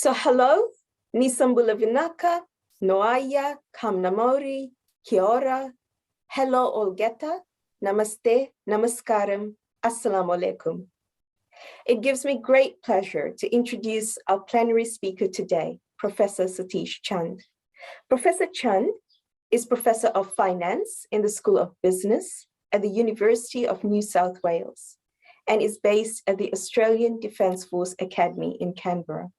So hello, Nisambula Vinaka, Noaya, Kamnamori, Kia ora, hello Olgeta, Namaste, Namaskaram, Assalamu alaikum. It gives me great pleasure to introduce our plenary speaker today, Professor Satish Chand. Professor Chand is Professor of Finance in the School of Business at the University of New South Wales and is based at the Australian Defence Force Academy in Canberra.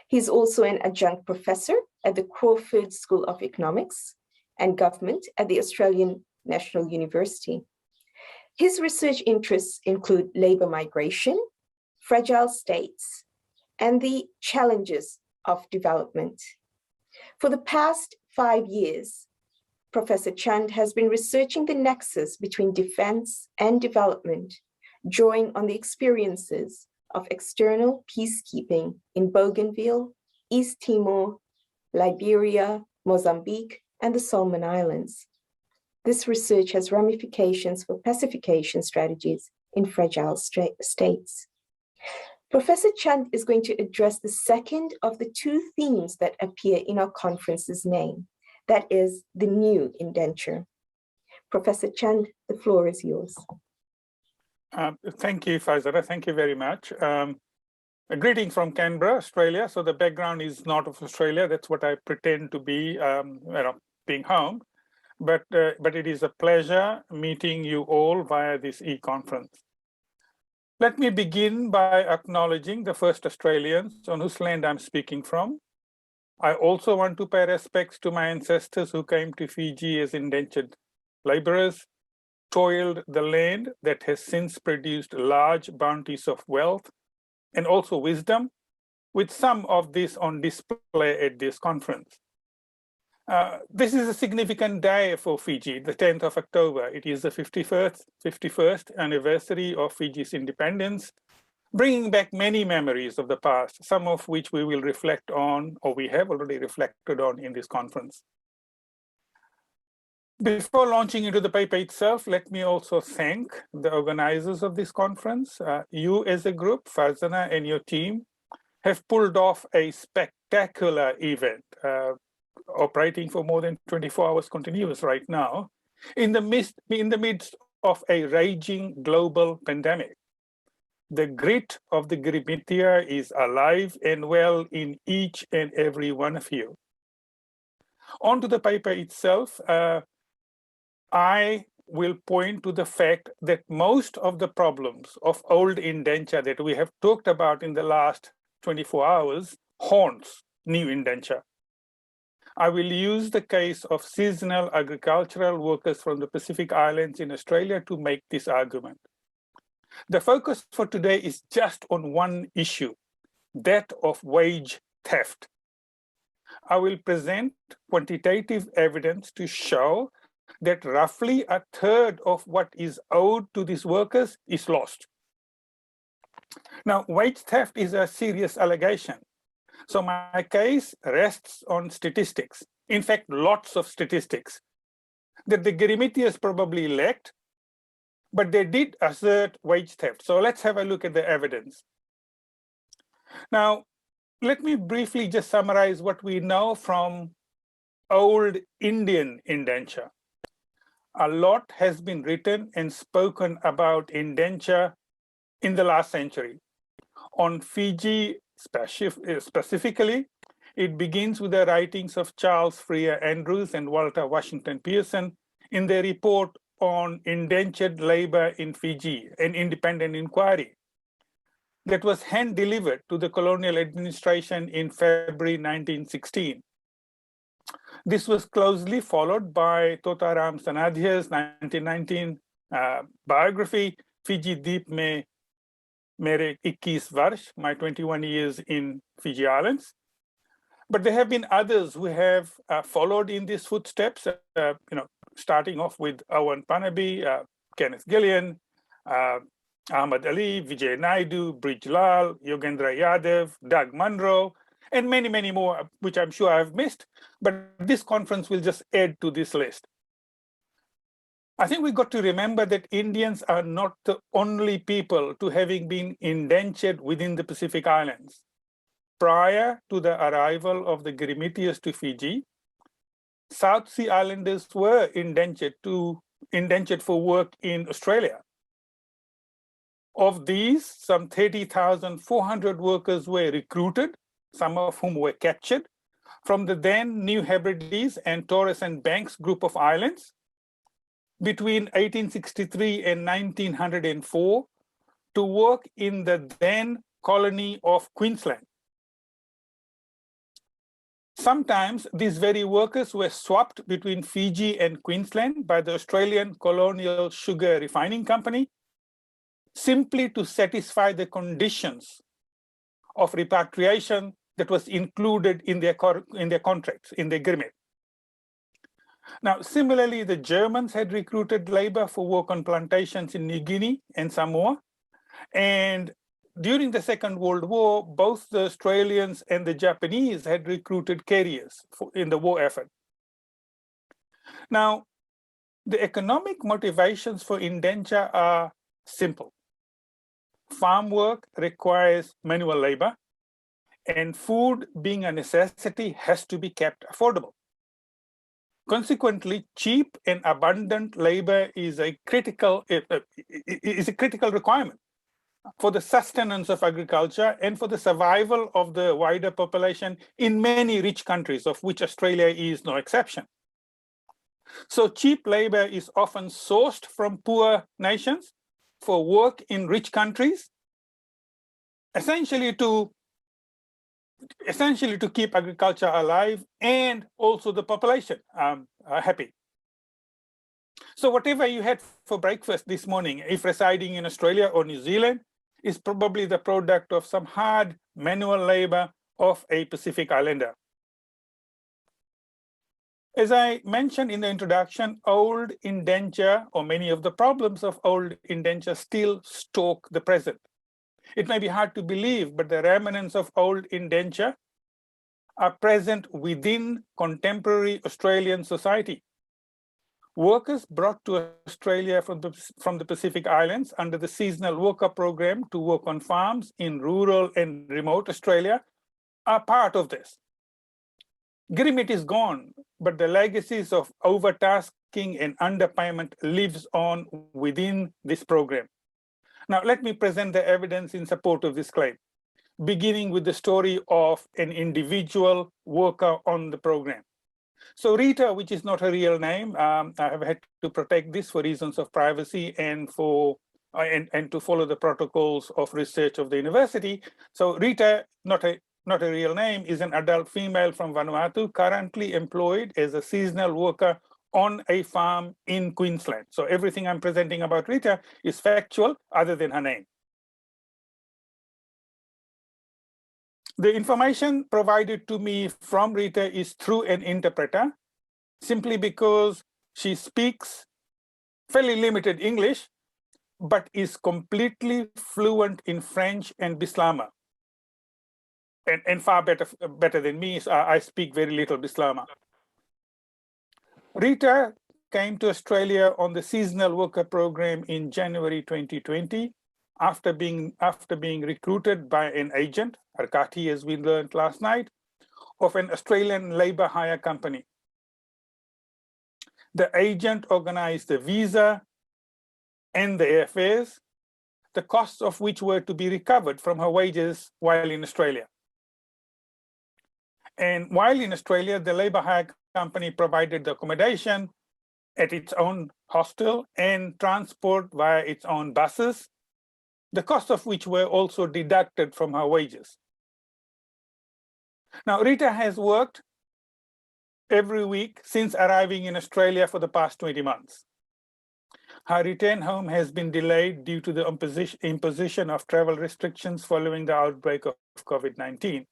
He's also an adjunct professor at the Crawford School of Economics and Government at the Australian National University. His research interests include labour migration, fragile states, and the challenges of development. For the past 5 years, Professor Chand has been researching the nexus between defence and development, drawing on the experiences of external peacekeeping in Bougainville, East Timor, Liberia, Mozambique, and the Solomon Islands. This research has ramifications for pacification strategies in fragile states. Professor Chand is going to address the second of the two themes that appear in our conference's name, that is the new indenture. Professor Chand, the floor is yours. Thank you, Farzana. Thank you very much. A greeting from Canberra, Australia. So the background is not of Australia. That's what I pretend to be, being home. But it is a pleasure meeting you all via this e-conference. Let me begin by acknowledging the first Australians on whose land I'm speaking from. I also want to pay respects to my ancestors who came to Fiji as indentured laborers, toiled the land that has since produced large bounties of wealth and also wisdom, with some of this on display at this conference. This is a significant day for Fiji, the 10th of October. It is the 51st anniversary of Fiji's independence, bringing back many memories of the past, some of which we will reflect on, or we have already reflected on in this conference. Before launching into the paper itself, let me also thank the organizers of this conference. You as a group, Farzana and your team, have pulled off a spectacular event, operating for more than 24 hours continuous right now, in the midst of a raging global pandemic. The grit of the Girimitia is alive and well in each and every one of you. On to the paper itself, I will point to the fact that most of the problems of old indenture that we have talked about in the last 24 hours haunts new indenture. I will use the case of seasonal agricultural workers from the Pacific Islands in Australia to make this argument. The focus for today is just on one issue, that of wage theft. I will present quantitative evidence to show that roughly a third of what is owed to these workers is lost. Now, wage theft is a serious allegation. So my case rests on statistics. In fact, lots of statistics that the Girimitias probably lacked, but they did assert wage theft. So let's have a look at the evidence. Now, let me briefly just summarize what we know from old Indian indenture. A lot has been written and spoken about indenture in the last century. On Fiji specifically, it begins with the writings of Charles Freer Andrews and Walter Washington Pearson in their report on indentured labor in Fiji, an independent inquiry that was hand-delivered to the colonial administration in February 1916. This was closely followed by Totaram Sanadhya's 1919 biography, Fiji Deep Mein Mere 21 Varsh, my 21 years in Fiji Islands. But there have been others who have followed in these footsteps, starting off with Owen Panabi, Kenneth Gillian, Ahmad Ali, Vijay Naidu, Brij Lal, Yogendra Yadav, Doug Munro, and many, many more, which I'm sure I've missed, but this conference will just add to this list. I think we've got to remember that Indians are not the only people to having been indentured within the Pacific Islands. prior to the arrival of the Grimitias to Fiji, South Sea Islanders were indentured for work in Australia. Of these, some 30,400 workers were recruited, some of whom were captured, from the then New Hebrides and Torres and Banks group of islands between 1863 and 1904 to work in the then colony of Queensland. Sometimes these very workers were swapped between Fiji and Queensland by the Australian Colonial Sugar Refining Company, simply to satisfy the conditions of repatriation that was included in their contracts, in the agreement. Now, similarly, the Germans had recruited labor for work on plantations in New Guinea and Samoa. And during the Second World War, both the Australians and the Japanese had recruited carriers in the war effort. Now, the economic motivations for indenture are simple. Farm work requires manual labor, and food, being a necessity, has to be kept affordable. Consequently, cheap and abundant labor is a critical requirement for the sustenance of agriculture and for the survival of the wider population in many rich countries, of which Australia is no exception. So cheap labor is often sourced from poor nations for work in rich countries, essentially to keep agriculture alive and also the population happy. So whatever you had for breakfast this morning, if residing in Australia or New Zealand, is probably the product of some hard manual labor of a Pacific Islander. As I mentioned in the introduction, old indenture, or many of the problems of old indenture, still stalk the present. It may be hard to believe, but the remnants of old indenture are present within contemporary Australian society. Workers brought to Australia from the Pacific Islands under the seasonal worker program to work on farms in rural and remote Australia are part of this. Grimit is gone, but the legacies of overtasking and underpayment lives on within this program. Now, let me present the evidence in support of this claim, beginning with the story of an individual worker on the program. So Rita, which is not a real name, I have had to protect this for reasons of privacy and to follow the protocols of research of the university. So Rita, not a real name, is an adult female from Vanuatu, currently employed as a seasonal worker on a farm in Queensland. So everything I'm presenting about Rita is factual other than her name. The information provided to me from Rita is through an interpreter, simply because she speaks fairly limited English, but is completely fluent in French and Bislama. And far better than me, so I speak very little Bislama. Rita came to Australia on the seasonal worker program in January 2020, after being recruited by an agent, Arkati, as we learned last night, of an Australian labour hire company. The agent organized the visa and the airfares, the costs of which were to be recovered from her wages while in Australia. And while in Australia, the labour hire company provided the accommodation at its own hostel and transport via its own buses, the costs of which were also deducted from her wages. Now, Rita has worked every week since arriving in Australia for the past 20 months. Her return home has been delayed due to the imposition of travel restrictions following the outbreak of COVID-19.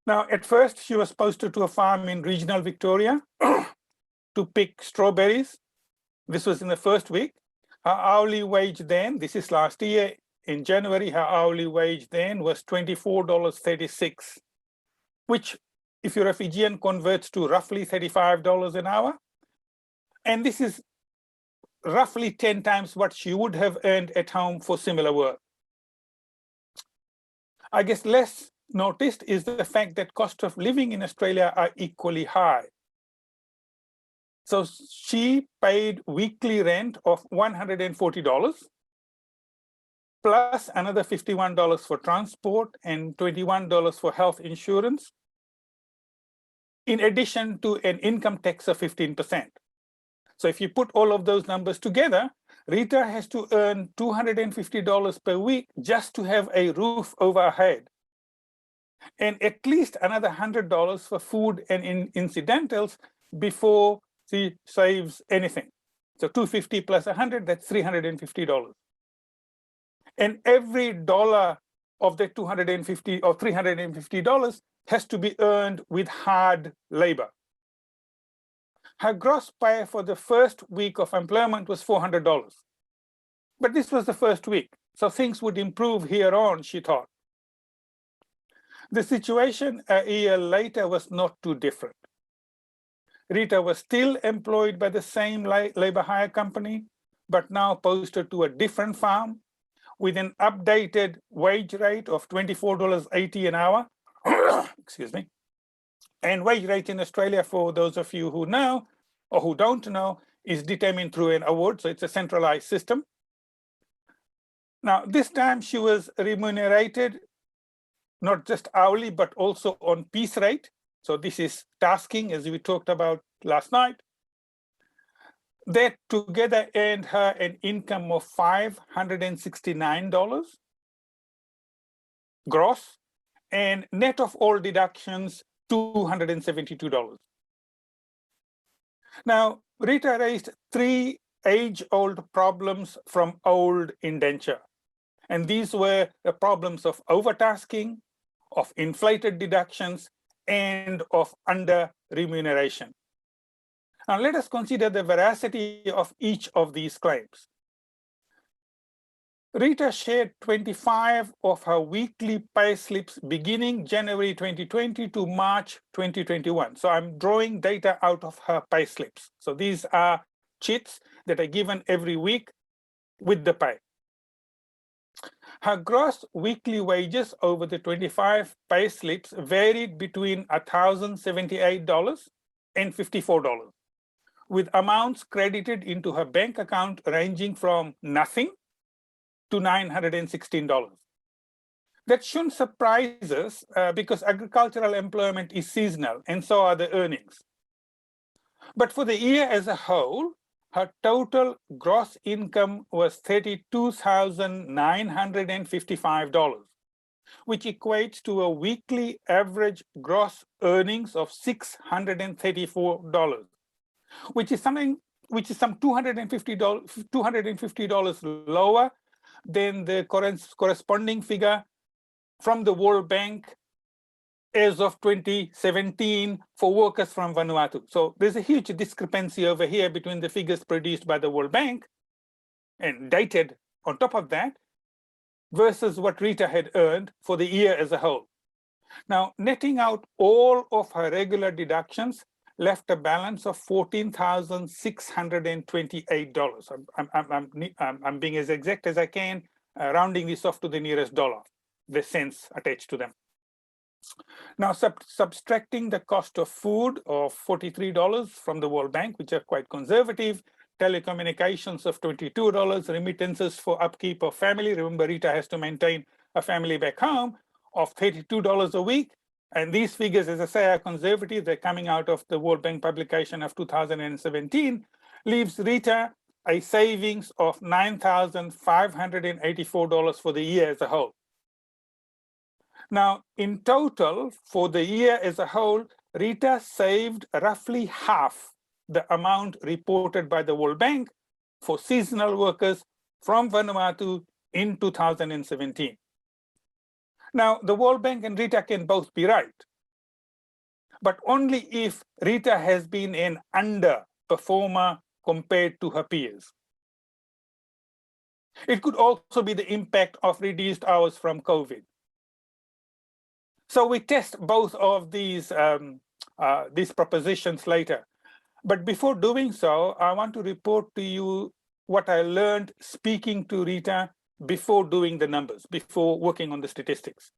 Now, at first, she was posted to a farm in regional Victoria to pick strawberries. This was in the first week. Her hourly wage then, this is last year, in January, her hourly wage then was $24.36, which, if you're a Fijian, converts to roughly $35 an hour. And this is roughly 10 times what she would have earned at home for similar work. I guess less noticed is the fact that cost of living in Australia are equally high. So she paid weekly rent of $140, plus another $51 for transport and $21 for health insurance, in addition to an income tax of 15%. So if you put all of those numbers together, Rita has to earn $250 per week just to have a roof over her head, and at least another $100 for food and incidentals before she saves anything. So $250 plus 100, that's $350. And every dollar of the $250 or $350 has to be earned with hard labor. Her gross pay for the first week of employment was $400. But this was the first week, so things would improve here on, she thought. The situation a year later was not too different. Rita was still employed by the same labor hire company, but now posted to a different farm with an updated wage rate of $24.80 an hour. Excuse me. And wage rate in Australia, for those of you who know or who don't know, is determined through an award, so it's a centralized system. Now, this time she was remunerated not just hourly, but also on piece rate. So this is tasking, as we talked about last night. That together earned her an income of $569 gross, and net of all deductions, $272. Now, Rita raised 3 age-old problems from old indenture. And these were the problems of overtasking, of inflated deductions, and of under-remuneration. Now, let us consider the veracity of each of these claims. Rita shared 25 of her weekly pay slips beginning January 2020 to March 2021. So I'm drawing data out of her pay slips. So these are chits that are given every week with the pay. Her gross weekly wages over the 25 pay slips varied between $1,078 and $54, with amounts credited into her bank account ranging from nothing to $916. That shouldn't surprise us because agricultural employment is seasonal, and so are the earnings. But for the year as a whole, her total gross income was $32,955, which equates to a weekly average gross earnings of $634, which is some $250 lower than the corresponding figure from the World Bank as of 2017 for workers from Vanuatu. So there's a huge discrepancy over here between the figures produced by the World Bank and dated on top of that versus what Rita had earned for the year as a whole. Now, netting out all of her regular deductions left a balance of $14,628. I'm being as exact as I can, rounding this off to the nearest dollar, the cents attached to them. Now, subtracting the cost of food of $43 from the World Bank, which are quite conservative, telecommunications of $22, remittances for upkeep of family. Remember, Rita has to maintain a family back home of $32 a week. And these figures, as I say, are conservative. They're coming out of the World Bank publication of 2017, leaves Rita a savings of $9,584 for the year as a whole. Now, in total, for the year as a whole, Rita saved roughly half the amount reported by the World Bank for seasonal workers from Vanuatu in 2017. Now, the World Bank and Rita can both be right, but only if Rita has been an underperformer compared to her peers. It could also be the impact of reduced hours from COVID. So we test both of these propositions later. But before doing so, I want to report to you what I learned speaking to Rita before doing the numbers, before working on the statistics.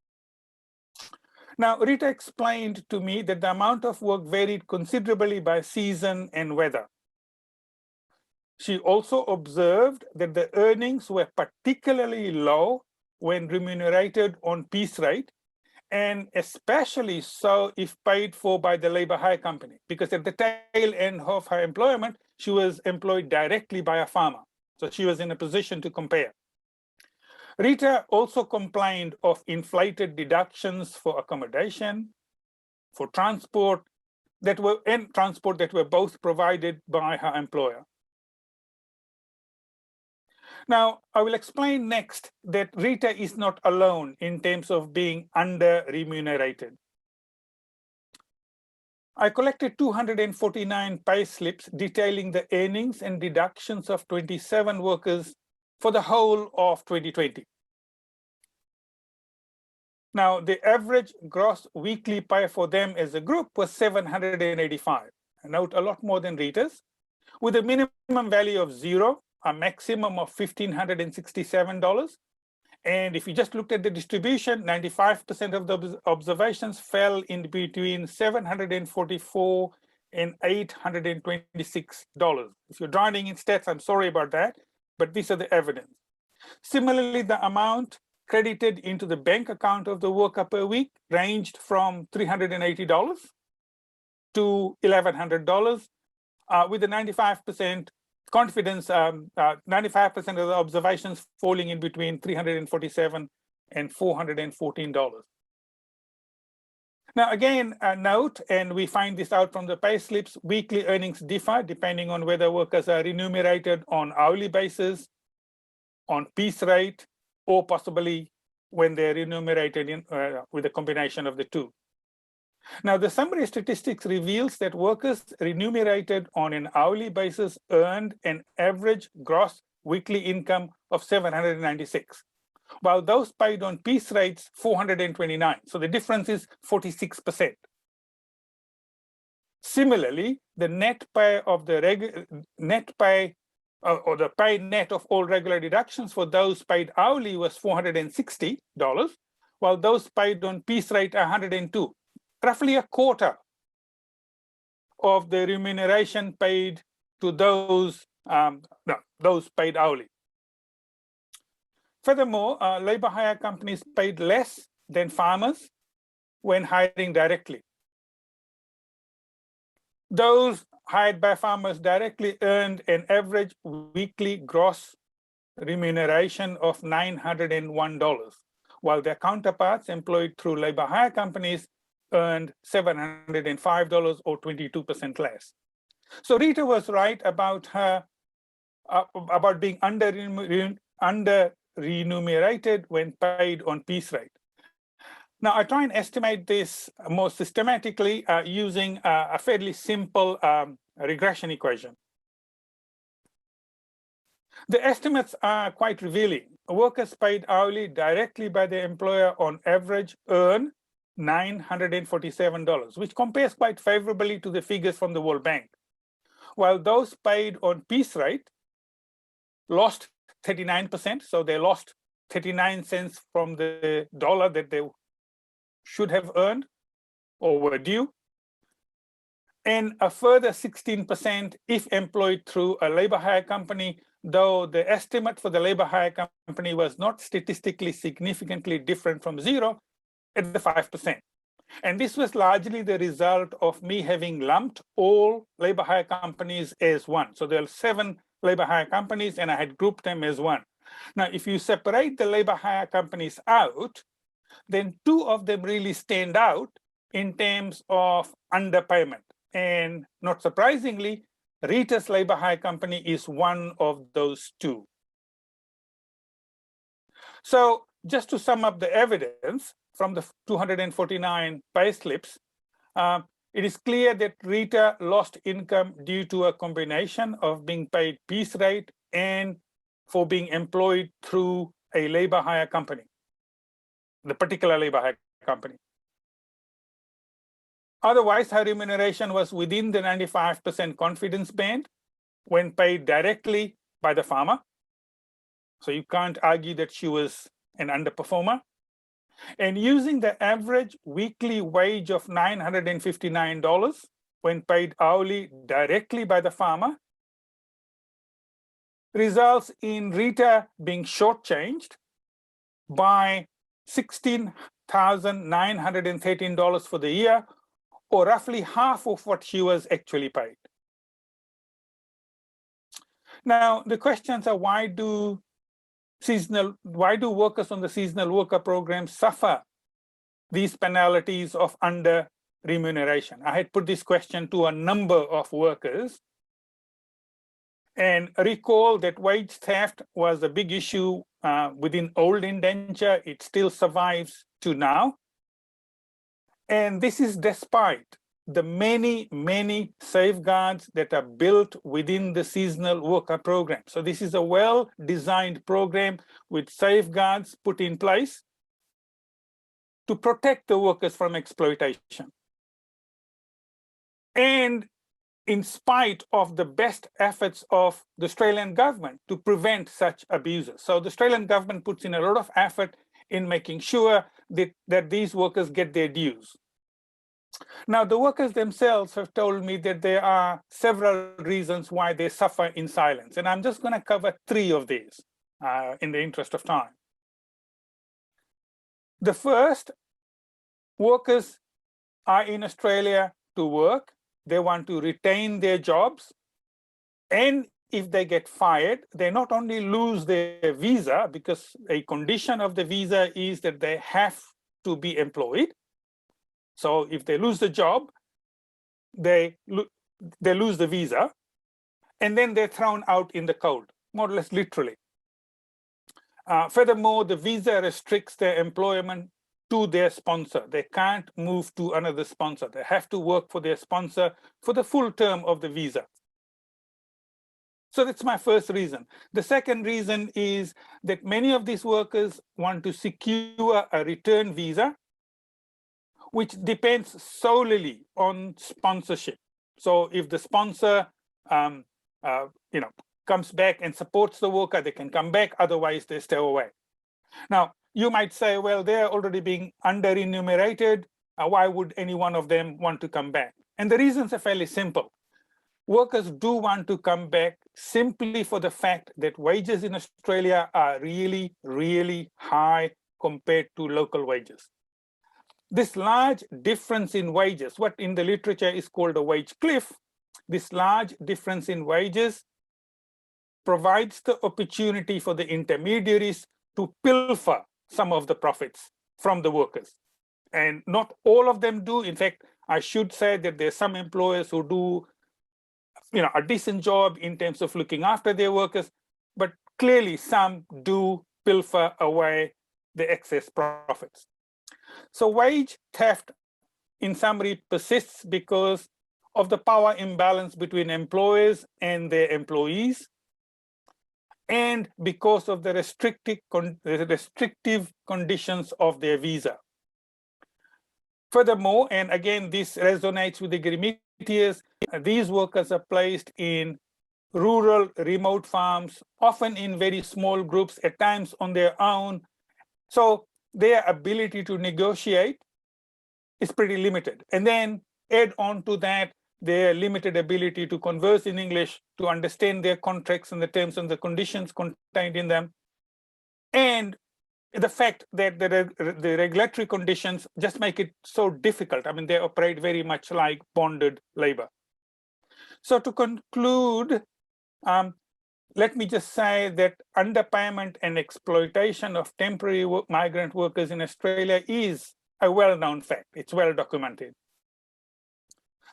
Now, Rita explained to me that the amount of work varied considerably by season and weather. She also observed that the earnings were particularly low when remunerated on piece rate, and especially so if paid for by the labor hire company, because at the tail end of her employment, she was employed directly by a farmer. So she was in a position to compare. Rita also complained of inflated deductions for accommodation, for transport that were both provided by her employer. Now, I will explain next that Rita is not alone in terms of being under-remunerated. I collected 249 pay slips detailing the earnings and deductions of 27 workers for the whole of 2020. Now, the average gross weekly pay for them as a group was $785. Note, a lot more than Rita's, with a minimum value of 0, a maximum of $1,567. And if you just looked at the distribution, 95% of the observations fell in between $744 and $826. If you're drowning in stats, I'm sorry about that, but these are the evidence. Similarly, the amount credited into the bank account of the worker per week ranged from $380 to $1,100, with a 95% confidence, 95% of the observations falling in between $347 and $414. Now, again, note, and we find this out from the pay slips, weekly earnings differ depending on whether workers are remunerated on hourly basis, on piece rate, or possibly when they're remunerated with a combination of the two. Now, the summary statistics reveals that workers remunerated on an hourly basis earned an average gross weekly income of $796, while those paid on piece rates, $429. So the difference is 46%. Similarly, the net pay of the net pay or the pay net of all regular deductions for those paid hourly was $460, while those paid on piece rate $102. Roughly a quarter of the remuneration paid to those paid hourly. Furthermore, labor hire companies paid less than farmers when hiring directly. Those hired by farmers directly earned an average weekly gross remuneration of $901, while their counterparts employed through labor hire companies earned $705 or 22% less. So Rita was right about her about being under remunerated when paid on piece rate. Now, I try and estimate this more systematically using a fairly simple regression equation. The estimates are quite revealing. Workers paid hourly directly by the employer on average earn $947, which compares quite favorably to the figures from the World Bank, while those paid on piece rate lost 39%, so they lost 39 cents from the dollar that they should have earned or were due, and a further 16% if employed through a labor hire company, though the estimate for the labor hire company was not statistically significantly different from zero at the 5%. And this was largely the result of me having lumped all labor hire companies as one. So there are 7 labor hire companies, and I had grouped them as one. Now, if you separate the labor hire companies out, then 2 of them really stand out in terms of underpayment. And not surprisingly, Rita's labor hire company is one of those 2. So just to sum up the evidence from the 249 pay slips, it is clear that Rita lost income due to a combination of being paid piece rate and for being employed through a labor hire company, the particular labor hire company. Otherwise, her remuneration was within the 95% confidence band when paid directly by the farmer. So you can't argue that she was an underperformer. And using the average weekly wage of $959 when paid hourly directly by the farmer results in Rita being shortchanged by $16,913 for the year, or roughly half of what she was actually paid. Now, the questions are, why do workers on the seasonal worker program suffer these penalties of under remuneration? I had put this question to a number of workers, and recall that wage theft was a big issue within old indenture. It still survives to now. And this is despite the many, many safeguards that are built within the seasonal worker program. So this is a well-designed program with safeguards put in place to protect the workers from exploitation. And in spite of the best efforts of the Australian government to prevent such abuses. So the Australian government puts in a lot of effort in making sure that these workers get their dues. Now, the workers themselves have told me that there are several reasons why they suffer in silence. And I'm just going to cover 3 of these in the interest of time. The first, workers are in Australia to work. They want to retain their jobs. And if they get fired, they not only lose their visa, because a condition of the visa is that they have to be employed. So if they lose the job, they lose the visa, and then they're thrown out in the cold, more or less literally. Furthermore, the visa restricts their employment to their sponsor. They can't move to another sponsor. They have to work for their sponsor for the full term of the visa. So that's my first reason. The second reason is that many of these workers want to secure a return visa, which depends solely on sponsorship. So if the sponsor comes back and supports the worker, they can come back, otherwise they stay away. Now, you might say, well, they're already being under-remunerated. Why would any one of them want to come back? And the reasons are fairly simple. Workers do want to come back simply for the fact that wages in Australia are really, really high compared to local wages. This large difference in wages, what in the literature is called a wage cliff, this large difference in wages provides the opportunity for the intermediaries to pilfer some of the profits from the workers. And not all of them do. In fact, I should say that there are some employers who do a decent job in terms of looking after their workers, but clearly some do pilfer away the excess profits. So wage theft, in summary, persists because of the power imbalance between employers and their employees, and because of the restrictive conditions of their visa. Furthermore, and again, this resonates with the Grimitiers, these workers are placed in rural, remote farms, often in very small groups, at times on their own. So their ability to negotiate is pretty limited. And then add on to that their limited ability to converse in English, to understand their contracts and the terms and the conditions contained in them, and the fact that the regulatory conditions just make it so difficult. I mean, they operate very much like bonded labor. So to conclude, let me just say that underpayment and exploitation of temporary migrant workers in Australia is a well-known fact. It's well documented.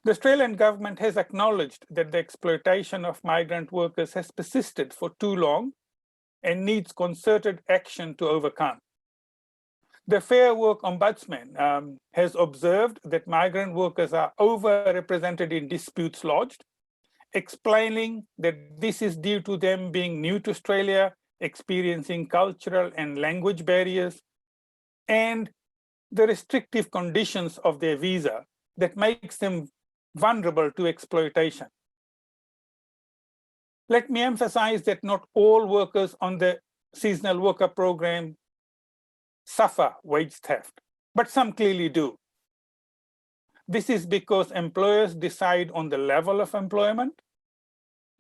The Australian government has acknowledged that the exploitation of migrant workers has persisted for too long and needs concerted action to overcome. The Fair Work Ombudsman has observed that migrant workers are overrepresented in disputes lodged, explaining that this is due to them being new to Australia, experiencing cultural and language barriers, and the restrictive conditions of their visa that makes them vulnerable to exploitation. Let me emphasize that not all workers on the seasonal worker program suffer wage theft, but some clearly do. This is because employers decide on the level of employment,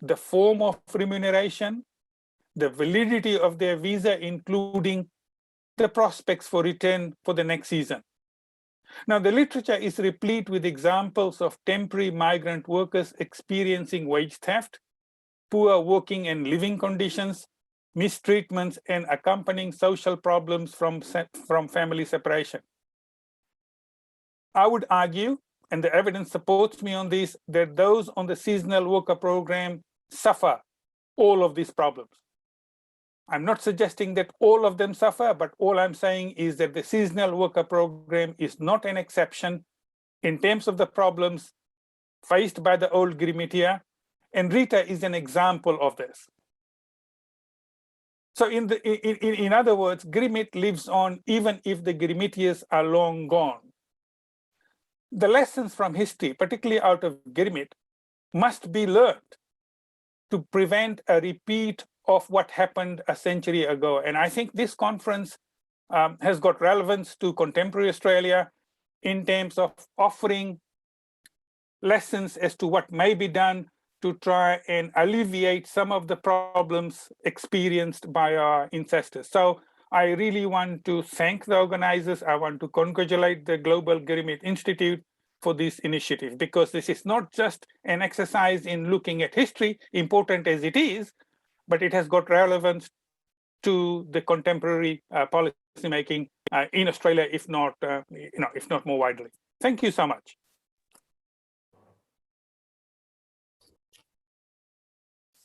the form of remuneration, the validity of their visa, including the prospects for return for the next season. Now, the literature is replete with examples of temporary migrant workers experiencing wage theft, poor working and living conditions, mistreatments, and accompanying social problems from family separation. I would argue, and the evidence supports me on this, that those on the seasonal worker program suffer all of these problems. I'm not suggesting that all of them suffer, but all I'm saying is that the seasonal worker program is not an exception in terms of the problems faced by the old Girimitia, and Rita is an example of this. So in other words, Girimit lives on even if the Girimitias are long gone. The lessons from history, particularly out of Girimit, must be learned to prevent a repeat of what happened a century ago. And I think this conference has got relevance to contemporary Australia in terms of offering lessons as to what may be done to try and alleviate some of the problems experienced by our ancestors. So I really want to thank the organizers. I want to congratulate the Global Girimit Institute for this initiative, because this is not just an exercise in looking at history, important as it is, but it has got relevance to the contemporary policy making in Australia, if not more widely. Thank you so much.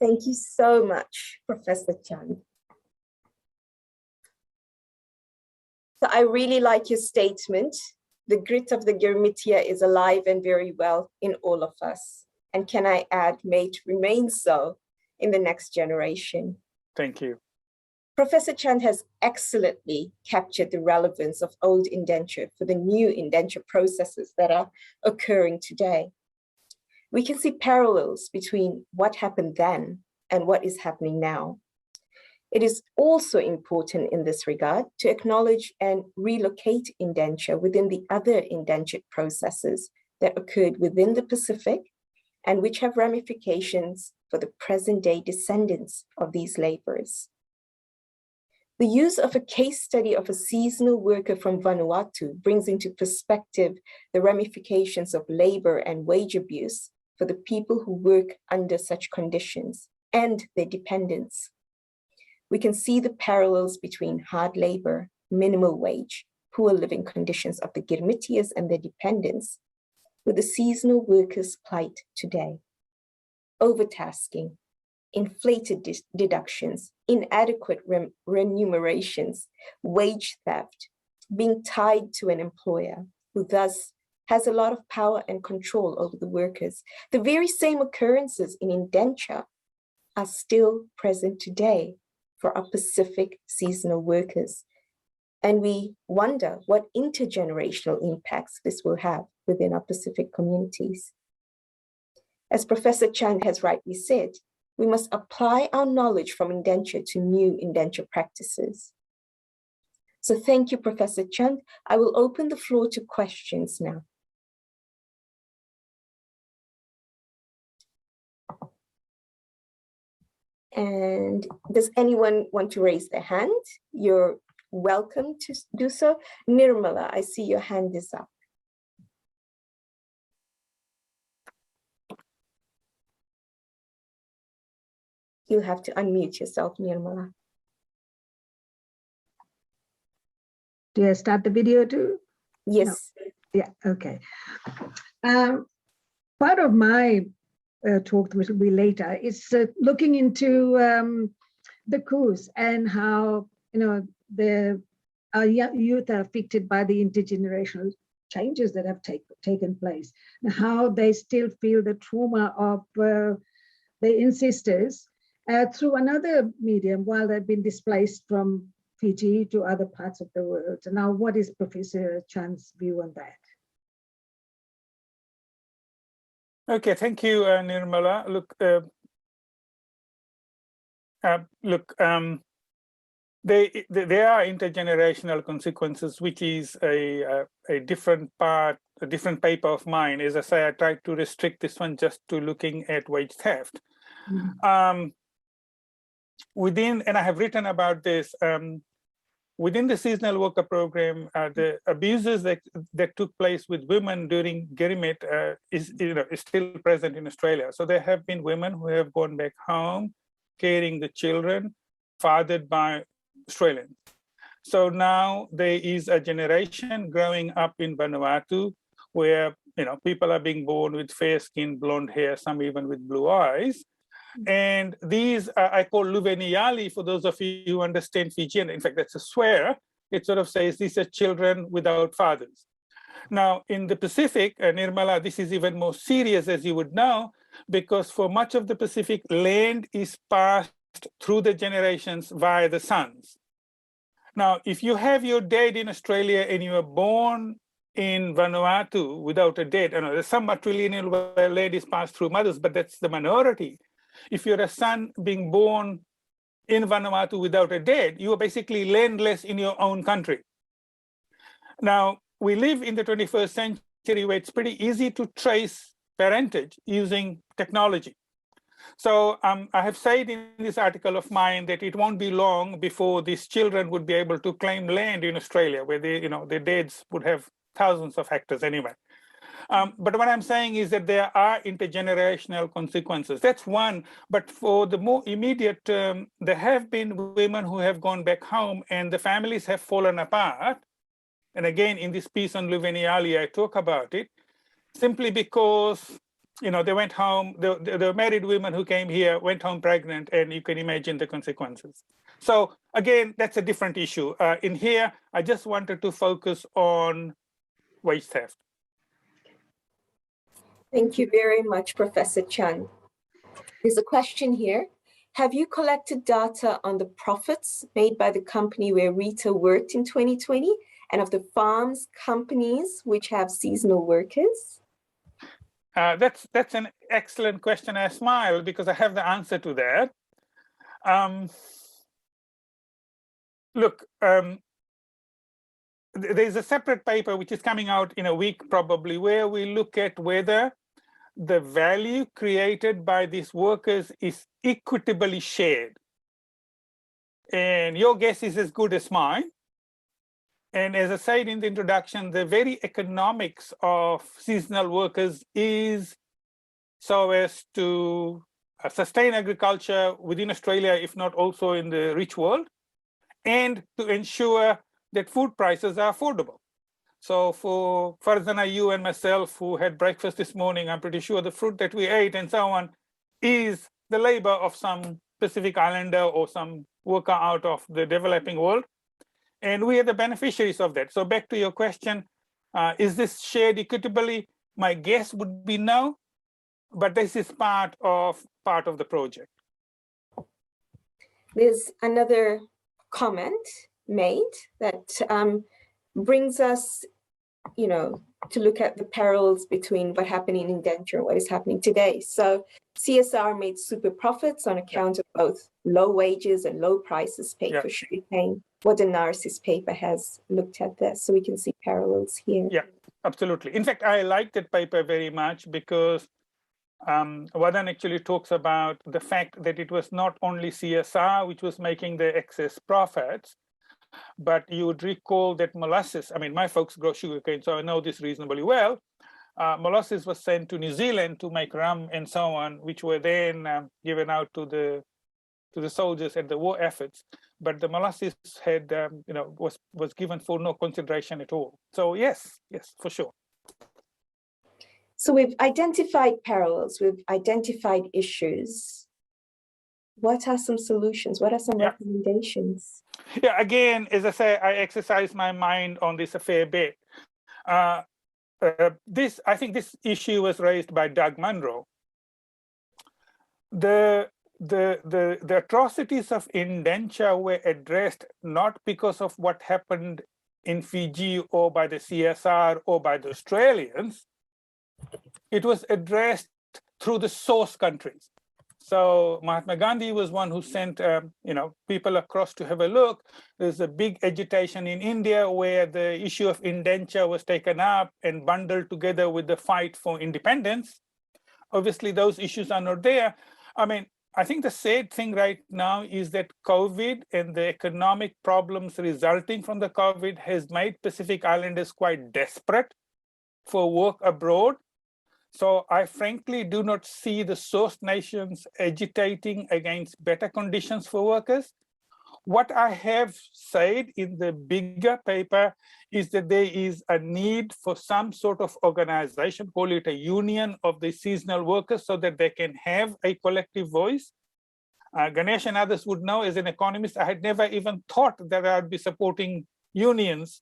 Thank you so much, Professor Chand. So I really like your statement. The grit of the Girimitia is alive and very well in all of us. And can I add, may it remain so in the next generation. Thank you. Professor Chand has excellently captured the relevance of old indenture for the new indenture processes that are occurring today. We can see parallels between what happened then and what is happening now. It is also important in this regard to acknowledge and relocate indenture within the other indentured processes that occurred within the Pacific and which have ramifications for the present-day descendants of these laborers. The use of a case study of a seasonal worker from Vanuatu brings into perspective the ramifications of labor and wage abuse for the people who work under such conditions and their dependents. We can see the parallels between hard labor, minimal wage, poor living conditions of the Girimitias and their dependents with the seasonal workers' plight today. Overtasking, inflated deductions, inadequate remunerations, wage theft, being tied to an employer who thus has a lot of power and control over the workers. The very same occurrences in indenture are still present today for our Pacific seasonal workers. And we wonder what intergenerational impacts this will have within our Pacific communities. As Professor Chand has rightly said, we must apply our knowledge from indenture to new indenture practices. So thank you, Professor Chand. I will open the floor to questions now. And does anyone want to raise their hand? You're welcome to do so. Nirmala, I see your hand is up. You'll have to unmute yourself, Nirmala. Do I start the video too? Yes. No. Yeah, okay. Part of my talk, which will be later, is looking into the coups and how, our youth are affected by the intergenerational changes that have taken place, and how they still feel the trauma of their ancestors through another medium while they've been displaced from Fiji to other parts of the world. So now, what is Professor Chand's view on that? Okay, thank you, Nirmala. Look, there are intergenerational consequences, which is a different part, a different paper of mine. As I say, I tried to restrict this one just to looking at wage theft. Mhm. Within, and I have written about this, within the seasonal worker program, the abuses that took place with women during Gerimet is still present in Australia. So there have been women who have gone back home, carrying the children, fathered by Australians. So now there is a generation growing up in Vanuatu where people are being born with fair skin, blonde hair, some even with blue eyes. And these I call Luveniali for those of you who understand Fijian. In fact, that's a swear. It sort of says these are children without fathers. Now, in the Pacific, Nirmala, this is even more serious, as you would know, because for much of the Pacific, land is passed through the generations via the sons. Now, if you have your dad in Australia and you are born in Vanuatu without a dad, there's some matrilineal where land is passed through mothers, but that's the minority. If you're a son being born in Vanuatu without a dad, you are basically landless in your own country. Now, we live in the 21st century where it's pretty easy to trace parentage using technology. So I have said in this article of mine that it won't be long before these children would be able to claim land in Australia, where their dads would have thousands of hectares anyway. But what I'm saying is that there are intergenerational consequences. That's one. But for the more immediate term, there have been women who have gone back home and the families have fallen apart. And again, in this piece on Luveniali, I talk about it, simply because they went home, the married women who came here went home pregnant, and you can imagine the consequences. So again, that's a different issue. In here, I just wanted to focus on wage theft. Thank you very much, Professor Chan. There's a question here. Have you collected data on the profits made by the company where Rita worked in 2020 and of the farms companies which have seasonal workers? That's an excellent question. I smile because I have the answer to that. Look, there's a separate paper which is coming out in a week probably, where we look at whether the value created by these workers is equitably shared. And your guess is as good as mine. And as I said in the introduction, the very economics of seasonal workers is so as to sustain agriculture within Australia, if not also in the rich world, and to ensure that food prices are affordable. So for Farzana, you and myself who had breakfast this morning, I'm pretty sure the fruit that we ate and so on is the labor of some Pacific Islander or some worker out of the developing world. And we are the beneficiaries of that. So back to your question, is this shared equitably? My guess would be no, but this is part of the project. There's another comment made that brings us, to look at the parallels between what happened in Indenture and what is happening today. So CSR made super profits on account of both low wages and low prices paid for sugarcane. Wadanarsis paper has looked at this, so we can see parallels here. Yeah, absolutely. In fact, I like that paper very much because Wadan actually talks about the fact that it was not only CSR which was making the excess profits, but you would recall that molasses, my folks grow sugarcane, so I know this reasonably well. Molasses was sent to New Zealand to make rum and so on, which were then given out to the soldiers at the war efforts. But the molasses had, was given for no consideration at all. So yes, for sure. So we've identified parallels, we've identified issues. What are some solutions? What are some recommendations? Yeah, again, as I say, I exercise my mind on this a fair bit. I think this issue was raised by Doug Munro. The atrocities of Indenture were addressed not because of what happened in Fiji or by the CSR or by the Australians. It was addressed through the source countries. So Mahatma Gandhi was one who sent people across to have a look. There's a big agitation in India where the issue of indenture was taken up and bundled together with the fight for independence. Obviously, those issues are not there. I mean, I think the sad thing right now is that COVID and the economic problems resulting from the COVID has made Pacific Islanders quite desperate for work abroad. So I frankly do not see the source nations agitating against better conditions for workers. What I have said in the bigger paper is that there is a need for some sort of organization, call it a union of the seasonal workers, so that they can have a collective voice. Ganesh and others would know, as an economist, I had never even thought that I would be supporting unions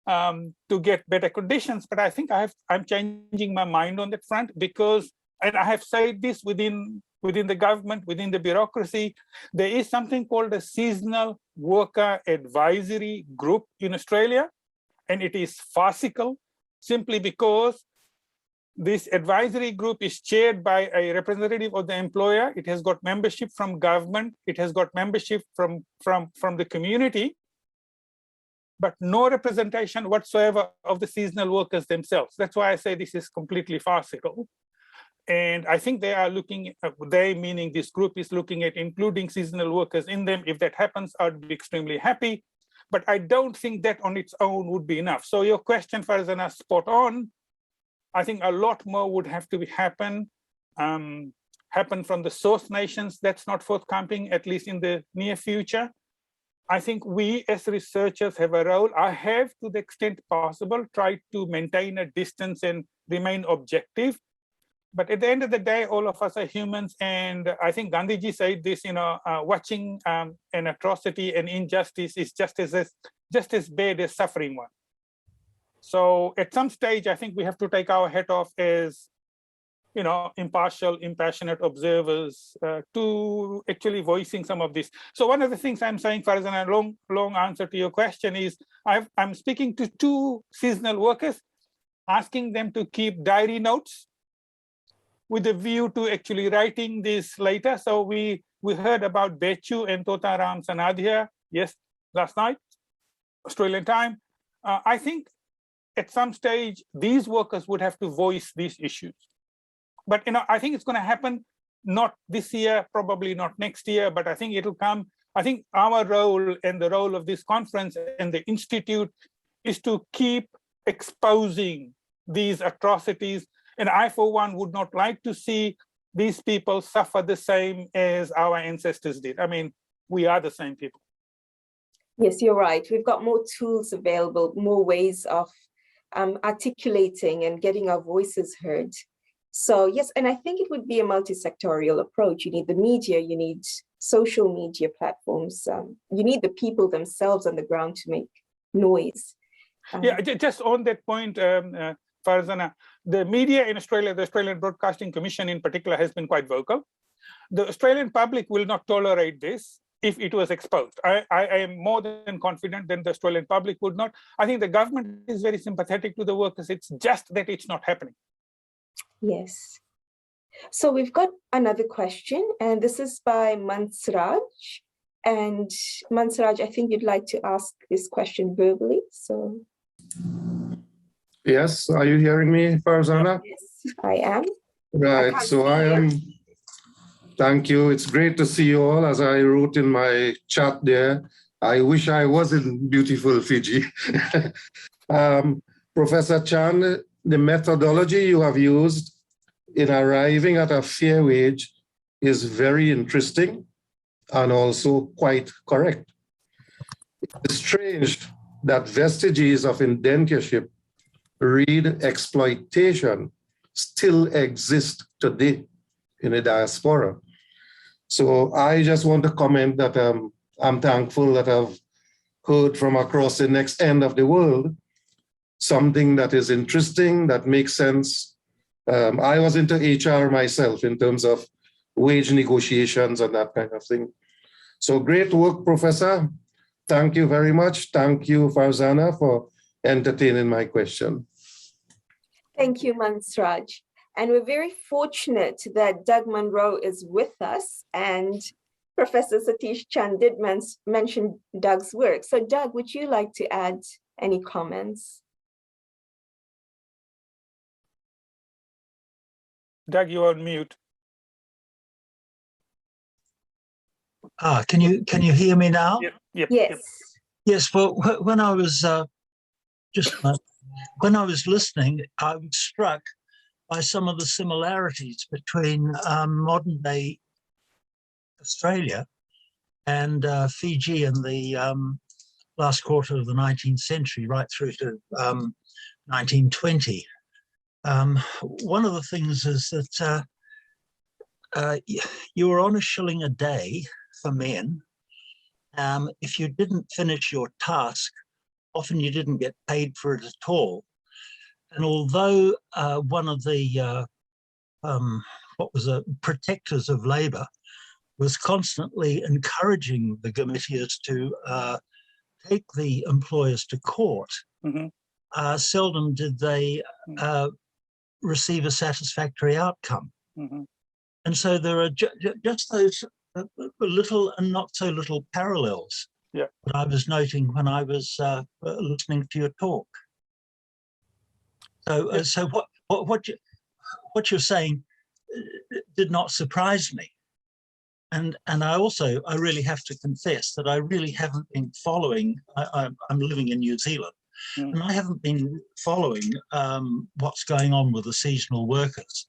to get better conditions, but I think I'm changing my mind on that front, because, and I have said this within the government, within the bureaucracy, there is something called a seasonal worker advisory group in Australia, and it is farcical simply because this advisory group is chaired by a representative of the employer. It has got membership from government. It has got membership from the community, but no representation whatsoever of the seasonal workers themselves. That's why I say this is completely farcical. And I think they are looking, they meaning this group is looking at including seasonal workers in them. If that happens, I'd be extremely happy. But I don't think that on its own would be enough. So your question, Farzana, spot on. I think a lot more would have to happen from the source nations. That's not forthcoming, at least in the near future. I think we as researchers have a role. I have, to the extent possible, tried to maintain a distance and remain objective. But at the end of the day, all of us are humans. And I think Gandhiji said this, watching an atrocity and injustice is just as bad as suffering one. So at some stage, I think we have to take our hat off as, impartial, impassionate observers to actually voicing some of this. So one of the things I'm saying, Farzana, a long answer to your question is, I'm speaking to 2 seasonal workers, asking them to keep diary notes with a view to actually writing this later. So we heard about Bechu and Totaram Sanadhya, yes, last night, Australian time. I think at some stage, these workers would have to voice these issues. But I think it's going to happen not this year, probably not next year, but I think it'll come. I think our role and the role of this conference and the Institute is to keep exposing these atrocities. And I, for one, would not like to see these people suffer the same as our ancestors did. I mean, we are the same people. Yes, you're right. We've got more tools available, more ways of articulating and getting our voices heard. So yes, and I think it would be a multi-sectorial approach. You need the media, you need social media platforms, you need the people themselves on the ground to make noise. Yeah, just on that point, Farzana, the media in Australia, the Australian Broadcasting Commission in particular, has been quite vocal. The Australian public will not tolerate this if it was exposed. I am more than confident that the Australian public would not. I think the government is very sympathetic to the workers. It's just that it's not happening. Yes. So we've got another question, and this is by Mansraj. And Mansraj, I think you'd like to ask this question verbally. So. Yes, are you hearing me, Farzana? Yes, I am. Right, so I am. Thank you. It's great to see you all. As I wrote in my chat there, I wish I was in beautiful Fiji. Professor Chan, the methodology you have used in arriving at a fair wage is very interesting and also quite correct. It's strange that vestiges of indentureship, read exploitation, still exist today in the diaspora. So I just want to comment that I'm thankful that I've heard from across the next end of the world something that is interesting, that makes sense. I was into HR myself in terms of wage negotiations and that kind of thing. So great work, Professor. Thank you very much. Thank you, Farzana, for entertaining my question. Thank you, Mansraj. And we're very fortunate that Doug Munro is with us, and Professor Satish Chand did mention Doug's work. So Doug, would you like to add any comments? Doug, you're on mute. Can you hear me now? Yep. Yes. Yes. Well, when I was when I was listening, I was struck by some of the similarities between modern day Australia and Fiji in the last quarter of the 19th century, right through to 1920. One of the things is that you were on $1 a day for men. If you didn't finish your task, often you didn't get paid for it at all. And although one of the protectors of labour was constantly encouraging the Gametias to take the employers to court, seldom did they receive a satisfactory outcome. And so there are just those little and not so little parallels that I was noting when I was listening to your talk. So, so what you're saying did not surprise me, and I really have to confess that I really haven't been following. I'm living in New Zealand, and I haven't been following what's going on with the seasonal workers.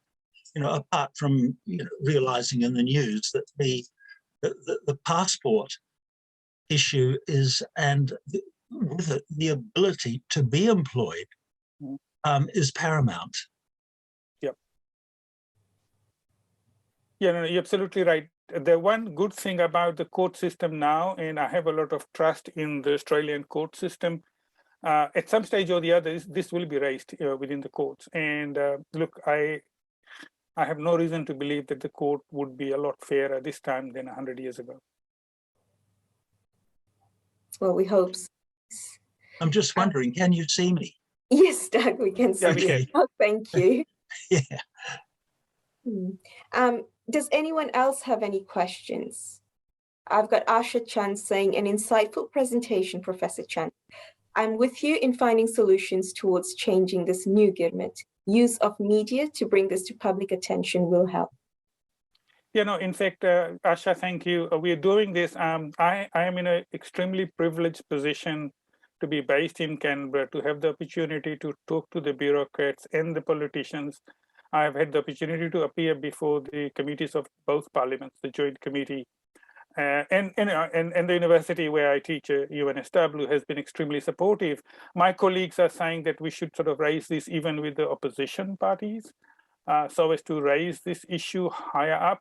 You know, apart from realizing in the news that the passport issue is, and with it, the ability to be employed is paramount. Yep. Yeah, no, you're absolutely right. The one good thing about the court system now, and I have a lot of trust in the Australian court system, at some stage or the other, this will be raised within the courts. And look, I have no reason to believe that the court would be a lot fairer this time than 100 years ago. Well, we hope so. I'm just wondering, can you see me? Yes, Doug, we can see you. Oh, thank you. Does anyone else have any questions? I've got Asha Chand saying, an insightful presentation, Professor Chand. I'm with you in finding solutions towards changing this new government. Use of media to bring this to public attention will help. You know, in fact, Asha, thank you. We are doing this. I am in an extremely privileged position to be based in Canberra, to have the opportunity to talk to the bureaucrats and the politicians. I have had the opportunity to appear before the committees of both parliaments, the Joint Committee, and the university where I teach, UNSW, has been extremely supportive. My colleagues are saying that we should sort of raise this even with the opposition parties, so as to raise this issue higher up.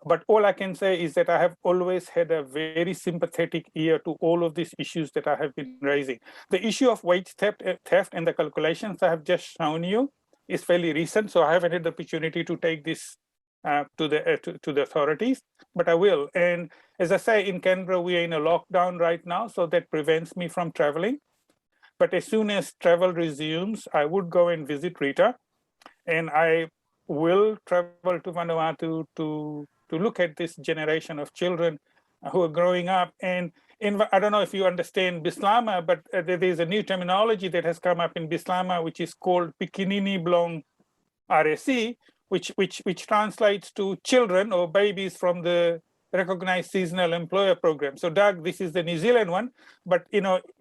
But all I can say is that I have always had a very sympathetic ear to all of these issues that I have been raising. The issue of wage theft and the calculations I have just shown you is fairly recent, so I haven't had the opportunity to take this to the authorities, but I will. And as I say, in Canberra, we are in a lockdown right now, so that prevents me from traveling. But as soon as travel resumes, I would go and visit Rita, and I will travel to Vanuatu to look at this generation of children who are growing up. And I don't know if you understand Bislama, but there's a new terminology that has come up in Bislama, which is called Pikinini Blong RSE, which translates to children or babies from the recognized seasonal employer program. So Doug, this is the New Zealand one, but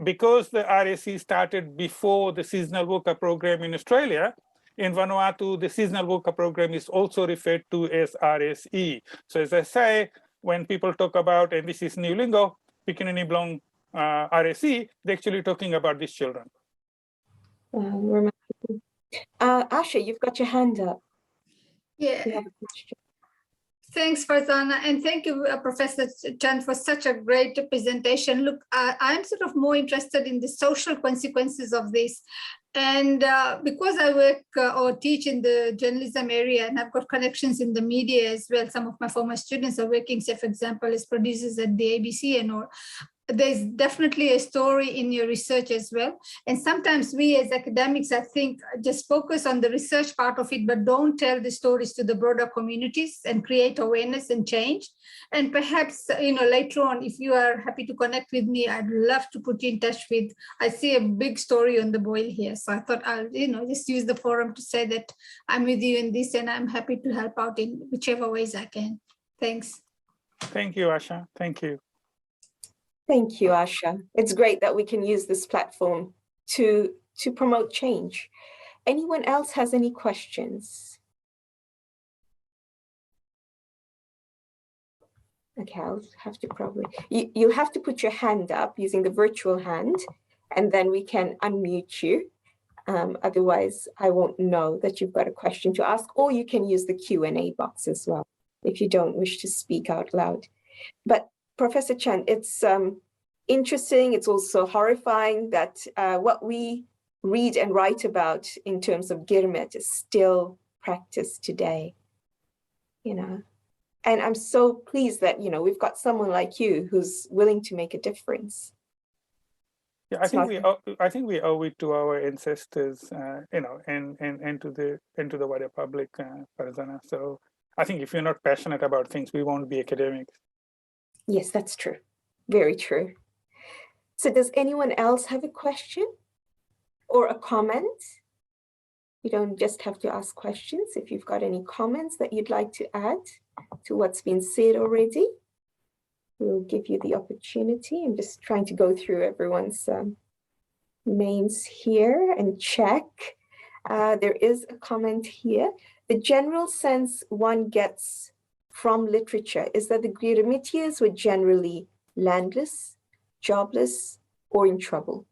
because the RSE started before the seasonal worker program in Australia, in Vanuatu, the seasonal worker program is also referred to as RSE. So as I say, when people talk about, and this is new lingo, Pikinini Blong RSE, they're actually talking about these children. Asha, you've got your hand up. Yeah. You have a question. Thanks, Farzana, and thank you, Professor Chand, for such a great presentation. Look, I'm sort of more interested in the social consequences of this. And because I work or teach in the journalism area, and I've got connections in the media as well, some of my former students are working, say, for example, as producers at the ABC and all. there's definitely a story in your research as well. And sometimes we as academics, I think, just focus on the research part of it, but don't tell the stories to the broader communities and create awareness and change. And perhaps, later on, if you are happy to connect with me, I'd love to put you in touch with, I see a big story on the boil here. So I thought I'll, just use the forum to say that I'm with you in this and I'm happy to help out in whichever ways I can. Thanks. Thank you, Asha. Thank you. Thank you, Asha. It's great that we can use this platform to promote change. Anyone else has any questions? Okay, I'll have to probably, you have to put your hand up using the virtual hand, and then we can unmute you. Otherwise, I won't know that you've got a question to ask, or you can use the Q&A box as well, if you don't wish to speak out loud. But Professor Chand, it's interesting. It's also horrifying that what we read and write about in terms of Girmet is still practiced today, And I'm so pleased that, we've got someone like you who's willing to make a difference. Yeah, I think we owe it to our ancestors, and to the wider public, Farzana. So I think if you're not passionate about things, we won't be academics. Yes, that's true. Very true. So does anyone else have a question or a comment? You don't just have to ask questions. If you've got any comments that you'd like to add to what's been said already, we'll give you the opportunity. I'm just trying to go through everyone's names here and check. There is a comment here. The general sense one gets from literature is that the Girmitias were generally landless, jobless, or in trouble.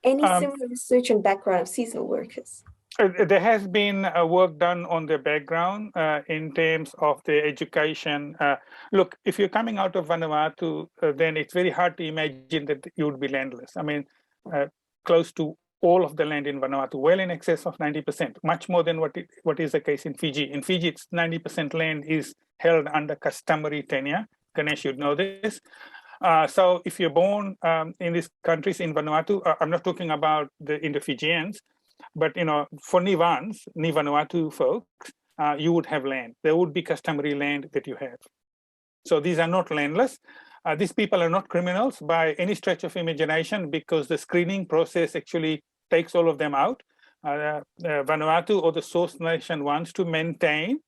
Any similar research and background of seasonal workers? There has been work done on the background in terms of the education. Look, if you're coming out of Vanuatu, then it's very hard to imagine that you would be landless. I mean, close to all of the land in Vanuatu, well in excess of 90%, much more than what is the case in Fiji. In Fiji, it's 90% land is held under customary tenure. Ganesh, you'd know this. So if you're born in these countries in Vanuatu, I'm not talking about the Indo-Fijians, but for Ni Vanuatu folks, you would have land. There would be customary land that you have. So these are not landless. These people are not criminals by any stretch of imagination, because the screening process actually takes all of them out. Vanuatu or the source nation wants to maintain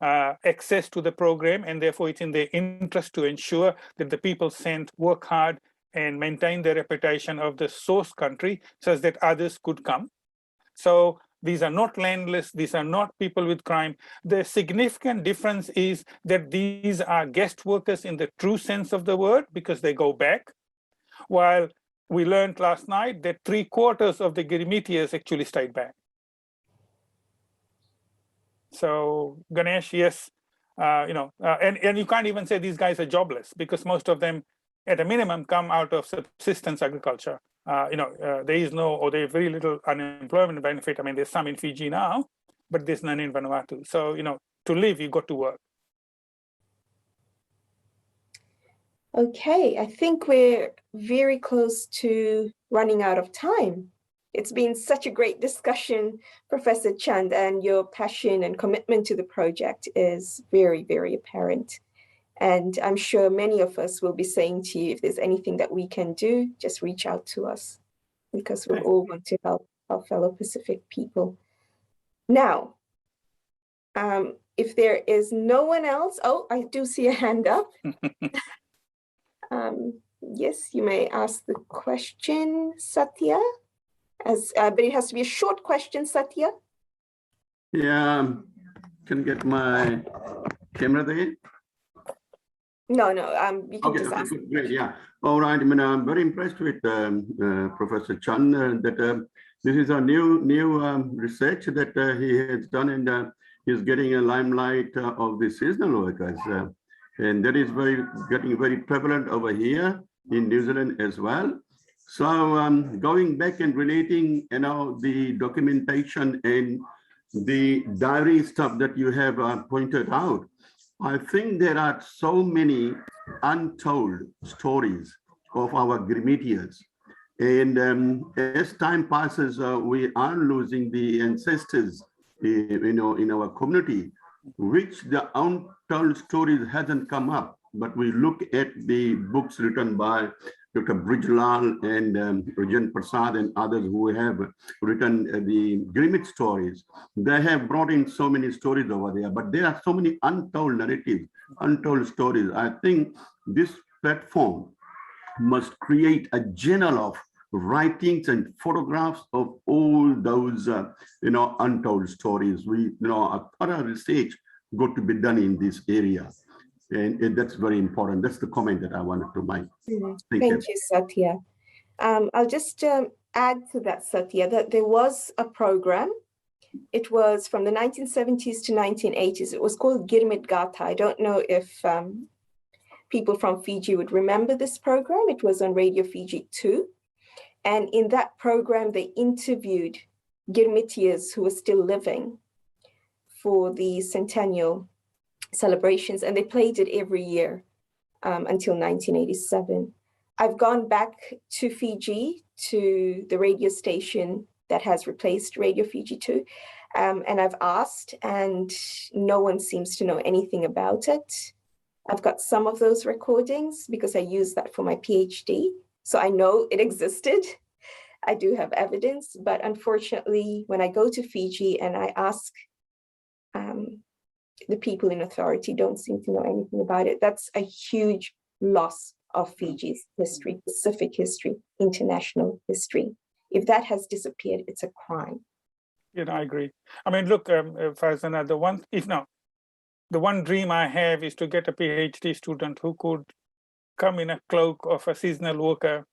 access to the program, and therefore it's in their interest to ensure that the people sent work hard and maintain the reputation of the source country such that others could come. So these are not landless, these are not people with crime. The significant difference is that these are guest workers in the true sense of the word, because they go back, while we learned last night that 3/4 of the Girmitias actually stayed back. So Ganesh, yes, and you can't even say these guys are jobless, because most of them, at a minimum, come out of subsistence agriculture. There is no, or there's very little unemployment benefit. I mean, there's some in Fiji now, but there's none in Vanuatu. So, to live, you got to work. Okay, I think we're very close to running out of time. It's been such a great discussion, Professor Chand, and your passion and commitment to the project is very, very apparent. And I'm sure many of us will be saying to you, if there's anything that we can do, just reach out to us, because we all want to help our fellow Pacific people. Now, if there is no one else, oh, I do see a hand up. Yes, you may ask the question, Satya. But it has to be a short question, Satya. Yeah, can get my camera there? No, you can just ask. Good, great, yeah. All right, I mean, I'm very impressed with Professor Chand that this is a new research that he has done, and he's getting a limelight of the seasonal workers. And that is getting very prevalent over here in New Zealand as well. So going back and relating, the documentation and the diary stuff that you have pointed out, I think there are so many untold stories of our Girmitias. And as time passes, we are losing the ancestors, in our community, which the untold stories hasn't come up. But we look at the books written by Dr. Brijlal and Vijendra Prasad and others who have written the Grimit stories. They have brought in so many stories over there, but there are so many untold narratives, untold stories. I think this platform must create a journal of writings and photographs of all those untold stories. We a thorough research got to be done in this area, and that's very important. That's the comment that I wanted to make. Thank you, Satya. I'll just add to that, Satya, that there was a program. It was from the 1970s to 1980s. It was called Girmit Gata. I don't know if people from Fiji would remember this program. It was on Radio Fiji 2. And in that program, they interviewed Girmitias who were still living for the centennial celebrations, and they played it every year until 1987. I've gone back to Fiji, to the radio station that has replaced Radio Fiji 2, and I've asked, and no one seems to know anything about it. I've got some of those recordings because I used that for my PhD. So I know it existed. I do have evidence, but unfortunately, when I go to Fiji and I ask, the people in authority don't seem to know anything about it. That's a huge loss of Fiji's history, Pacific history, international history. If that has disappeared, it's a crime. I agree. I mean, look, Farzana, the one dream I have is to get a PhD student who could come in a cloak of a seasonal worker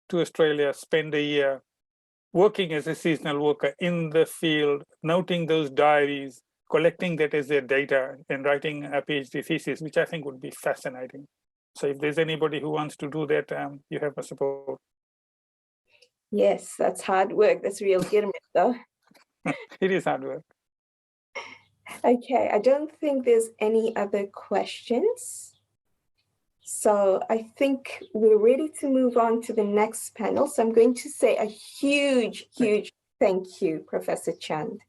to Australia, spend a year working as a seasonal worker in the field, noting those diaries, collecting that as their data, and writing a PhD thesis, which I think would be fascinating. So if there's anybody who wants to do that, you have my support. Yes, that's hard work. That's real Girmit, though. It is hard work. Okay, I don't think there's any other questions. So I think we're ready to move on to the next panel. So I'm going to say a huge thank you, Professor Chand.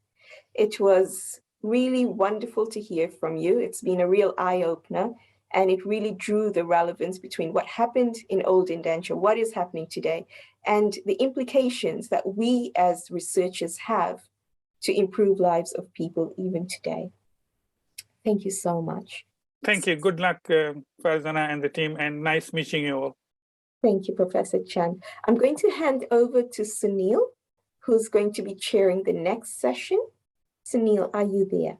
It was really wonderful to hear from you. It's been a real eye-opener, and it really drew the relevance between what happened in old Indenture, what is happening today, and the implications that we as researchers have to improve lives of people even today. Thank you so much. Thank you. Good luck, Farzana and the team, and nice meeting you all. Thank you, Professor Chan. I'm going to hand over to Sunil, who's going to be chairing the next session. Sunil, are you there?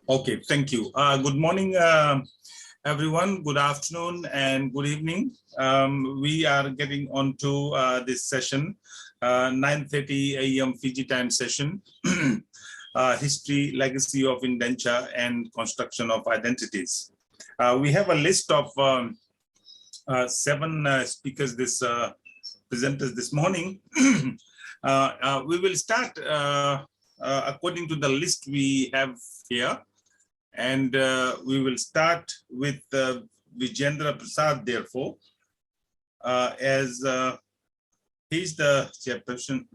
Okay, thank you. Good morning, everyone. Good afternoon and good evening. We are getting on to this session, 9:30 a.m. Fiji time session. History, legacy of Indenture, and construction of identities. We have a list of 7 speakers, presenters this morning. We will start according to the list we have here, and we will start with Vijendra Prasad, therefore, as he's the chairperson.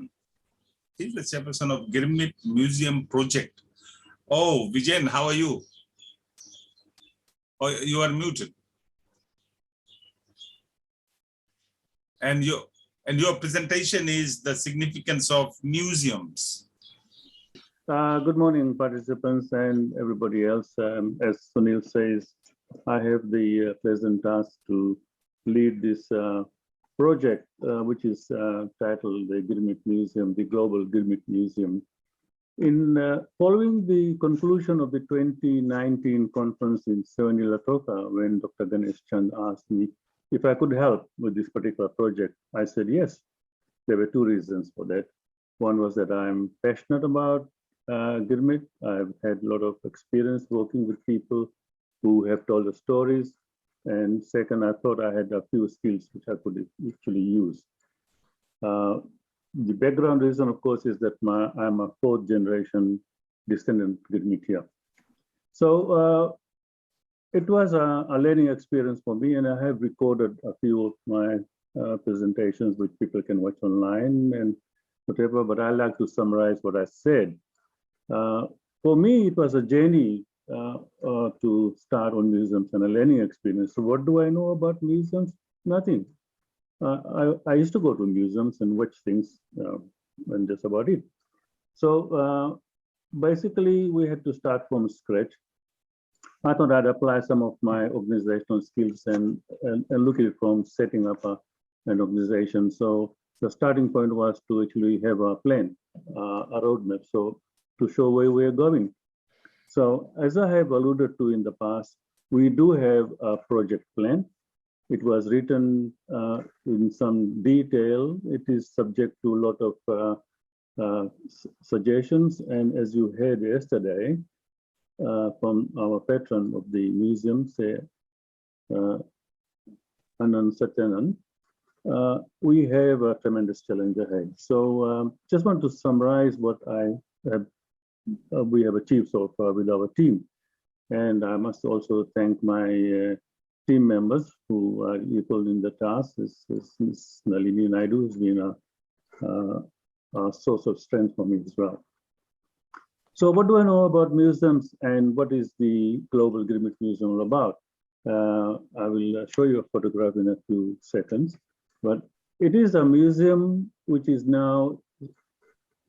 He's the chairperson of Girmit Museum Project. Oh, Vijen, how are you? Oh, you are muted. And your presentation is the significance of museums. Good morning, participants and everybody else. As Sunil says, I have the pleasant task to lead this project, which is titled the Girmit Museum, the Global Girmit Museum. In following the conclusion of the 2019 conference in Sevenilatoka, when Dr. Ganesh Chand asked me if I could help with this particular project, I said yes. There were 2 reasons for that. One was that I'm passionate about Girmit. I've had a lot of experience working with people who have told the stories. And second, I thought I had a few skills which I could actually use. The background reason, of course, is that I'm a 4th generation descendant Girmitia. So it was a learning experience for me, and I have recorded a few of my presentations which people can watch online and whatever, but I like to summarize what I said. For me, it was a journey to start on museums and a learning experience. So what do I know about museums? Nothing. I used to go to museums and watch things and just about it. So basically, we had to start from scratch. I thought I'd apply some of my organizational skills and look at it from setting up an organization. So the starting point was to actually have a plan, a roadmap, so to show where we're going. So as I have alluded to in the past, we do have a project plan. It was written in some detail. It is subject to a lot of suggestions. And as you heard yesterday from our patron of the museum, say, Anand Satyanan, we have a tremendous challenge ahead. So just want to summarize what we have achieved so far with our team. And I must also thank my team members who are equal in the task. This is Ms. Nalini Naidu has been a source of strength for me as well. So what do I know about museums and what is the Global Grimmett Museum all about? I will show you a photograph in a few seconds, but it is a museum which is now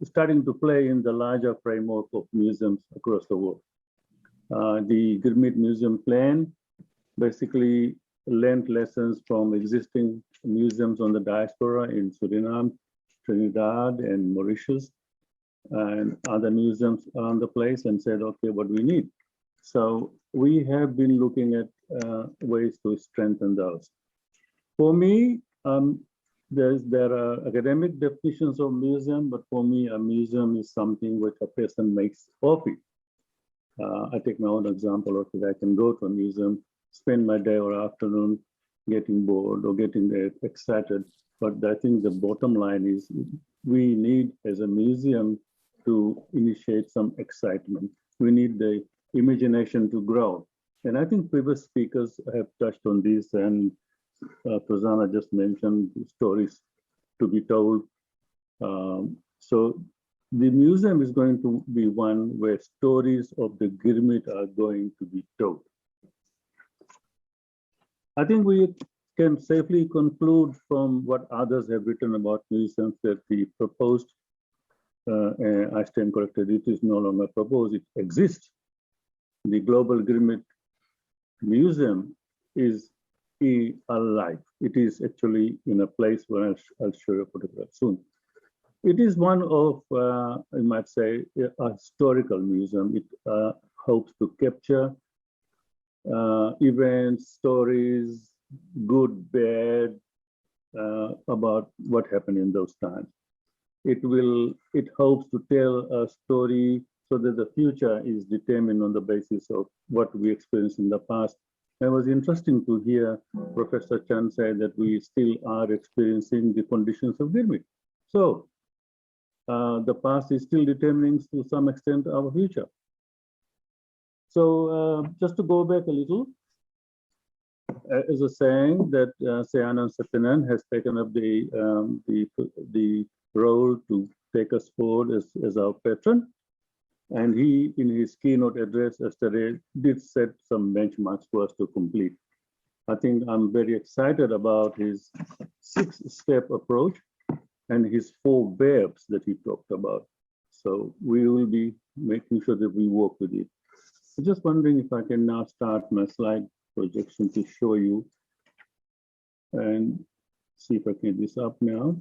starting to play in the larger framework of museums across the world. The Grimmett Museum Plan basically learned lessons from existing museums on the diaspora in Suriname, Trinidad, and Mauritius, and other museums around the place, and said, okay, what do we need? So we have been looking at ways to strengthen those. For me, there are academic definitions of museum, but for me, a museum is something which a person makes of it. I take my own example of it. I can go to a museum, spend my day or afternoon getting bored or getting excited. But I think the bottom line is we need, as a museum, to initiate some excitement. We need the imagination to grow. And I think previous speakers have touched on this, and Farzana just mentioned stories to be told. So the museum is going to be one where stories of the Grimmett are going to be told. I think we can safely conclude from what others have written about museums that the proposed, I stand corrected, it is no longer proposed, it exists. The Global Grimmett Museum is alive. It is actually in a place where I'll show you a photograph soon. It is one of, I might say, a historical museum. It hopes to capture events, stories, good, bad, about what happened in those times. It hopes to tell a story so that the future is determined on the basis of what we experienced in the past. It was interesting to hear Professor Chan say that we still are experiencing the conditions of Grimmett. So the past is still determining to some extent our future. So just to go back a little, as a saying that Anand Satyanan has taken up the role to take us forward as our patron. And he, in his keynote address yesterday, did set some benchmarks for us to complete. I think I'm very excited about his 6-step approach and his 4 verbs that he talked about. So we will be making sure that we work with it. I'm just wondering if I can now start my slide projection to show you and see if I can get this up now.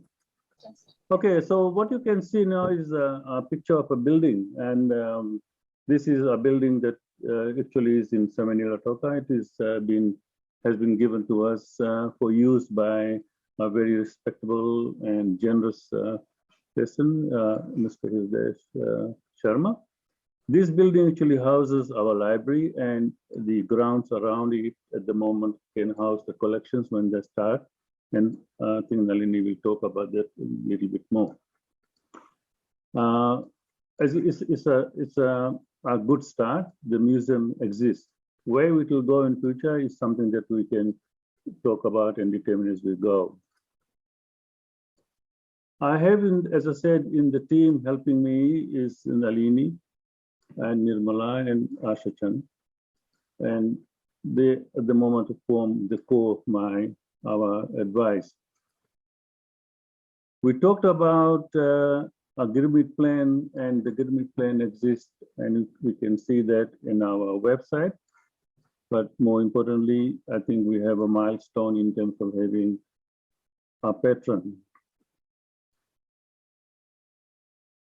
Okay, so what you can see now is a picture of a building, and this is a building that actually is in Semenila Toka. It is has been given to us for use by a very respectable and generous person, Mr. Hridesh Sharma. This building actually houses our library, and the grounds around it at the moment can house the collections when they start. And I think Nalini will talk about that a little bit more. As it's a good start. The museum exists. Where it will go in future is something that we can talk about and determine as we go. I have, as I said, in the team helping me is Nalini and Nirmala and Asha. And they, at the moment, form the core of our advice. We talked about a Gurmit plan, and the Gurmit plan exists, and we can see that in our website. But more importantly, I think we have a milestone in terms of having a patron.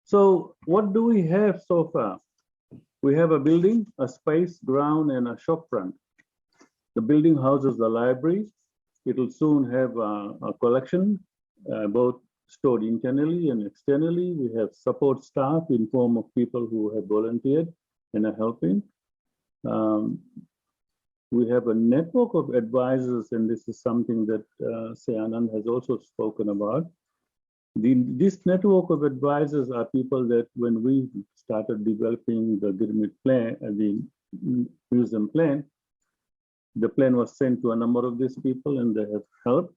So what do we have so far? We have a building, a space, ground, and a shop front. The building houses the library. It will soon have a collection, both stored internally and externally. We have support staff in form of people who have volunteered and are helping. We have a network of advisors, and this is something that Anand has also spoken about. This network of advisors are people that when we started developing the Gurmit plan, the museum plan, the plan was sent to a number of these people and they have helped.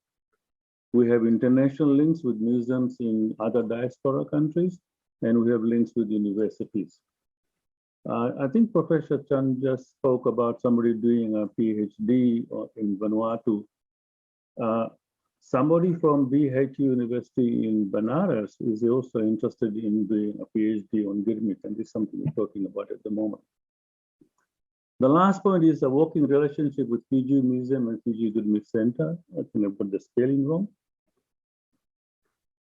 We have international links with museums in other diaspora countries, and we have links with universities. I think Professor Chand just spoke about somebody doing a PhD in Vanuatu. Somebody from BHU University in Banaras is also interested in doing a PhD on Gurmit, and this is something we're talking about at the moment. The last point is a working relationship with Fiji Museum and Fiji Gurmit Center. I think I put the spelling wrong.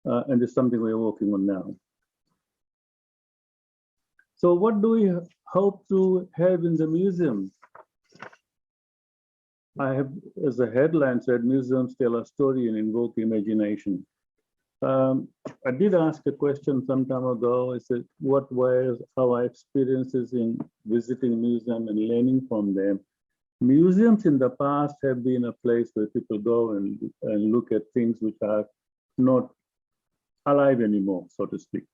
And it's something we're working on now. So what do we hope to have in the museum? I have, as a headline said, museums tell a story and invoke imagination. I did ask a question some time ago. I said, what were our experiences in visiting museums and learning from them? Museums in the past have been a place where people go and look at things which are not alive anymore, so to speak.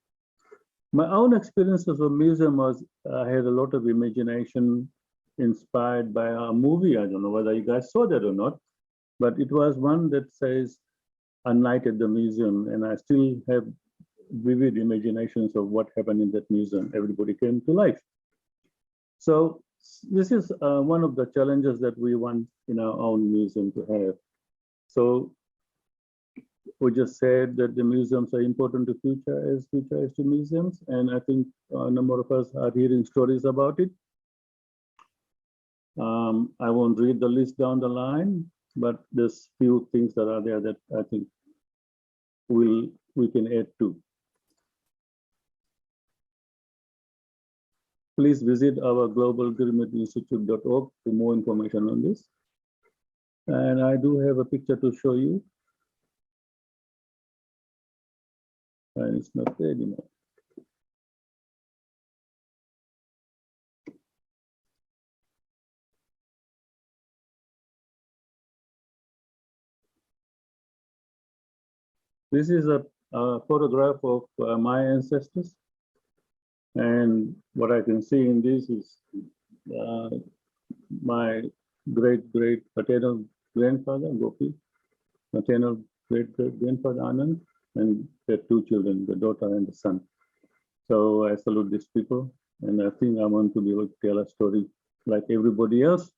My own experiences of museum was, I had a lot of imagination inspired by a movie. I don't know whether you guys saw that or not, but it was one that says A Night at the Museum, and I still have vivid imaginations of what happened in that museum. Everybody came to life. So this is one of the challenges that we want in our own museum to have. So we just said that the museums are important to future as to museums, and I think a number of us are hearing stories about it. I won't read the list down the line, but there's few things that are there that I think we can add to. Please visit our globalgurmitinstitute.org for more information on this. And I do have a picture to show you. And it's not there anymore. This is a photograph of my ancestors. And what I can see in this is my great-great paternal grandfather, Gopi, maternal great-great-grandfather, Anand, and their two children, the daughter and the son. So I salute these people, and I think I want to be able to tell a story like everybody else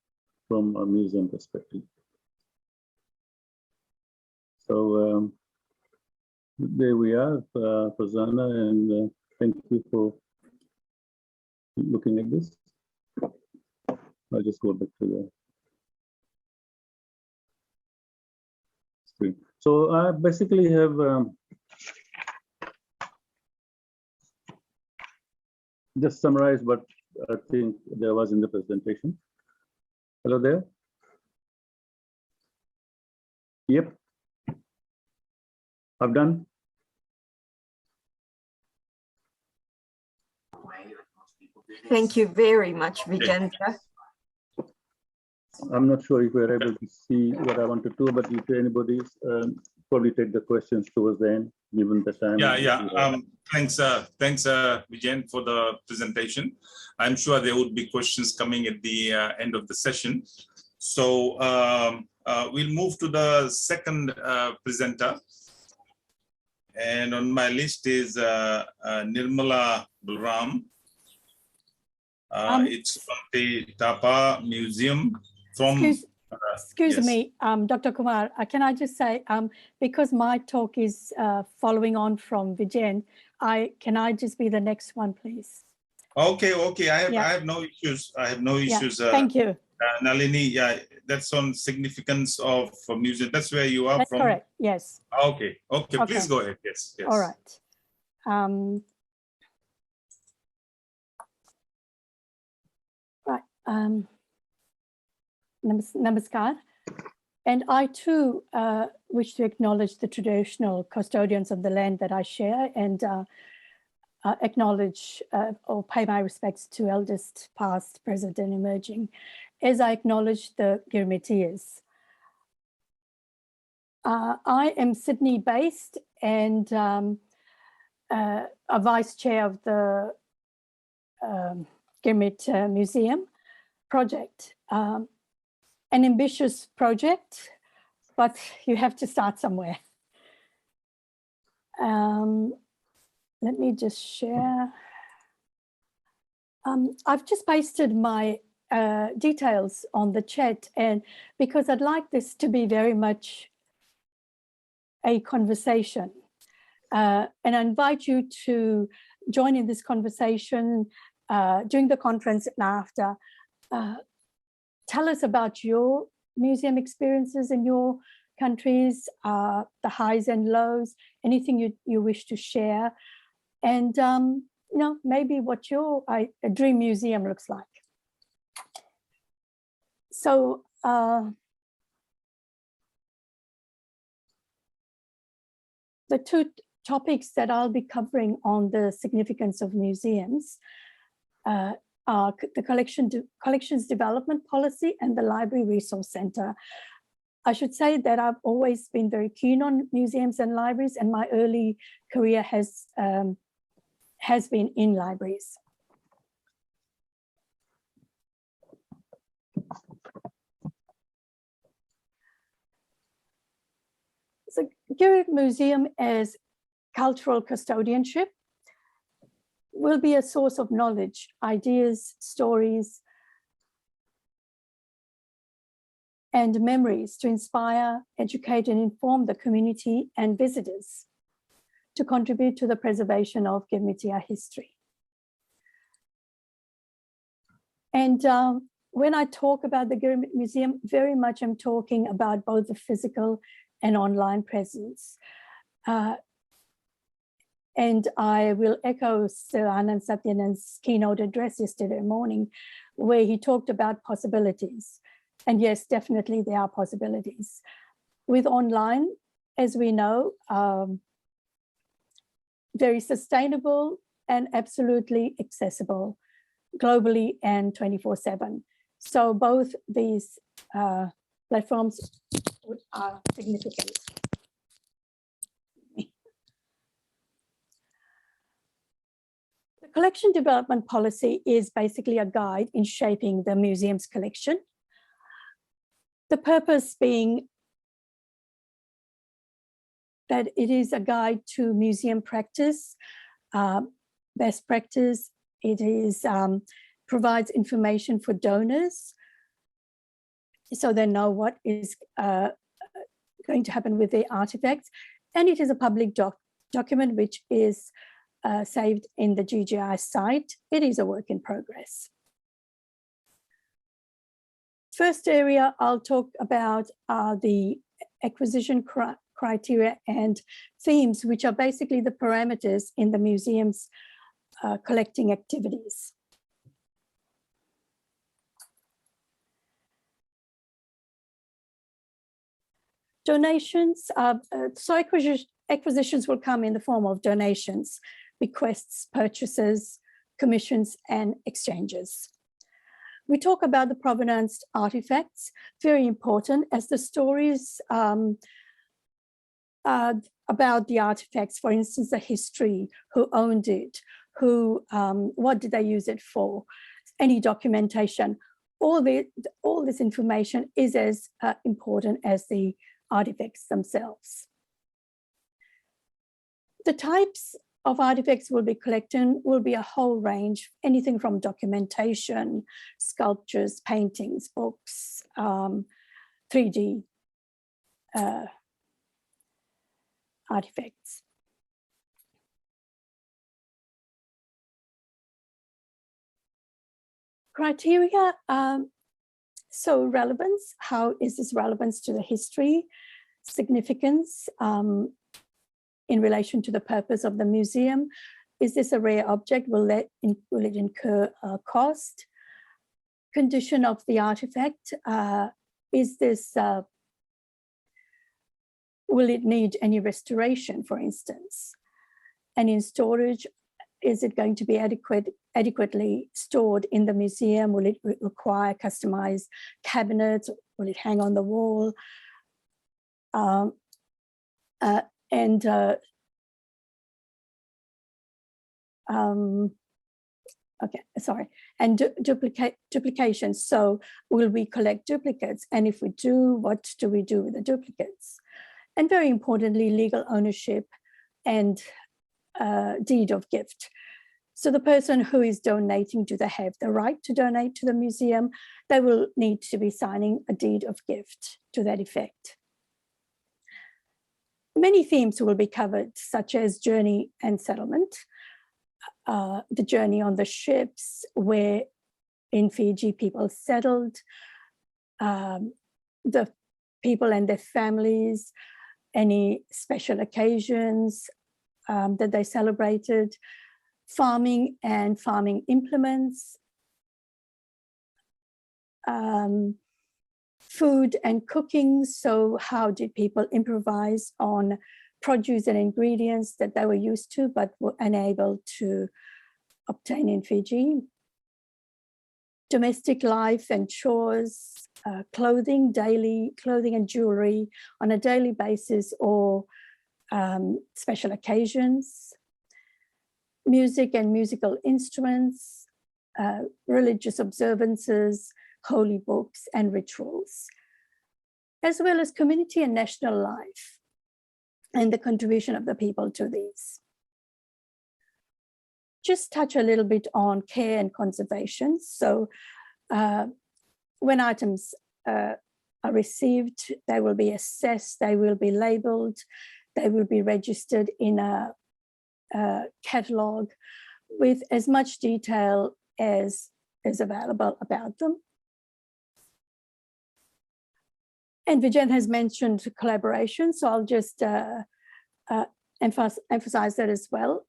from a museum perspective. So there we are, Farzana, and thank you for looking at this. I'll just go back to the screen. So I basically have just summarized what I think there was in the presentation. Hello there. Yep. I've done. Thank you very much, Vijendra. I'm not sure if we're able to see what I want to do, but if anybody's probably take the questions towards the end, given the time. Thanks, Vijay, for the presentation. I'm sure there would be questions coming at the end of the session. So we'll move to the second presenter. And on my list is Nirmala Balram. It's from the Tapa Museum. Excuse yes. me, Dr. Kumar, can I just say, because my talk is following on from Vijendra, can I just be the next one, please? Okay, okay. I have no issues. I have no issues. Thank you. Nalini, yeah, that's on significance of museum. That's where you are That's from. correct. Yes. Okay, okay. Please go ahead. Yes, yes. All right. Right. Namaskar. And I too wish to acknowledge the traditional custodians of the land that I share and acknowledge or pay my respects to elders past, present, and emerging, as I acknowledge the Girmitiyas. I am Sydney-based and a vice chair of the Girmit Museum project. An ambitious project, but you have to start somewhere. Let me just share. I've just pasted my details on the chat, and because I'd like this to be very much a conversation. And I invite you to join in this conversation during the conference and after. Tell us about your museum experiences in your countries, the highs and lows, anything you wish to share, and you know, maybe what your dream museum looks like. So the two topics that I'll be covering on the significance of museums are the collections development policy and the library resource center. I should say that I've always been very keen on museums and libraries, and my early career has been in libraries. So Girmit Museum as cultural custodianship will be a source of knowledge, ideas, stories, and memories to inspire, educate, and inform the community and visitors to contribute to the preservation of Girmitiya history. And when I talk about the Girmit Museum, very much I'm talking about both the physical and online presence. And I will echo Sir Anand Satyanand's keynote address yesterday morning, where he talked about possibilities. And yes, definitely there are possibilities. With online, as we know, very sustainable and absolutely accessible globally and 24/7. So both these platforms are significant. The collection development policy is basically a guide in shaping the museum's collection. The purpose being that it is a guide to museum practice, best practice. It is provides information for donors, so they know what is going to happen with their artifacts. And it is a public document which is saved in the GGI site. It is a work in progress. First area I'll talk about are the acquisition criteria and themes, which are basically the parameters in the museum's collecting activities. Donations, so acquisitions will come in the form of donations, bequests, purchases, commissions, and exchanges. We talk about the provenance artifacts, very important, as the stories about the artifacts, for instance, the history, who owned it, what did they use it for, any documentation, all this information is as important as the artifacts themselves. The types of artifacts we'll be collecting will be a whole range, anything from documentation, sculptures, paintings, books, 3D artifacts. Criteria, so relevance, how is this relevance to the history, significance in relation to the purpose of the museum? Is this a rare object? Will it incur a cost? Condition of the artifact, is this, will it need any restoration, for instance? And in storage, is it going to be adequately stored in the museum? Will it require customized cabinets? Will it hang on the wall? Okay, sorry. And duplication. So will we collect duplicates? And if we do, what do we do with the duplicates? And very importantly, legal ownership and deed of gift. So the person who is donating, do they have the right to donate to the museum? They will need to be signing a deed of gift to that effect. Many themes will be covered, such as journey and settlement, the journey on the ships where in Fiji people settled, the people and their families, any special occasions that they celebrated, farming and farming implements, food and cooking. So how did people improvise on produce and ingredients that they were used to but were unable to obtain in Fiji? Domestic life and chores, clothing, daily clothing and jewelry on a daily basis or special occasions, music and musical instruments, religious observances, holy books and rituals, as well as community and national life and the contribution of the people to these. Just touch a little bit on care and conservation. So when items are received, they will be assessed, they will be labeled, they will be registered in a catalogue with as much detail as is available about them. And Vijendra has mentioned collaboration, so I'll just emphasize that as well.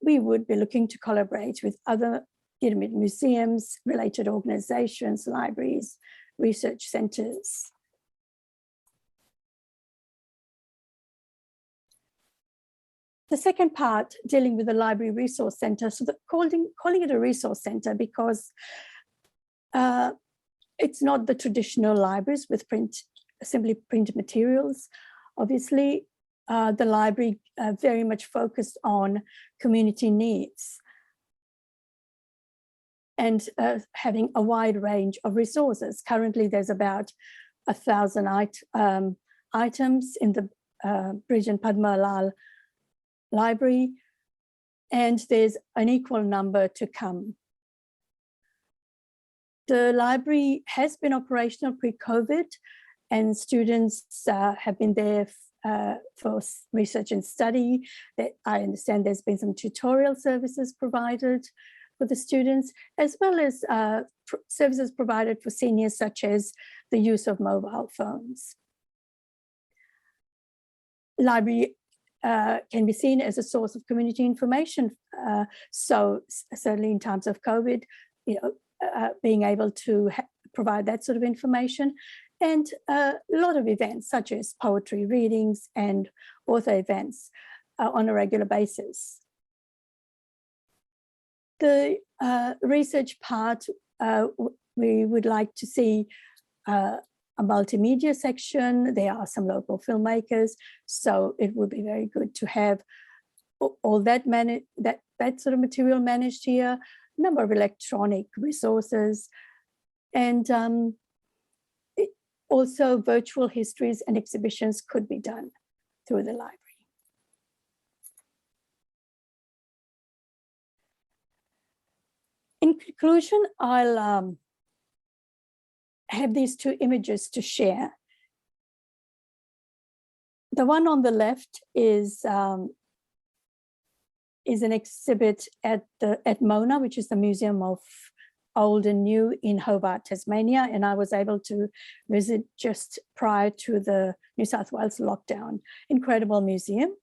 We would be looking to collaborate with other legitimate museums, related organizations, libraries, research centers. The second part, dealing with the library resource center, so calling it a resource center because it's not the traditional libraries with simply print materials. Obviously, the library very much focused on community needs and having a wide range of resources. Currently, there's about 1,000 items in the Bridge and Padma Lal library, and there's an equal number to come. The library has been operational pre-COVID, and students have been there for research and study. I understand there's been some tutorial services provided for the students, as well as services provided for seniors, such as the use of mobile phones. Library can be seen as a source of community information. So certainly in times of COVID, being able to provide that sort of information, and a lot of events such as poetry readings and author events on a regular basis. The research part, we would like to see a multimedia section. There are some local filmmakers, so it would be very good to have all that sort of material managed here, number of electronic resources, and also virtual histories and exhibitions could be done through the library. In conclusion, I'll have these two images to share. The one on the left is an exhibit at Mona, which is the Museum of Old and New in Hobart, Tasmania, and I was able to visit just prior to the New South Wales lockdown. Incredible museum.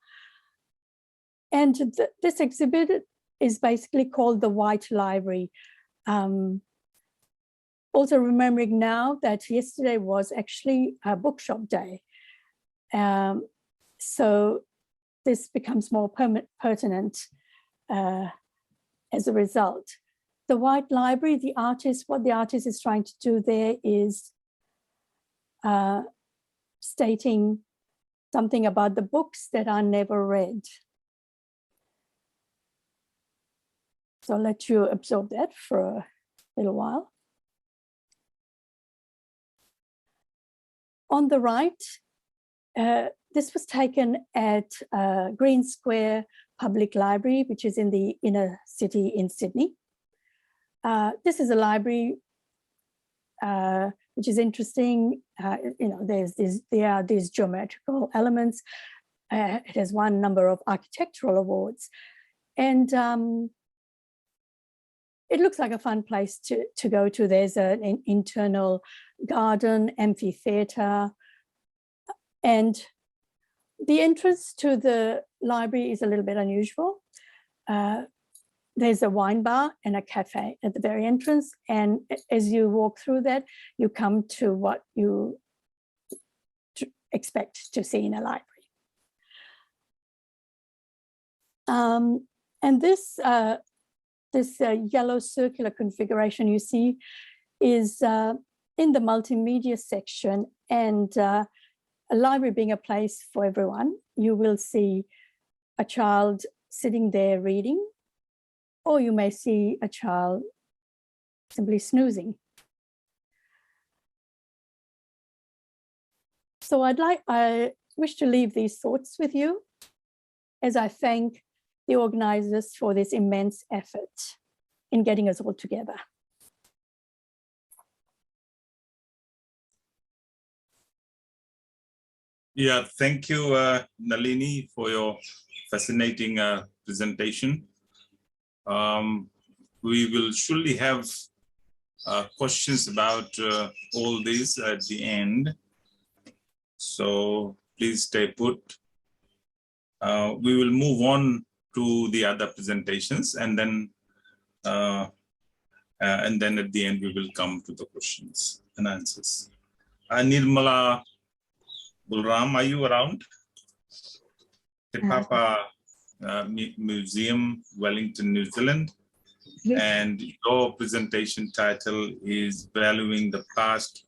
And this exhibit is basically called the White Library. Also remembering now that yesterday was actually a bookshop day. So this becomes more pertinent as a result. The White Library, what the artist is trying to do there is stating something about the books that are never read. So I'll let you absorb that for a little while. On the right, this was taken at Green Square Public Library, which is in the inner city in Sydney. This is a library which is interesting. There are these geometrical elements. It has won a number of architectural awards, and it looks like a fun place to go to. There's an internal garden, amphitheatre, and the entrance to the library is a little bit unusual. There's a wine bar and a cafe at the very entrance. And as you walk through that, you come to what you expect to see in a library. And this yellow circular configuration you see is in the multimedia section, and a library being a place for everyone. You will see a child sitting there reading, or you may see a child simply snoozing. So I wish to leave these thoughts with you as I thank the organizers for this immense effort in getting us all together. Yeah, thank you, Nalini, for your fascinating presentation. We will surely have questions about all this at the end. So please stay put. We will move on to the other presentations, and then at the end we will come to the questions and answers. Nirmala, Balram, are you around? Te Papa Museum, Wellington, New Zealand. Yes. And your presentation title is Valuing the Past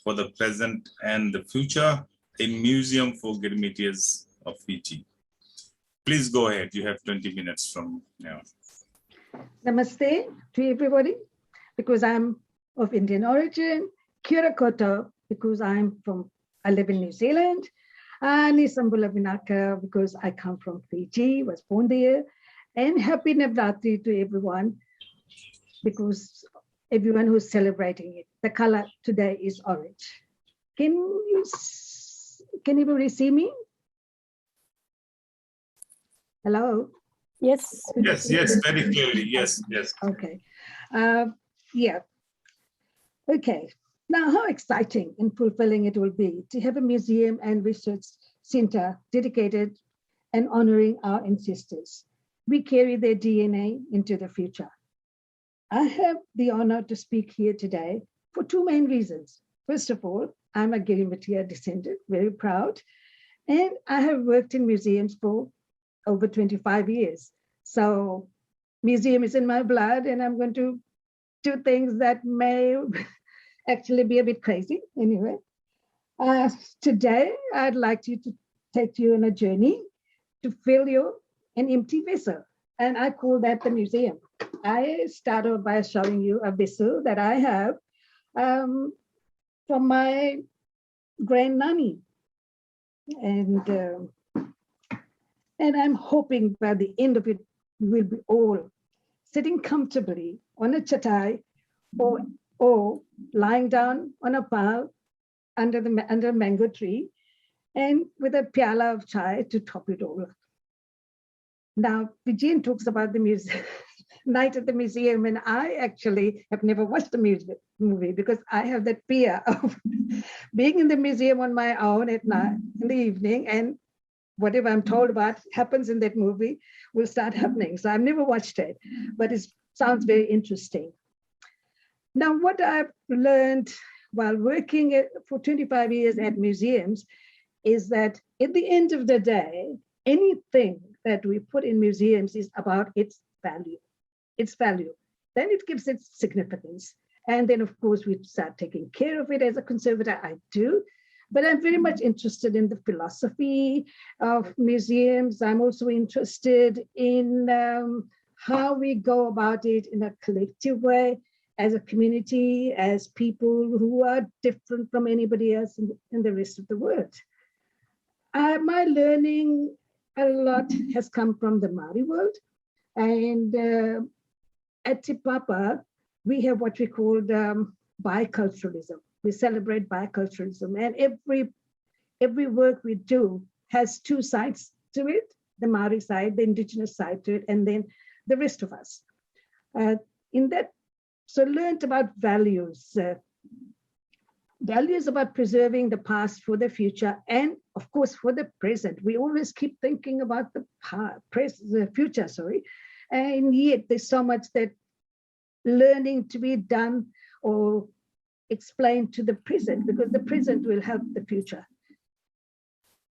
for the Present and the Future, a Museum for Girmitias of Fiji. Please go ahead. You have 20 minutes from now. Namaste to everybody, because I'm of Indian origin. Kia ora koutou, because I live in New Zealand. Nisambula Vinaka, because I come from Fiji, was born there. And happy Navratri to everyone, because everyone who's celebrating it. The color today is orange. Can everybody see me? Hello? Yes. Yes, yes, very clearly. Yes, yes. Okay. Yeah. Okay. Now, how exciting and fulfilling it will be to have a museum and research center dedicated and honoring our ancestors. We carry their DNA into the future. I have the honor to speak here today for two main reasons. First of all, I'm a Girimitia descendant, very proud, and I have worked in museums for over 25 years. So museum is in my blood, and I'm going to do things that may actually be a bit crazy anyway. Today, I'd like to take you on a journey to fill an empty vessel, and I call that the museum. I start off by showing you a vessel that I have from my grandnanny, and I'm hoping by the end of it, we will be all sitting comfortably on a chatai or lying down on a pile under a mango tree and with a piala of chai to top it all. Now, Vijendra talks about the night at the museum, and I actually have never watched the movie because I have that fear of being in the museum on my own at night in the evening, and whatever I'm told about happens in that movie will start happening. So I've never watched it, but it sounds very interesting. Now, what I've learned while working for 25 years at museums is that at the end of the day, anything that we put in museums is about its value. Then it gives it significance. And then, of course, we start taking care of it. As a conservator, I do. But I'm very much interested in the philosophy of museums. I'm also interested in how we go about it in a collective way, as a community, as people who are different from anybody else in the rest of the world. My learning a lot has come from the Maori world. And at Tipapa, we have what we call biculturalism. We celebrate biculturalism, and every work we do has two sides to it, the Maori side, the indigenous side to it, and then the rest of us. So learned about values. Values about preserving the past for the future and, of course, for the present. We always keep thinking about the future, and yet there's so much that learning to be done or explained to the present, because the present will help the future.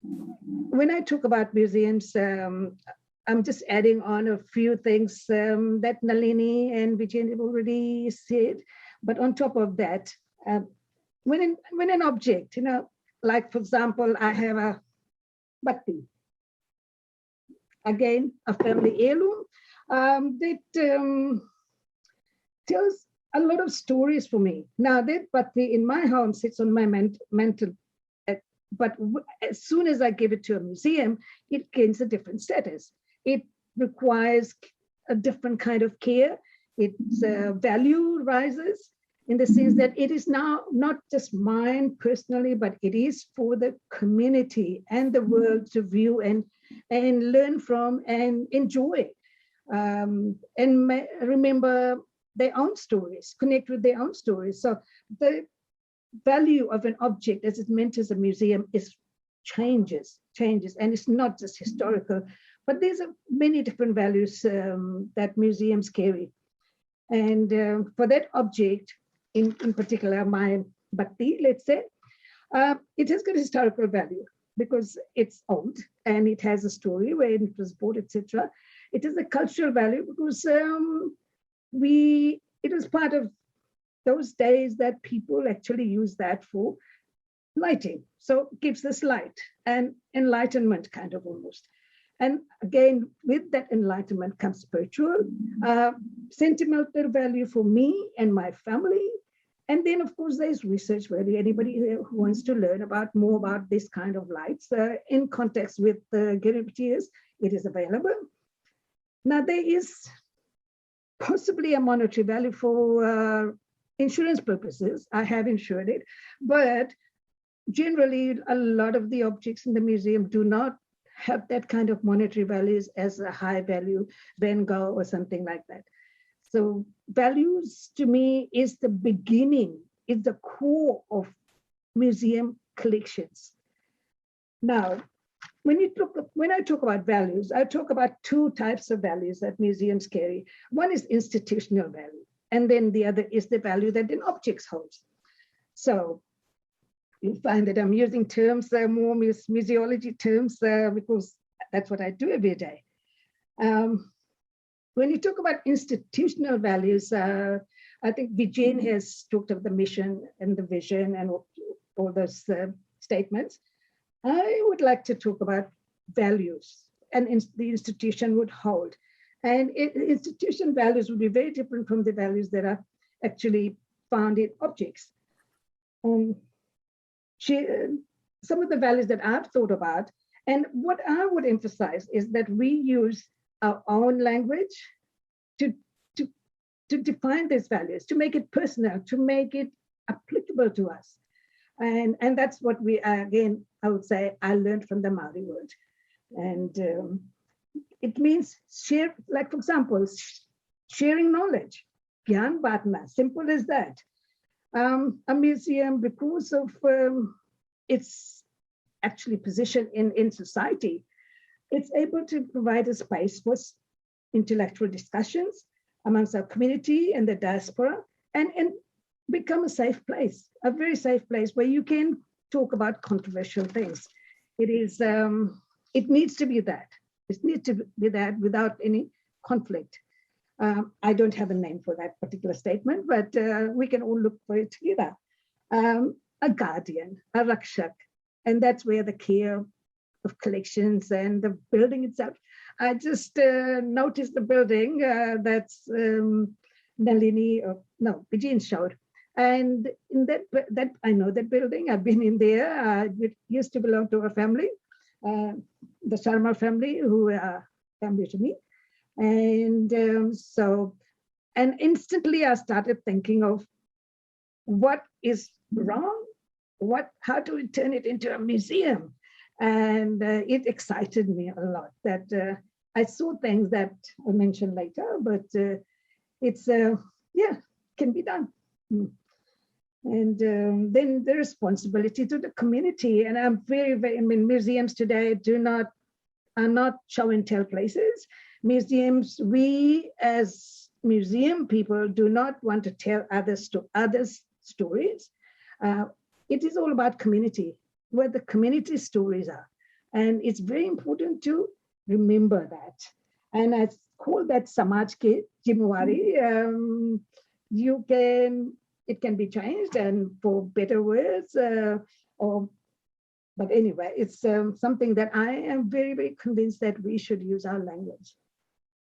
When I talk about museums, I'm just adding on a few things that Nalini and Vijendra already said, but on top of that, when an object, like for example, I have a batti, again, a family heirloom that tells a lot of stories for me. Now that batti in my home sits on my mantle, but as soon as I give it to a museum, it gains a different status. It requires a different kind of care. Its value rises in the sense that it is now not just mine personally, but it is for the community and the world to view and learn from and enjoy. And remember their own stories, connect with their own stories. So the value of an object as it enters a museum changes, and it's not just historical, but there's many different values that museums carry. And for that object, in particular, my batti, let's say, it has got historical value because it's old and it has a story where it was bought, etc. It has a cultural value because it was part of those days that people actually use that for lighting. So it gives this light and enlightenment kind of almost. And again, with that enlightenment comes spiritual, sentimental value for me and my family. And then, of course, there's research value. Anybody who wants to learn more about this kind of lights in context with the Giripities, it is available. Now, there is possibly a monetary value for insurance purposes. I have insured it, but generally, a lot of the objects in the museum do not have that kind of monetary values as a high value Van Gogh or something like that. So values to me is the beginning, is the core of museum collections. Now, when I talk about values, I talk about two types of values that museums carry. One is institutional value, and then the other is the value that an object holds. So you'll find that I'm using terms, more museology terms, because that's what I do every day. When you talk about institutional values, I think Vijendra has talked of the mission and the vision and all those statements. I would like to talk about values and the institution would hold. And institution values would be very different from the values that are actually found in objects. Some of the values that I've thought about, and what I would emphasize is that we use our own language to to define these values, to make it personal, to make it applicable to us. And that's what we, again, I would say, I learned from the Maori word. And it means share, like for example, sharing knowledge, Gyan Batna, simple as that. A museum, because of its actually position in society, it's able to provide a space for intellectual discussions amongst our community and the diaspora, and become a safe place, a very safe place where you can talk about controversial things. It is, it needs to be that. It needs to be that without any conflict. I don't have a name for that particular statement, but we can all look for it together. A guardian, a rakshak, and that's where the care of collections and the building itself. I just noticed the building that's Nalini, Vijendra showed. And in that I know that building, I've been in there. It used to belong to a family, the Sharma family, who are family to me. And and instantly I started thinking of what is wrong, how do we turn it into a museum? And it excited me a lot that I saw things that I'll mention later, but it's, yeah, can be done. And then the responsibility to the community. And I'm very, I mean, museums today are not show and tell places. Museums, we as museum people do not want to tell others stories. It is all about community, where the community stories are. And it's very important to remember that. And I call that Samaj Ke Jimwari. It can be changed and for better words, but anyway, it's something that I am very, very convinced that we should use our language.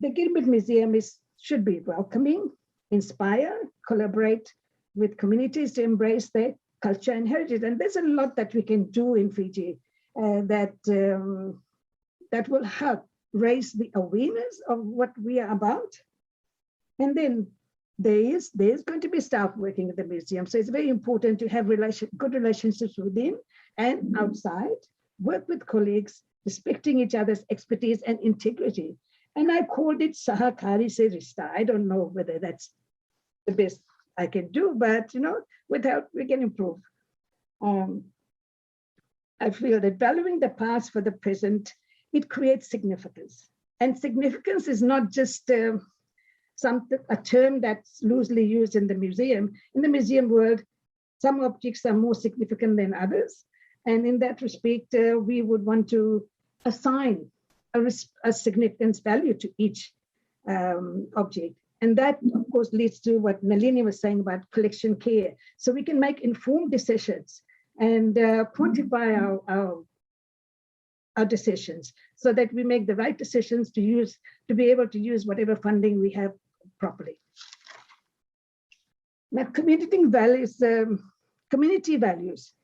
The Gilbert Museum should be welcoming, inspire, collaborate with communities to embrace their culture and heritage. And there's a lot that we can do in Fiji that will help raise the awareness of what we are about. And then there's going to be staff working at the museum. So it's very important to have good relationships within and outside, work with colleagues, respecting each other's expertise and integrity. And I called it Sahakari Serista. I don't know whether that's the best I can do, but with help, we can improve. I feel that valuing the past for the present, it creates significance. And significance is not just a term that's loosely used in the museum. In the museum world, some objects are more significant than others. And in that respect, we would want to assign a significance value to each object. And that, of course, leads to what Nalini was saying about collection care. So we can make informed decisions and quantify our decisions so that we make the right decisions to be able to use whatever funding we have properly. Now, community values,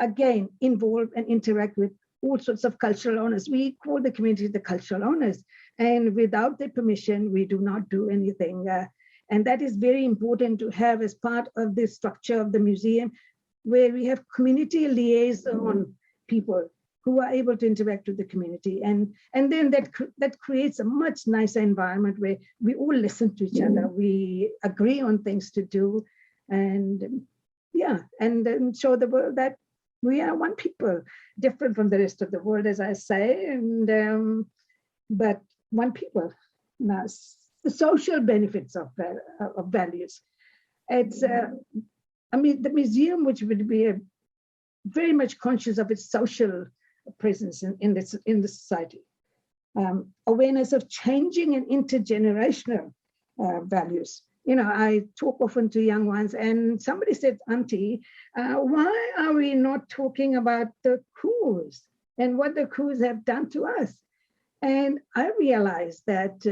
again, involve and interact with all sorts of cultural owners. We call the community the cultural owners, and without their permission, we do not do anything. And that is very important to have as part of the structure of the museum, where we have community liaison people who are able to interact with the community. And then that creates a much nicer environment where we all listen to each other, we agree on things to do, and yeah, and then show the world that we are one people, different from the rest of the world, as I say, and but one people. Now, the social benefits of values. It's, I mean, the museum, which would be very much conscious of its social presence in the society. Awareness of changing and intergenerational values. I talk often to young ones, and somebody said, Auntie, why are we not talking about the coups and what the coups have done to us? And I realized that,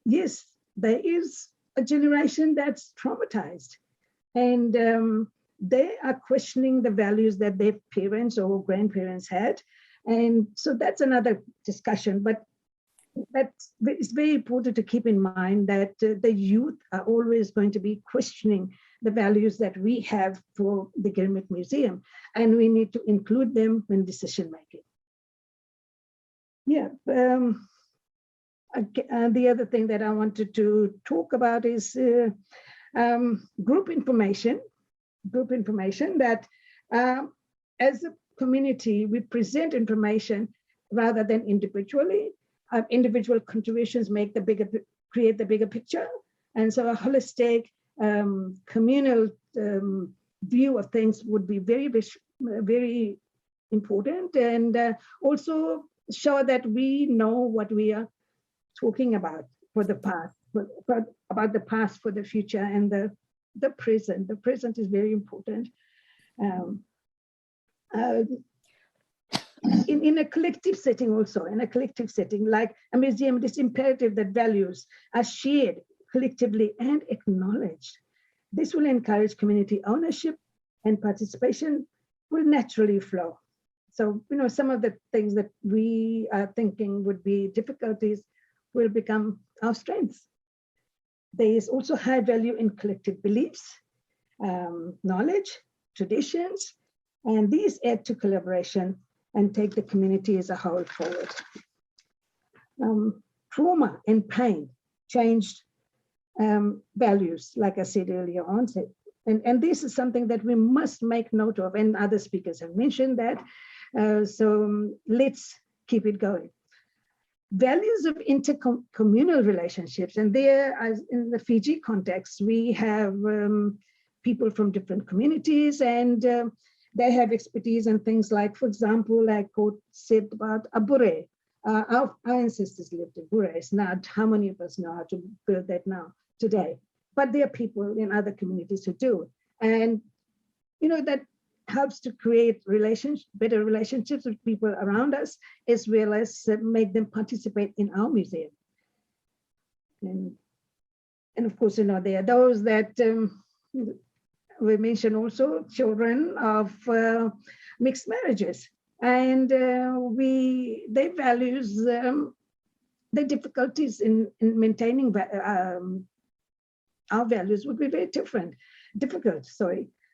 yes, there is a generation that's traumatized, and they are questioning the values that their parents or grandparents had. And so that's another discussion. But it's very important to keep in mind that the youth are always going to be questioning the values that we have for the Gilmet Museum, and we need to include them in decision making. Yeah. The other thing that I wanted to talk about is group information. Group information that as a community, we present information rather than individually. Individual contributions create the bigger picture. And so a holistic communal view of things would be very, very important, and also show that we know what we are talking about for the past, about the past for the future, and the present. The present is very important. In a collective setting also, in a collective setting like a museum, it is imperative that values are shared collectively and acknowledged. This will encourage community ownership, and participation will naturally flow. So, some of the things that we are thinking would be difficulties will become our strengths. There is also high value in collective beliefs, knowledge, traditions, and these add to collaboration and take the community as a whole forward. Trauma and pain changed values, like I said earlier on. And this is something that we must make note of, and other speakers have mentioned that. So let's keep it going. Values of intercommunal relationships, and there, as in the Fiji context, we have people from different communities, and they have expertise in things like, for example, like Court said about a bure. Our ancestors lived in bures. Not how many of us know how to build that now today, but there are people in other communities who do, and that helps to create better relationships with people around us, as well as make them participate in our museum. And of course, there are those that we mentioned also, children of mixed marriages, and they values the difficulties in maintaining our values would be very difficult.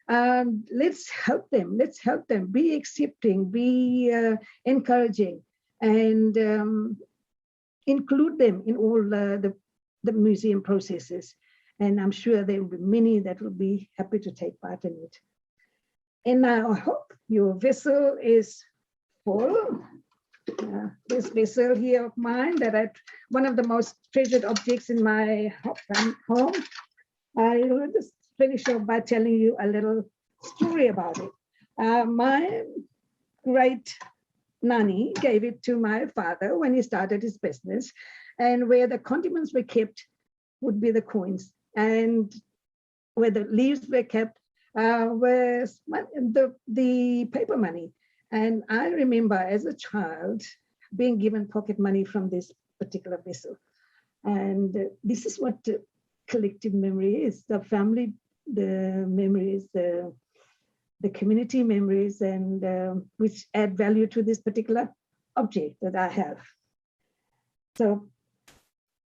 Let's help them. Let's help them. Be accepting, be encouraging, and include them in all the museum processes. And I'm sure there will be many that will be happy to take part in it. And I hope your vessel is full. This vessel here of mine, one of the most treasured objects in my home. I will just finish off by telling you a little story about it. My great nanny gave it to my father when he started his business, and where the condiments were kept would be the coins, and where the leaves were kept was the paper money. And I remember as a child being given pocket money from this particular vessel. And this is what collective memory is: the family, the memories, the community memories, and which add value to this particular object that I have. So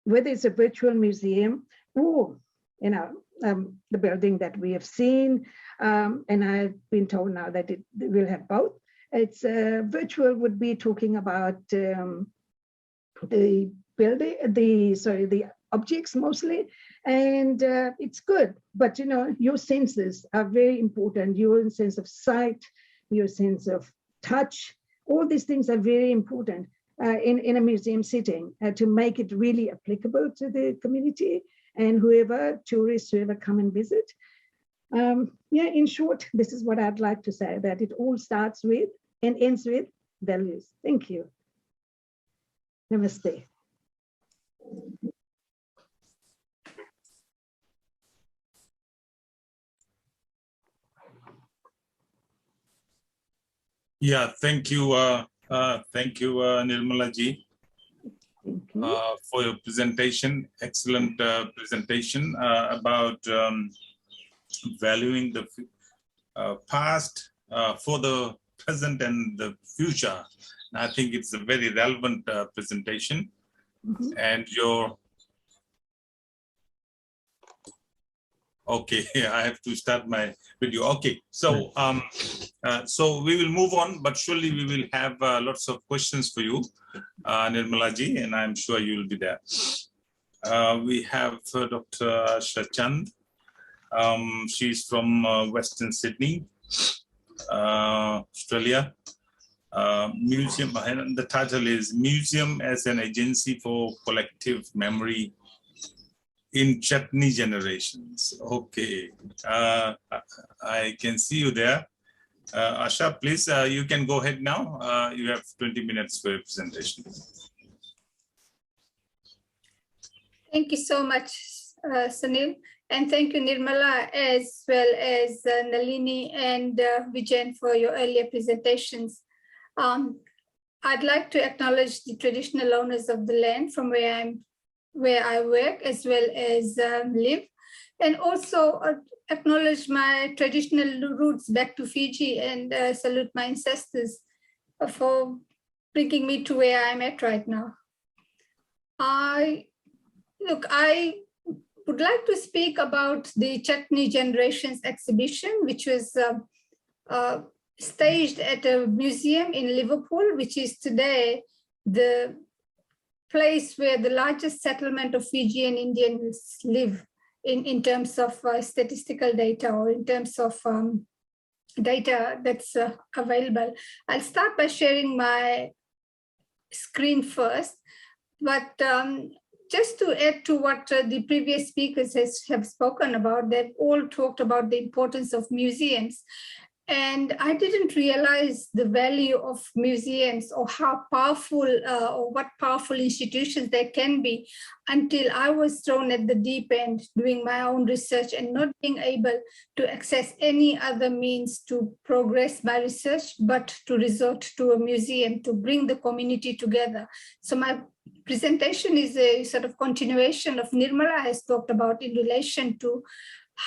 whether it's a virtual museum or the building that we have seen, and I've been told now that it will have both. It's virtual would be talking about the building, the objects mostly, and it's good. But your senses are very important. Your sense of sight, your sense of touch, all these things are very important in a museum setting to make it really applicable to the community and tourists whoever come and visit. In short, this is what I'd like to say, that it all starts with and ends with values. Thank you. Namaste. Yeah, thank you, Nirmala ji, for your presentation. Excellent presentation about valuing the past for the present and the future. I think it's a very relevant presentation And your, okay, I have to start my video. Okay, so so we will move on, but surely we will have lots of questions for you, Nirmala ji, and I'm sure you will be there. We have Dr. Asha Chand. She's from Western Sydney, Australia. Museum, the title is Museum as an Agency for Collective Memory in Chutney Generations. Okay, I can see you there. Asha, please, you can go ahead now. You have 20 minutes for your presentation. Thank you so much, Sunil. And thank you, Nirmala, as well as Nalini and Vijendra for your earlier presentations. I'd like to acknowledge the traditional owners of the land from where I work as well as live, and also acknowledge my traditional roots back to Fiji and salute my ancestors for bringing me to where I'm at right now. I would like to speak about the Chutney Generations exhibition, which was staged at a museum in Liverpool, which is today the place where the largest settlement of Fijian Indians live in terms of statistical data, or in terms of data that's available. I'll start by sharing my screen first, but just to add to what the previous speakers have spoken about, they've all talked about the importance of museums. And I didn't realize the value of museums, or how powerful or what powerful institutions they can be, until I was thrown at the deep end doing my own research and not being able to access any other means to progress my research, but to resort to a museum to bring the community together. So my presentation is a sort of continuation of Nirmala has talked about in relation to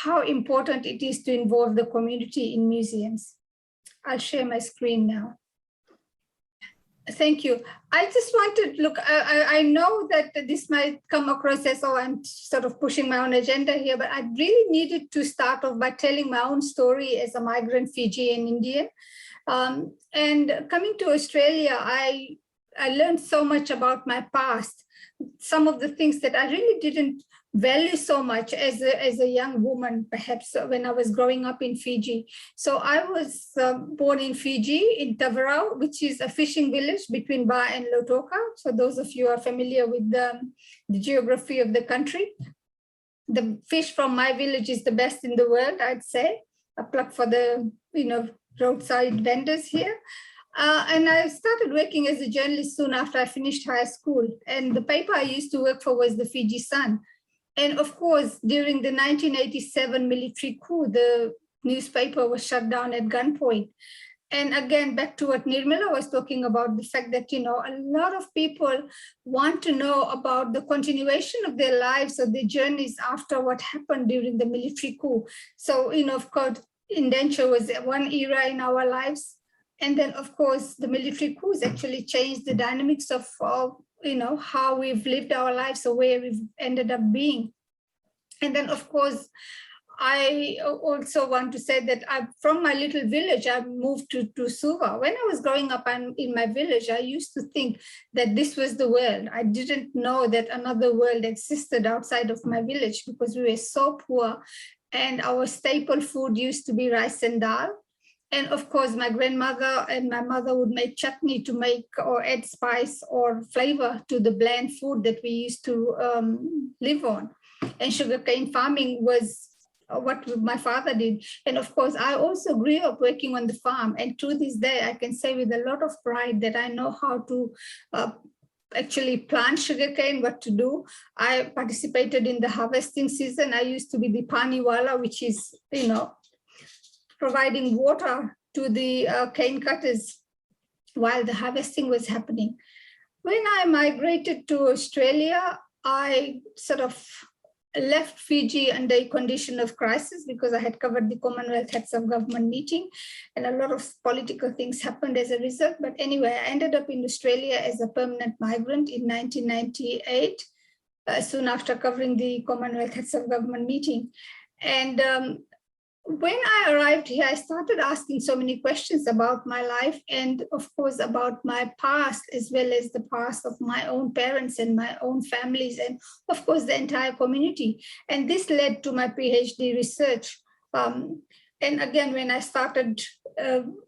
how important it is to involve the community in museums. I'll share my screen now. Thank you. I just wanted to look, I know that this might come across as, oh, I'm sort of pushing my own agenda here, but I really needed to start off by telling my own story as a migrant Fijian Indian. And coming to Australia, I learned so much about my past, some of the things that I really didn't value so much as a young woman, perhaps when I was growing up in Fiji. So I was born in Fiji, in Tavarau, which is a fishing village between Ba and Lautoka. So those of you who are familiar with the geography of the country. The fish from my village is the best in the world, I'd say. A plug for the roadside vendors here. And I started working as a journalist soon after I finished high school. And the paper I used to work for was the Fiji Sun. And of course, during the 1987 military coup, the newspaper was shut down at gunpoint. And again, back to what Nirmala was talking about, the fact that, a lot of people want to know about the continuation of their lives or their journeys after what happened during the military coup. So, of course, Indenture was one era in our lives. And then, of course, the military coups actually changed the dynamics of, how we've lived our lives or where we've ended up being. And then, of course, I also want to say that from my little village, I moved to Suva. When I was growing up in my village, I used to think that this was the world. I didn't know that another world existed outside of my village because we were so poor. And our staple food used to be rice and dal. And of course, my grandmother and my mother would make chutney to make or add spice or flavor to the bland food that we used to live on. And sugarcane farming was what my father did. And of course, I also grew up working on the farm. And to this day, I can say with a lot of pride that I know how to actually plant sugarcane, what to do. I participated in the harvesting season. I used to be the paniwala, which is, providing water to the cane cutters while the harvesting was happening. When I migrated to Australia, I sort of left Fiji under a condition of crisis because I had covered the Commonwealth Heads of Government meeting and a lot of political things happened as a result. But anyway, I ended up in Australia as a permanent migrant in 1998, soon after covering the Commonwealth Heads of Government meeting. And when I arrived here, I started asking so many questions about my life and of course about my past, as well as the past of my own parents and my own families, and of course the entire community. And this led to my PhD research. And again, when I started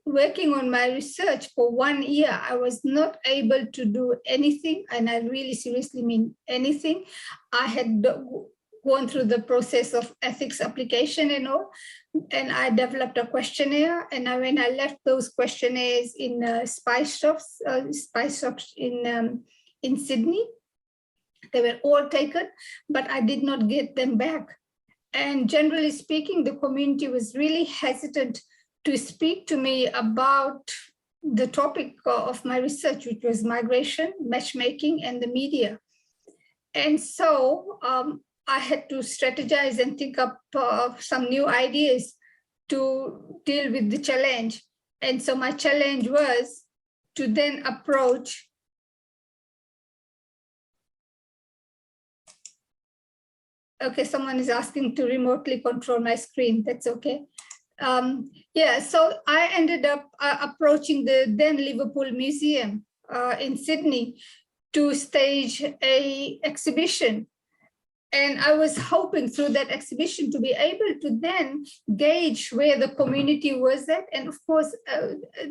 working on my research for 1 year, I was not able to do anything, and I really seriously mean anything. I had gone through the process of ethics application and all, and I developed a questionnaire. And when I left those questionnaires in spice shops in Sydney, they were all taken, but I did not get them back. And generally speaking, the community was really hesitant to speak to me about the topic of my research, which was migration, matchmaking, and the media. And so I had to strategize and think up some new ideas to deal with the challenge. And so my challenge was to then approach okay, someone is asking to remotely control my screen. That's okay. Yeah, so I ended up approaching the then Liverpool Museum in Sydney to stage a exhibition. And I was hoping through that exhibition to be able to then gauge where the community was at. And of course,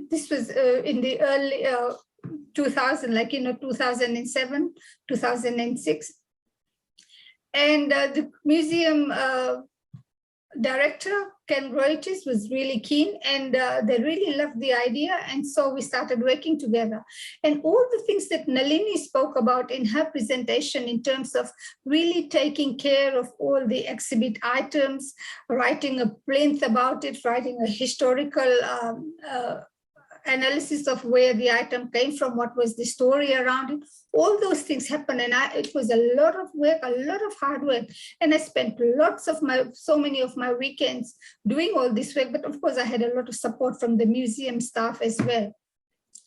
this was in the early 2000, like, 2007, 2006. And the museum director, Ken Reuters, was really keen, and they really loved the idea. And so we started working together. And all the things that Nalini spoke about in her presentation in terms of really taking care of all the exhibit items, writing a plinth about it, writing a historical analysis of where the item came from, what was the story around it, all those things happened. And it was a lot of work, a lot of hard work. And I spent so many of my weekends doing all this work. But of course, I had a lot of support from the museum staff as well.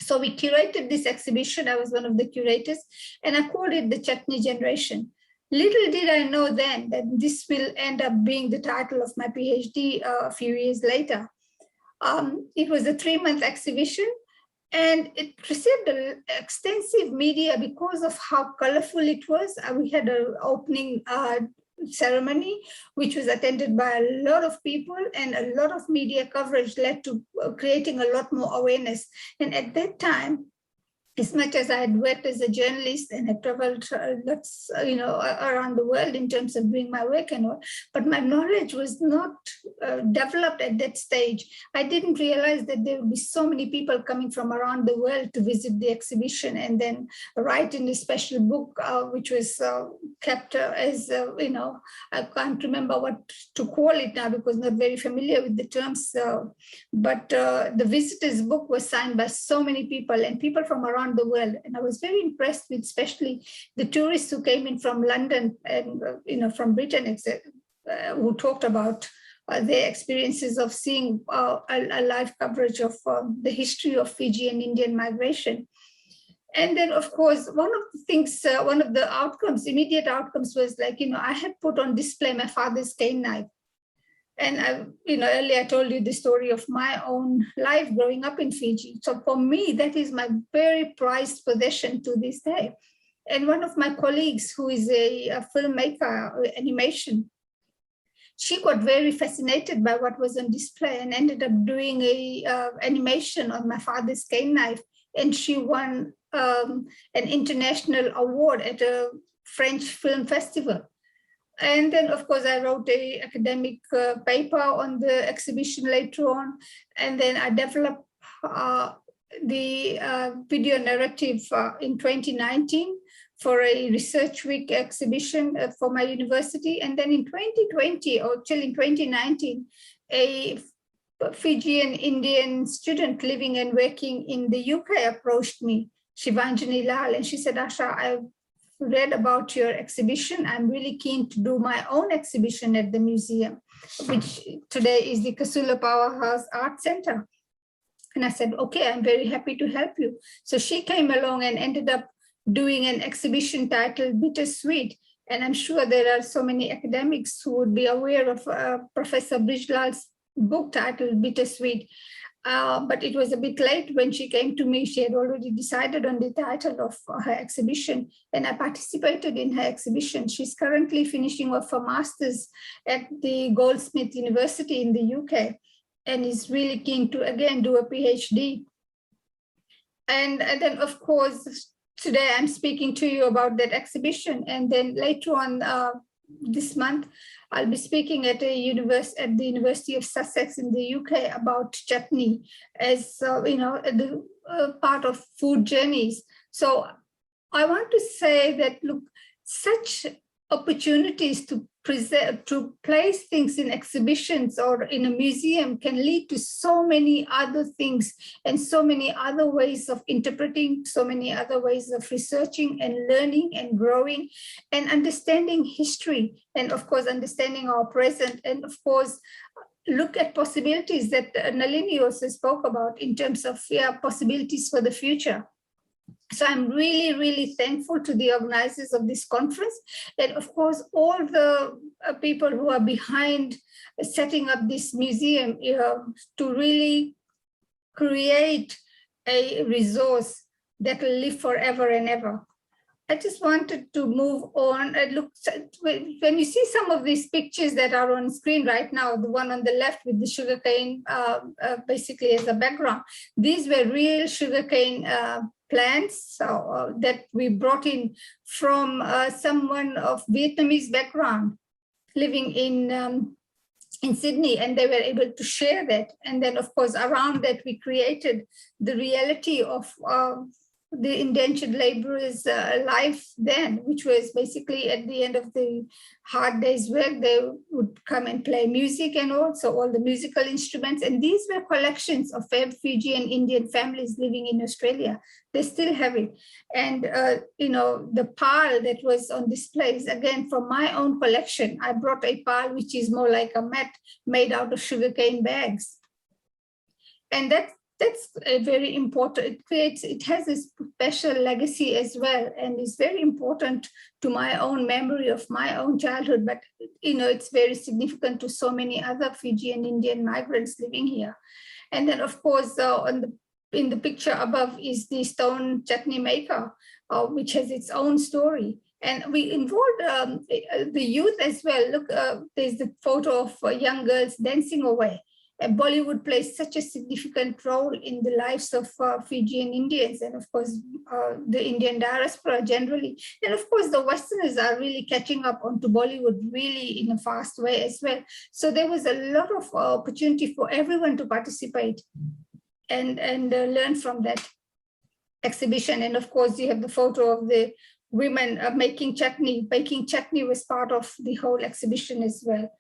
So we curated this exhibition. I was one of the curators, and I called it the Chutney Generation. Little did I know then that this will end up being the title of my PhD a few years later. It was a 3-month exhibition, and it received extensive media because of how colorful it was. We had an opening ceremony, which was attended by a lot of people, and a lot of media coverage led to creating a lot more awareness. And at that time, as much as I had worked as a journalist and had traveled lots, around the world in terms of doing my work and all, but my knowledge was not developed at that stage. I didn't realize that there would be so many people coming from around the world to visit the exhibition and then write in a special book, which was kept as, I can't remember what to call it now because I'm not very familiar with the terms. But the visitors' book was signed by so many people, and people from around the world. And I was very impressed with especially the tourists who came in from London and from Britain, who talked about their experiences of seeing a live coverage of the history of Fiji and Indian migration. And then, of course, one of the things, one of the outcomes, immediate outcomes was like, I had put on display my father's cane knife. And earlier I told you the story of my own life growing up in Fiji. So for me, that is my very prized possession to this day. And one of my colleagues, who is a filmmaker, animation, she got very fascinated by what was on display and ended up doing a animation on my father's cane knife. And she won an international award at a French film festival. And then, of course, I wrote an academic paper on the exhibition later on. And then I developed the video narrative in 2019 for a Research Week exhibition for my university. And then in 2020, or actually in 2019, a Fijian Indian student living and working in the UK approached me, Shivanjani Lal, and she said, Asha, I read about your exhibition. I'm really keen to do my own exhibition at the museum, which today is the Kasula Powerhouse Art Center. And I said, okay, I'm very happy to help you. So she came along and ended up doing an exhibition titled Bittersweet. And I'm sure there are so many academics who would be aware of Professor Brijlal's book titled Bittersweet. But it was a bit late when she came to me. She had already decided on the title of her exhibition, and I participated in her exhibition. She's currently finishing off her master's at the Goldsmith University in the UK, and is really keen to, again, do a PhD. And then, of course, today I'm speaking to you about that exhibition. And then later on this month, I'll be speaking at the University of Sussex in the UK about chutney as, the part of food journeys. So I want to say that, look, such opportunities to place things in exhibitions or in a museum can lead to so many other things and so many other ways of interpreting, so many other ways of researching and learning and growing and understanding history, and of course understanding our present, and of course look at possibilities that Nalini also spoke about in terms of possibilities for the future. So I'm really, really thankful to the organizers of this conference, and of course, all the people who are behind setting up this museum to really create a resource that will live forever and ever. I just wanted to move on and look, when you see some of these pictures that are on screen right now, the one on the left with the sugarcane basically as a background, these were real sugarcane plants that we brought in from someone of Vietnamese background living in Sydney, and they were able to share that. And then, of course, around that, we created the reality of the indentured laborers' life then, which was basically at the end of the hard day's work, they would come and play music and also all the musical instruments. And these were collections of Fijian Indian families living in Australia. They still have it. And, the pal that was on display is, again, from my own collection. I brought a pal, which is more like a mat made out of sugarcane bags. And that's very important. It has a special legacy as well, and is very important to my own memory of my own childhood. But it's very significant to so many other Fijian Indian migrants living here. And then, of course, in the picture above is the stone chutney maker, which has its own story. And we involved the youth as well. Look, there's the photo of young girls dancing away. And Bollywood plays such a significant role in the lives of Fijian Indians, and of course, the Indian diaspora generally. And of course, the Westerners are really catching up onto Bollywood really in a fast way as well. So there was a lot of opportunity for everyone to participate and learn from that exhibition. And of course, you have the photo of the women making chutney. Baking chutney was part of the whole exhibition as well.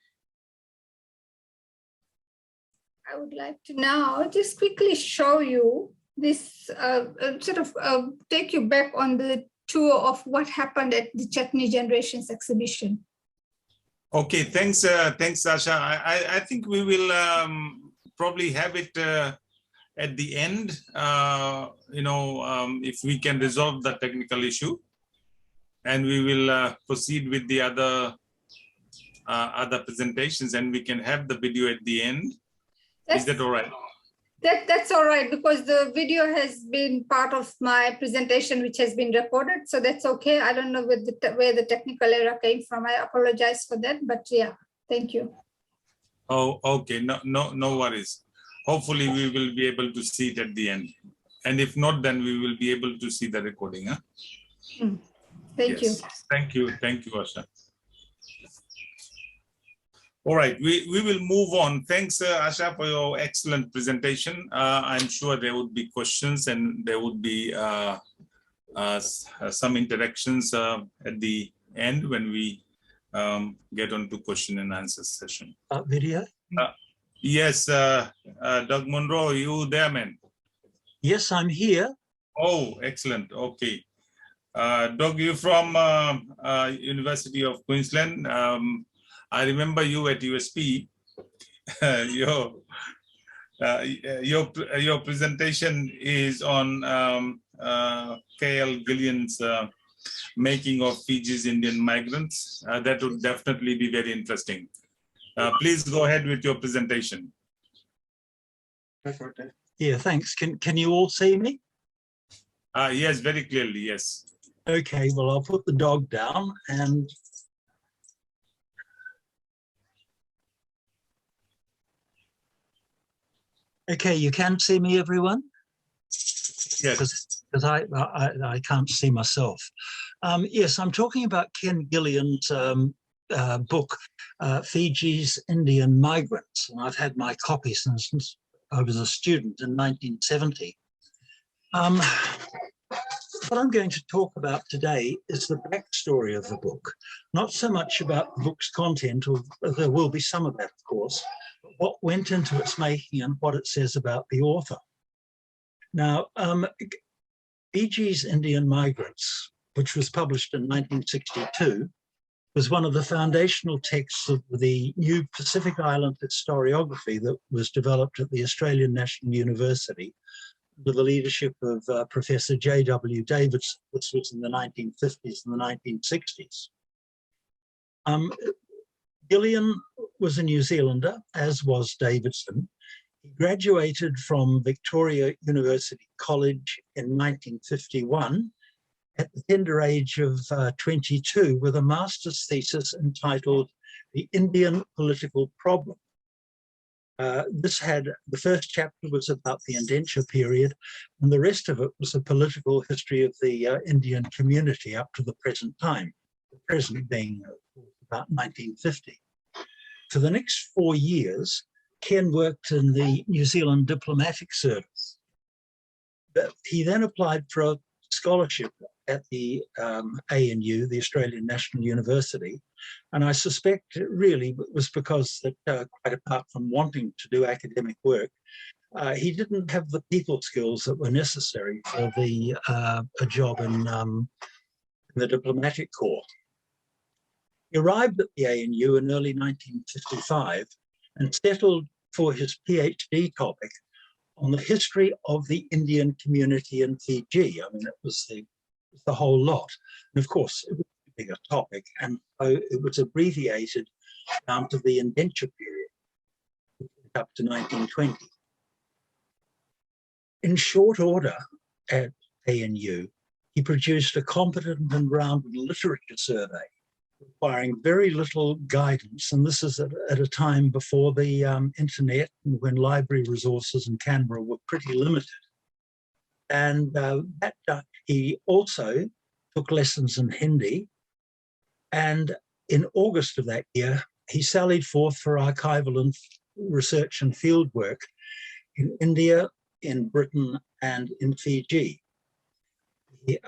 I would like to now just quickly show you this, take you back on the tour of what happened at the Chutney Generations exhibition. Okay, thanks, Asha. I think we will probably have it at the end, if we can resolve the technical issue, and we will proceed with the other presentations, and we can have the video at the end. Is that all right? That's all right, because the video has been part of my presentation, which has been recorded. So that's okay. I don't know where the technical error came from. I apologize for that, but yeah, thank you. Oh, okay. No worries. Hopefully we will be able to see it at the end. And if not, then we will be able to see the recording. Huh? Thank you. Thank you, Asha. All right, we will move on. Thanks, Asha, for your excellent presentation. I'm sure there would be questions and there would be some interactions at the end when we get on to question and answer session. Video? Yes, Doug Munro, are you there, man? Yes, I'm here. Oh, excellent. Okay. Doug, you from University of Queensland. I remember you at USP. Your presentation is on KL Gillian's making of Fiji's Indian migrants. That would definitely be very interesting. Please go ahead with your presentation. Yeah, thanks. Can you all see me? Yes, very clearly, yes. Okay, well, I'll put the dog down and okay, you can see me, everyone? Yes. Because I can't see myself. Yes, I'm talking about Ken Gillian's book, Fiji's Indian Migrants. And I've had my copy since I was a student in 1970. What I'm going to talk about today is the backstory of the book, not so much about the book's content, or there will be some of that, of course, but what went into its making and what it says about the author. Now, Fiji's Indian Migrants, which was published in 1962, was one of the foundational texts of the new Pacific Island historiography that was developed at the Australian National University under the leadership of Professor J.W. Davidson. This was in the 1950s and the 1960s. Gillian was a New Zealander, as was Davidson. He graduated from Victoria University College in 1951 at the tender age of 22 with a master's thesis entitled The Indian Political Problem. The first chapter was about the Indenture period, and the rest of it was a political history of the Indian community up to the present time, the present being about 1950. For the next 4 years, Ken worked in the New Zealand Diplomatic Service. He then applied for a scholarship at the ANU, the Australian National University, and I suspect it really was because that quite apart from wanting to do academic work, he didn't have the people skills that were necessary for a job in the diplomatic corps. He arrived at the ANU in early 1955 and settled for his PhD topic on the history of the Indian community in Fiji. I mean, it was the whole lot. And of course, it was a bigger topic, and so it was abbreviated down to the Indenture period, up to 1920. In short order at ANU, he produced a competent and rounded literature survey requiring very little guidance, and this is at a time before the internet and when library resources in Canberra were pretty limited. And he also took lessons in Hindi, and in August of that year, he sallied forth for archival and research and field work in India, in Britain, and in Fiji.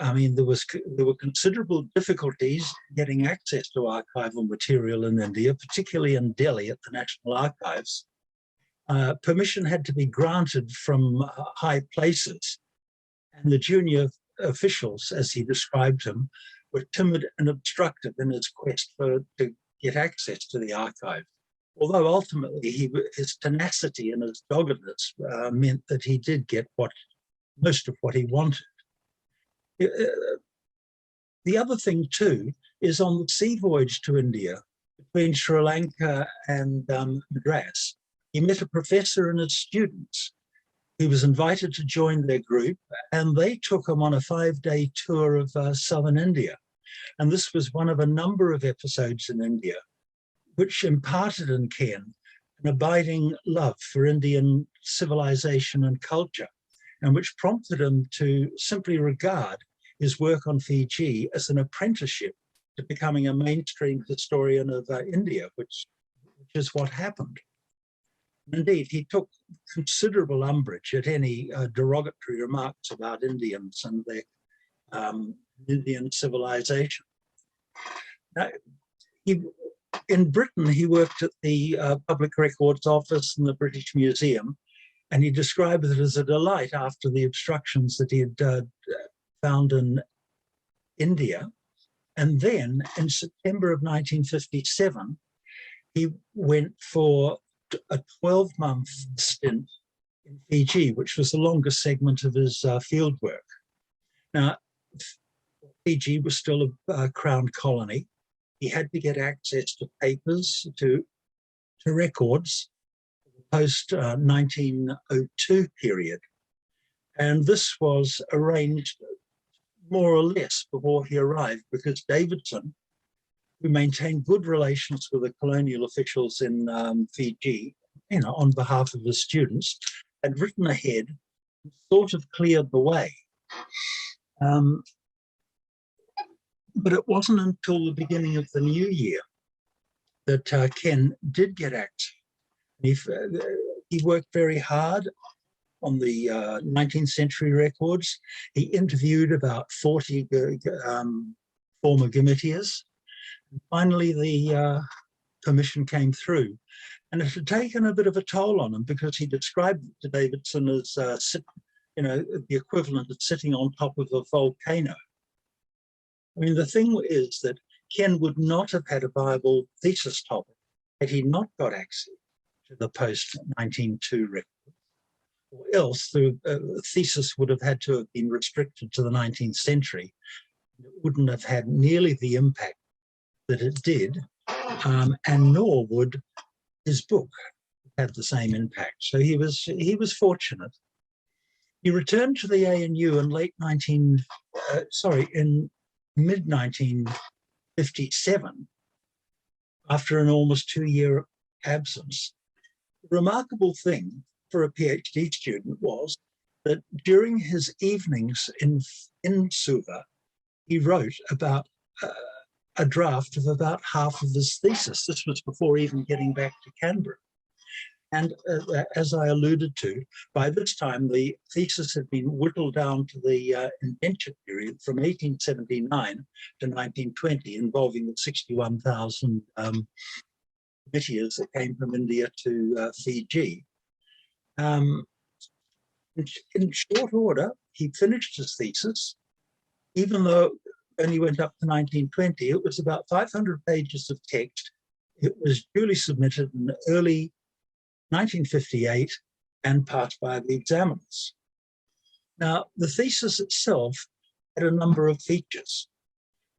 I mean, there were considerable difficulties getting access to archival material in India, particularly in Delhi at the National Archives. Permission had to be granted from high places, and the junior officials, as he described them, were timid and obstructive in his quest to get access to the archive. Although ultimately his tenacity and his doggedness meant that he did get most of what he wanted. The other thing too is on the sea voyage to India between Sri Lanka and Madras, he met a professor and his students. He was invited to join their group, and they took him on a 5-day tour of southern India. And this was one of a number of episodes in India, which imparted in Ken an abiding love for Indian civilization and culture, and which prompted him to simply regard his work on Fiji as an apprenticeship to becoming a mainstream historian of India, which is what happened. Indeed, he took considerable umbrage at any derogatory remarks about Indians and their Indian civilization. Now, in Britain, he worked at the Public Records Office and the British Museum, and he described it as a delight after the obstructions that he had found in India. And then in September of 1957, he went for a 12-month stint in Fiji, which was the longest segment of his field work. Now, Fiji was still a crown colony. He had to get access to papers, to records, post-1902 period. And this was arranged more or less before he arrived, because Davidson, who maintained good relations with the colonial officials in Fiji, on behalf of his students, had written ahead and sort of cleared the way. But it wasn't until the beginning of the new year that Ken did get access. He worked very hard on the 19th century records. He interviewed about 40 former Gimitias. Finally, the commission came through, and it had taken a bit of a toll on him, because he described it to Davidson as, the equivalent of sitting on top of a volcano. I mean, the thing is that Ken would not have had a viable thesis topic had he not got access to the post-1902 record, or else the thesis would have had to have been restricted to the 19th century. It wouldn't have had nearly the impact that it did, and nor would his book have the same impact. So he was fortunate. He returned to the ANU in in mid-1957, after an almost 2-year absence. The remarkable thing for a PhD student was that during his evenings in Suva, he wrote about a draft of about half of his thesis. This was before even getting back to Canberra. And as I alluded to, by this time, the thesis had been whittled down to the indenture period from 1879 to 1920, involving the 61,000 Gimitias that came from India to Fiji. In short order, he finished his thesis, even though it only went up to 1920. It was about 500 pages of text. It was duly submitted in early 1958 and passed by the examiners. Now, the thesis itself had a number of features.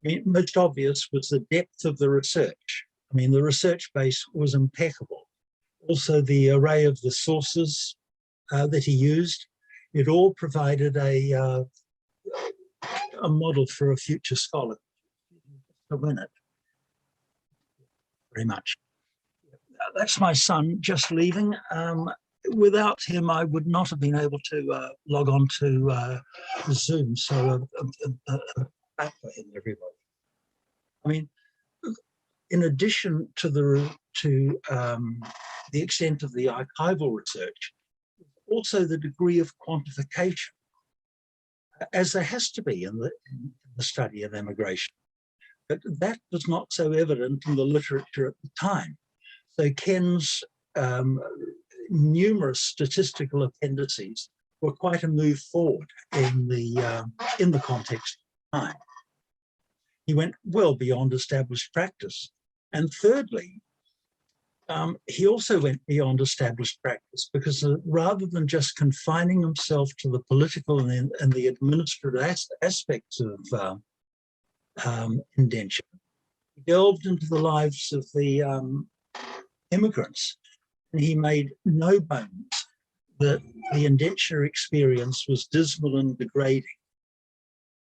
I mean, most obvious was the depth of the research. I mean, the research base was impeccable. Also, the array of the sources that he used, it all provided a model for a future scholar to win it. Very much. That's my son just leaving. Without him, I would not have been able to log on to Zoom. So back for him, everybody. I mean, in addition to the extent of the archival research, also the degree of quantification, as there has to be in the study of emigration. But that was not so evident in the literature at the time. So Ken's numerous statistical appendices were quite a move forward in the context of the time. He went well beyond established practice. And thirdly, he also went beyond established practice, because rather than just confining himself to the political and the administrative aspects of indenture, he delved into the lives of the immigrants, and he made no bones that the indenture experience was dismal and degrading.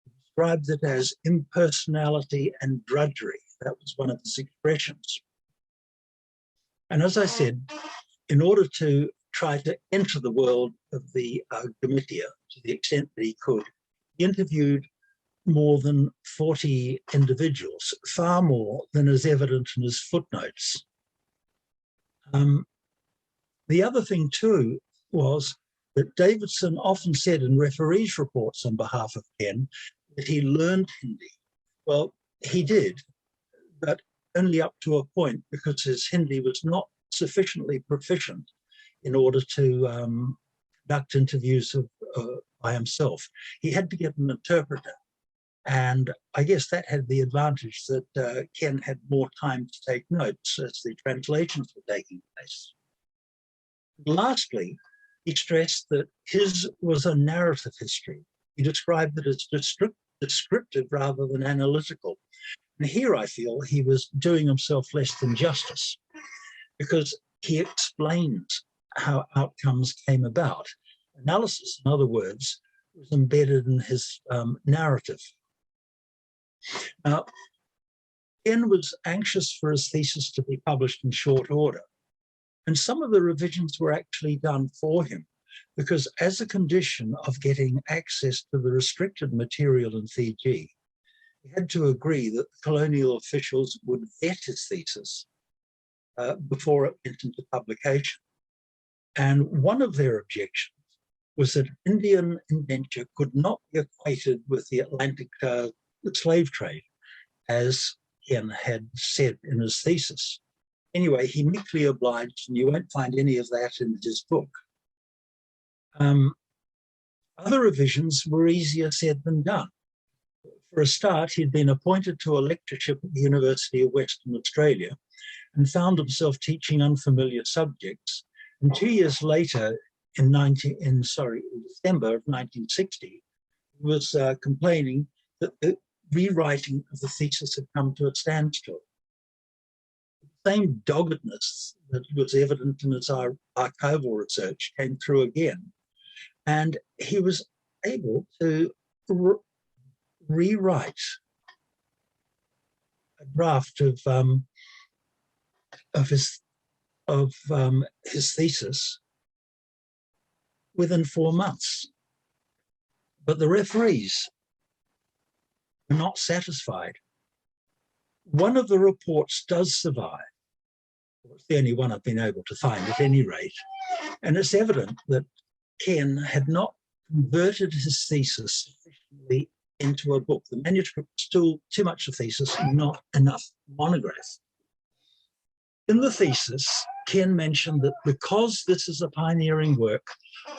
He described it as impersonality and drudgery. That was one of his expressions. And as I said, in order to try to enter the world of the Gimitia to the extent that he could, he interviewed more than 40 individuals, far more than is evident in his footnotes. The other thing too was that Davidson often said in referees' reports on behalf of Ken that he learned Hindi. Well, he did, but only up to a point, because his Hindi was not sufficiently proficient in order to conduct interviews by himself. He had to get an interpreter. And I guess that had the advantage that Ken had more time to take notes as the translations were taking place. Lastly, he stressed that his was a narrative history. He described it as descriptive rather than analytical. And here I feel he was doing himself less than justice, because he explains how outcomes came about. Analysis, in other words, was embedded in his narrative. Now, Ken was anxious for his thesis to be published in short order, and some of the revisions were actually done for him, because as a condition of getting access to the restricted material in Fiji, he had to agree that the colonial officials would vet his thesis before it went into publication. And one of their objections was that Indian indenture could not be equated with the Atlantic slave trade, as Ken had said in his thesis. Anyway, he meekly obliged, and you won't find any of that in his book. Other revisions were easier said than done. For a start, he'd been appointed to a lectureship at the University of Western Australia and found himself teaching unfamiliar subjects. And 2 years later, in December of 1960, he was complaining that the rewriting of the thesis had come to a standstill. The same doggedness that was evident in his archival research came through again. And he was able to rewrite a draft of his thesis within 4 months. But the referees were not satisfied. One of the reports does survive. It's the only one I've been able to find at any rate. And it's evident that Ken had not converted his thesis sufficiently into a book. The manuscript was still too much a thesis, not enough monograph. In the thesis, Ken mentioned that because this is a pioneering work,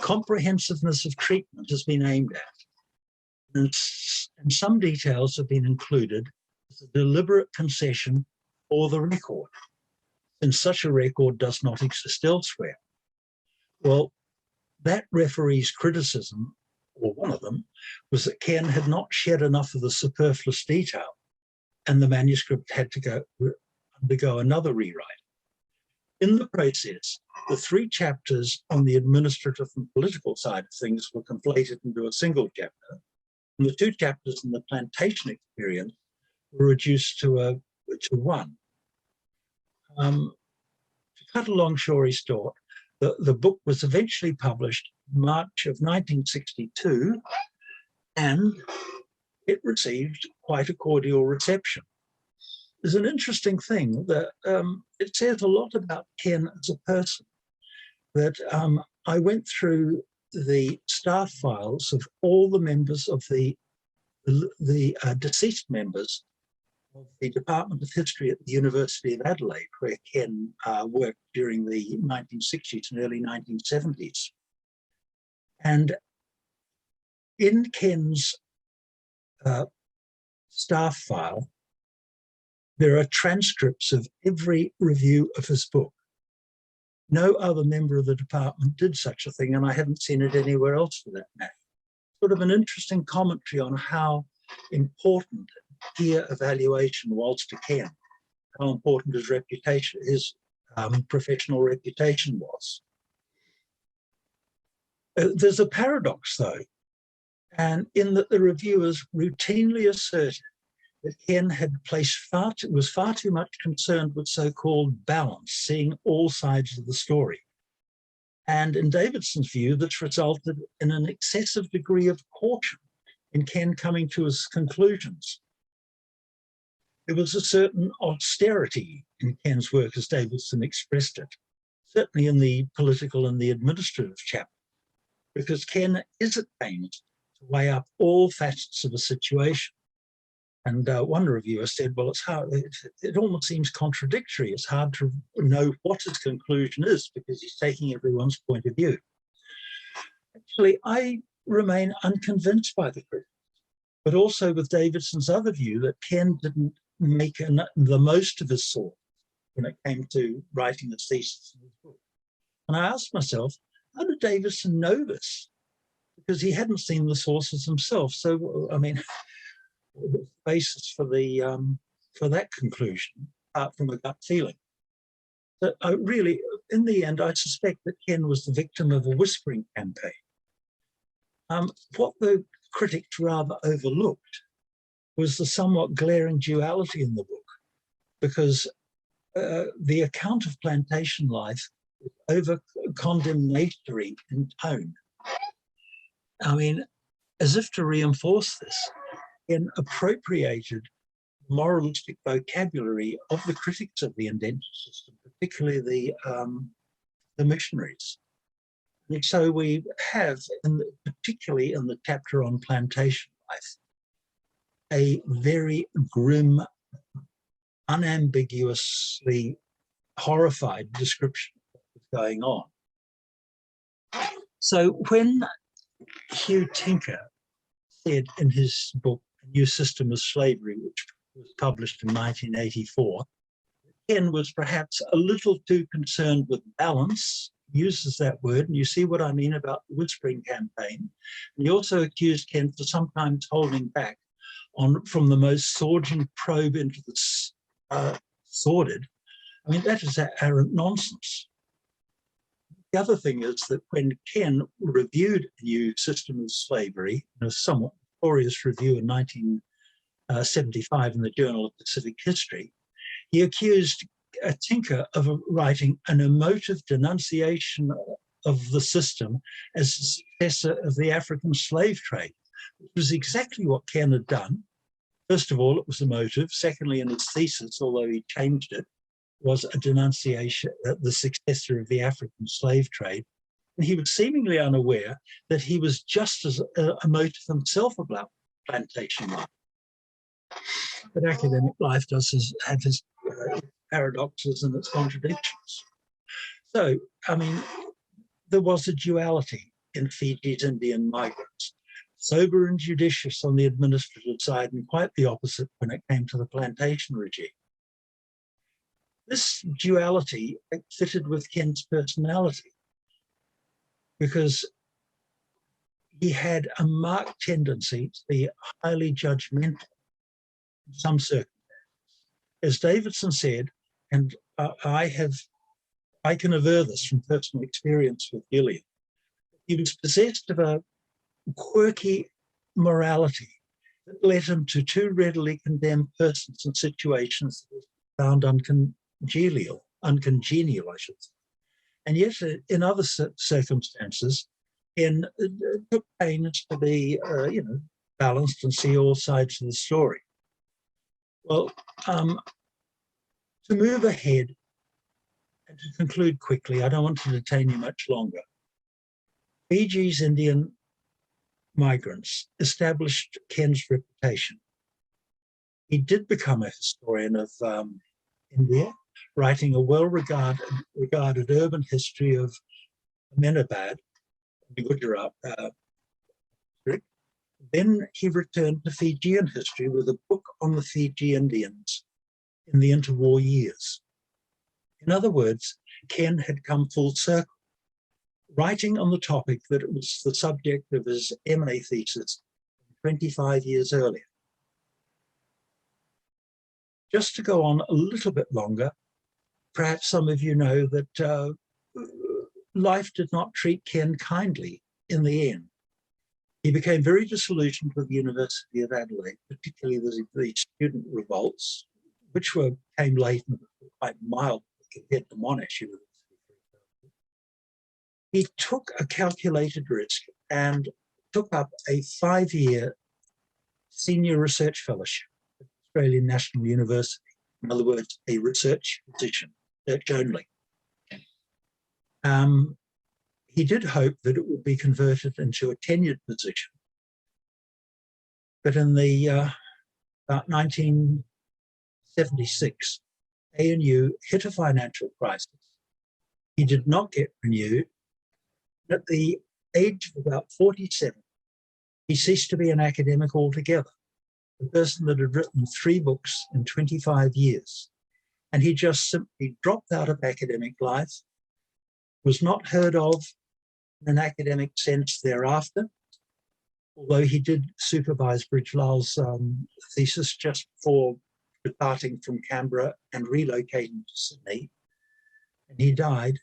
comprehensiveness of treatment has been aimed at. And some details have been included as a deliberate concession for the record, since such a record does not exist elsewhere. Well, that referee's criticism, or one of them, was that Ken had not shed enough of the superfluous detail, and the manuscript had to undergo another rewrite. In the process, the 3 chapters on the administrative and political side of things were conflated into a single chapter, and the 2 chapters on the plantation experience were reduced to one. To cut a long story short, the book was eventually published in March of 1962, and it received quite a cordial reception. There's an interesting thing that it says a lot about Ken as a person, that I went through the staff files of all the members of the deceased members of the Department of History at the University of Adelaide, where Ken worked during the 1960s and early 1970s. And in Ken's staff file, there are transcripts of every review of his book. No other member of the department did such a thing, and I haven't seen it anywhere else for that matter. Sort of an interesting commentary on how important peer evaluation was to Ken, how important his reputation, his professional reputation was. There's a paradox, though, and in that the reviewers routinely asserted that Ken was far too much concerned with so-called balance, seeing all sides of the story. And in Davidson's view, this resulted in an excessive degree of caution in Ken coming to his conclusions. There was a certain austerity in Ken's work, as Davidson expressed it, certainly in the political and the administrative chapter, because Ken is at pains to weigh up all facets of a situation. And one reviewer said, well, it's hard, it almost seems contradictory. It's hard to know what his conclusion is because he's taking everyone's point of view. Actually, I remain unconvinced by the critics. but also with Davidson's other view that Ken didn't make the most of his source when it came to writing his thesis in his book. And I asked myself, how did Davidson know this? Because he hadn't seen the sources himself. So, I mean, the basis for that conclusion, apart from a gut feeling. But I really, in the end, I suspect that Ken was the victim of a whispering campaign. What the critics rather overlooked was the somewhat glaring duality in the book, because the account of plantation life is over-condemnatory in tone. I mean, as if to reinforce this, Ken appropriated moralistic vocabulary of the critics of the indenture system, particularly the missionaries. And so we have, particularly in the chapter on plantation life, a very grim, unambiguously horrified description of what was going on. So when Hugh Tinker said in his book, A New System of Slavery, which was published in 1984, Ken was perhaps a little too concerned with balance, uses that word, and you see what I mean about the whispering campaign. And he also accused Ken for sometimes holding back from the most sordid probe into the sordid. I mean, that is arrant nonsense. The other thing is that when Ken reviewed A New System of Slavery, in a somewhat notorious review in 1975 in the Journal of Pacific History, he accused Tinker of writing an emotive denunciation of the system as a successor of the African slave trade, which was exactly what Ken had done. First of all, it was emotive. Secondly, in his thesis, although he changed it, was a denunciation of the successor of the African slave trade. And he was seemingly unaware that he was just as emotive himself about plantation life. But academic life does have its paradoxes and its contradictions. So, I mean, there was a duality in Fiji's Indian migrants, sober and judicious on the administrative side and quite the opposite when it came to the plantation regime. This duality fitted with Ken's personality because he had a marked tendency to be highly judgmental in some circumstances. As Davidson said, and I can aver this from personal experience with Gillian, he was possessed of a quirky morality that led him to too readily condemn persons and situations that were found uncongenial, I should say. And yet, in other circumstances, Ken took pains to be, balanced and see all sides of the story. Well, to move ahead and to conclude quickly, I don't want to detain you much longer. Fiji's Indian migrants established Ken's reputation. He did become a historian of India, writing a well-regarded urban history of Ahmedabad, the Gujarat district. Then he returned to Fijian history with a book on the Fiji Indians in the interwar years. In other words, Ken had come full circle, writing on the topic that was the subject of his MA thesis 25 years earlier. Just to go on a little bit longer, perhaps some of you know that life did not treat Ken kindly in the end. He became very disillusioned with the University of Adelaide, particularly the student revolts, which came late and quite mild compared to Monash University. He took a calculated risk and took up a 5-year senior research fellowship at Australian National University. In other words, a research position, research only. He did hope that it would be converted into a tenured position. But in the about 1976, ANU hit a financial crisis. He did not get renewed. At the age of about 47, he ceased to be an academic altogether. the person that had written 3 books in 25 years. And he just simply dropped out of academic life, was not heard of in an academic sense thereafter, although he did supervise Bridgelal's thesis just before departing from Canberra and relocating to Sydney. And he died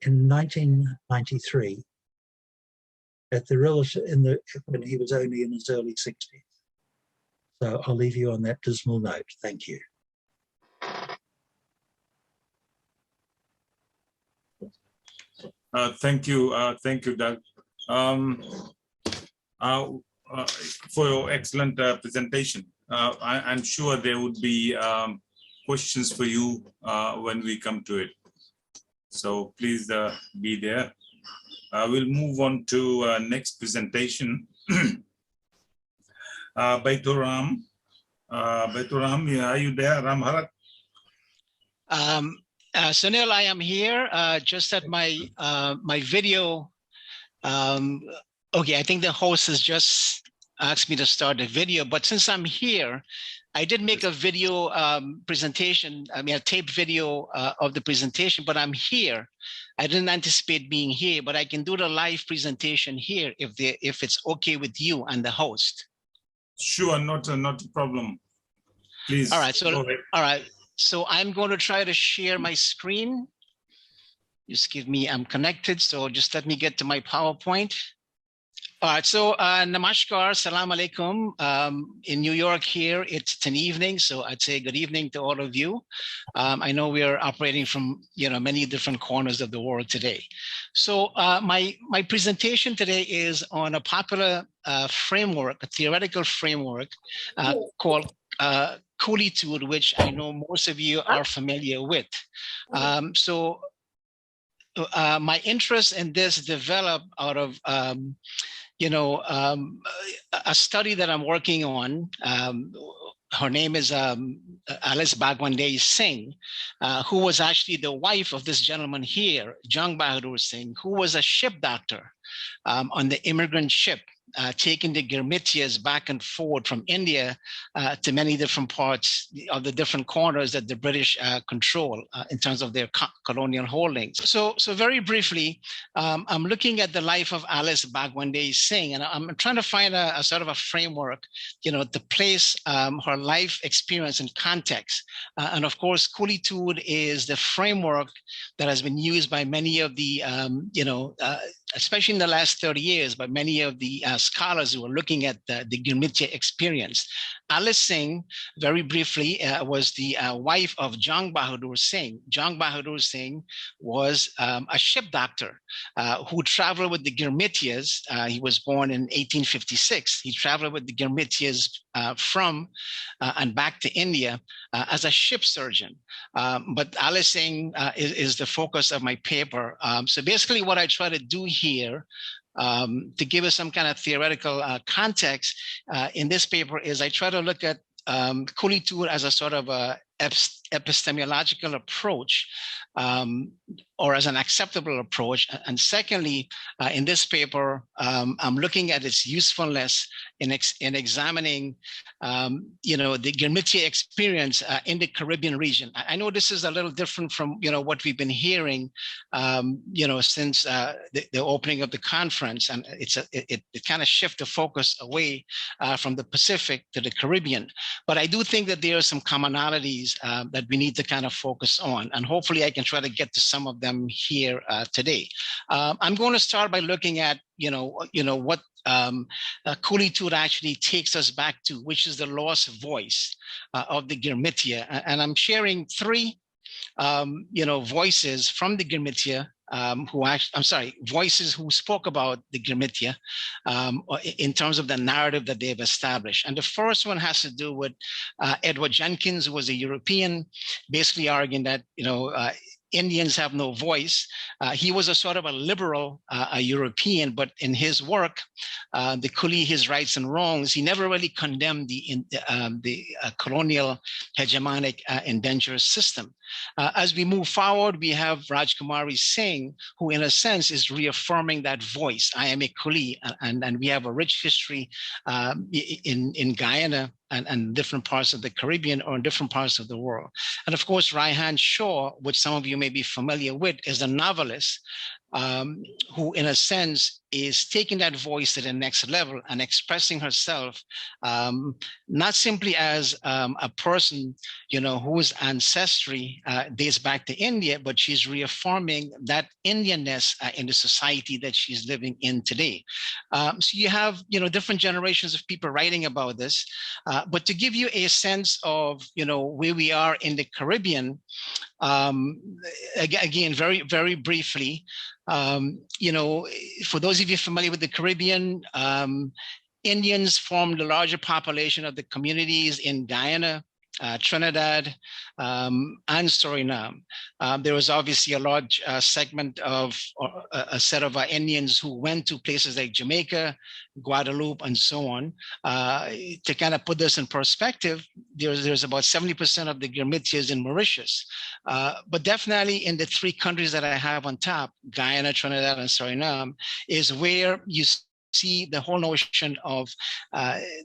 in 1993 when he was only in his early 60s. So I'll leave you on that dismal note. Thank you. Thank you, Doug, for your excellent presentation. I'm sure there would be questions for you when we come to it. So please be there. We'll move on to next presentation. Baytoram. Baytoram, are you there? Ramharack? Sunil, I am here. Just that my my video. Okay, I think the host has just asked me to start the video, but since I'm here, I did make a video presentation. I mean, a taped video of the presentation, but I'm here. I didn't anticipate being here, but I can do the live presentation here if it's okay with you and the host. Sure, not a problem. Please. All right. So all right. So I'm going to try to share my screen. Just give me, I'm connected. So just let me get to my PowerPoint. All right, so namaskar, salam alaikum. In New York here, it's an evening, so I'd say good evening to all of you. I know we are operating from many different corners of the world today. So my presentation today is on a popular framework, a theoretical framework called Coolitude, which I know most of you are familiar with. My interest in this developed out of a study that I'm working on. Her name is Alice Bhagwande Singh, who was actually the wife of this gentleman here, Jang Bahadur Singh, who was a ship doctor on the immigrant ship, taking the Girmitias back and forth from India to many different parts of the different corners that the British control in terms of their colonial holdings. So very briefly, I'm looking at the life of Alice Bhagwande Singh, and I'm trying to find a sort of a framework, to place her life experience in context. And of course, Coolitude is the framework that has been used by many of the, especially in the last 30 years, by many of the scholars who are looking at the Girmitia experience. Alice Singh, very briefly, was the wife of Jang Bahadur Singh. Jang Bahadur Singh was a ship doctor who traveled with the Girmitias. He was born in 1856. He traveled with the Girmitias from and back to India as a ship surgeon. But Alice Singh is the focus of my paper. So basically what I try to do here to give us some kind of theoretical context in this paper is I try to look at Coolitude as a sort of a epistemological approach or as an acceptable approach. And secondly, in this paper, I'm looking at its usefulness in examining, the Girmitia experience in the Caribbean region. I know this is a little different from, what we've been hearing, since the opening of the conference, and it kind of shifts the focus away from the Pacific to the Caribbean. But I do think that there are some commonalities that we need to kind of focus on, and hopefully I can try to get to some of them here today. I'm going to start by looking at, what Coolitude actually takes us back to, which is the lost voice of the Girmitia. And I'm sharing 3, voices from the Girmitia voices who spoke about the Girmitia in terms of the narrative that they've established. And the first one has to do with Edward Jenkins, who was a European, basically arguing that, Indians have no voice. He was a sort of a liberal, a European, but in his work, the Coolie, His Rights and Wrongs, he never really condemned the colonial hegemonic indenture system. As we move forward, we have Rajkumari Singh, who in a sense is reaffirming that voice. I am a Coolie, and we have a rich history in Guyana and different parts of the Caribbean or in different parts of the world. And of course, Raihan Shaw, which some of you may be familiar with, is a novelist who, in a sense, is taking that voice to the next level and expressing herself, not simply as a person, whose ancestry dates back to India, but she's reaffirming that Indianness in the society that she's living in today. So you have, different generations of people writing about this. But to give you a sense of, where we are in the Caribbean, again, very, very briefly, for those of you familiar with the Caribbean, Indians form the larger population of the communities in Guyana, Trinidad, and Suriname. There was obviously a large segment of a set of Indians who went to places like Jamaica, Guadeloupe, and so on. To kind of put this in perspective, there's about 70% of the Girmitias in Mauritius. But definitely in the three countries that I have on top, Guyana, Trinidad, and Suriname, is where you see the whole notion of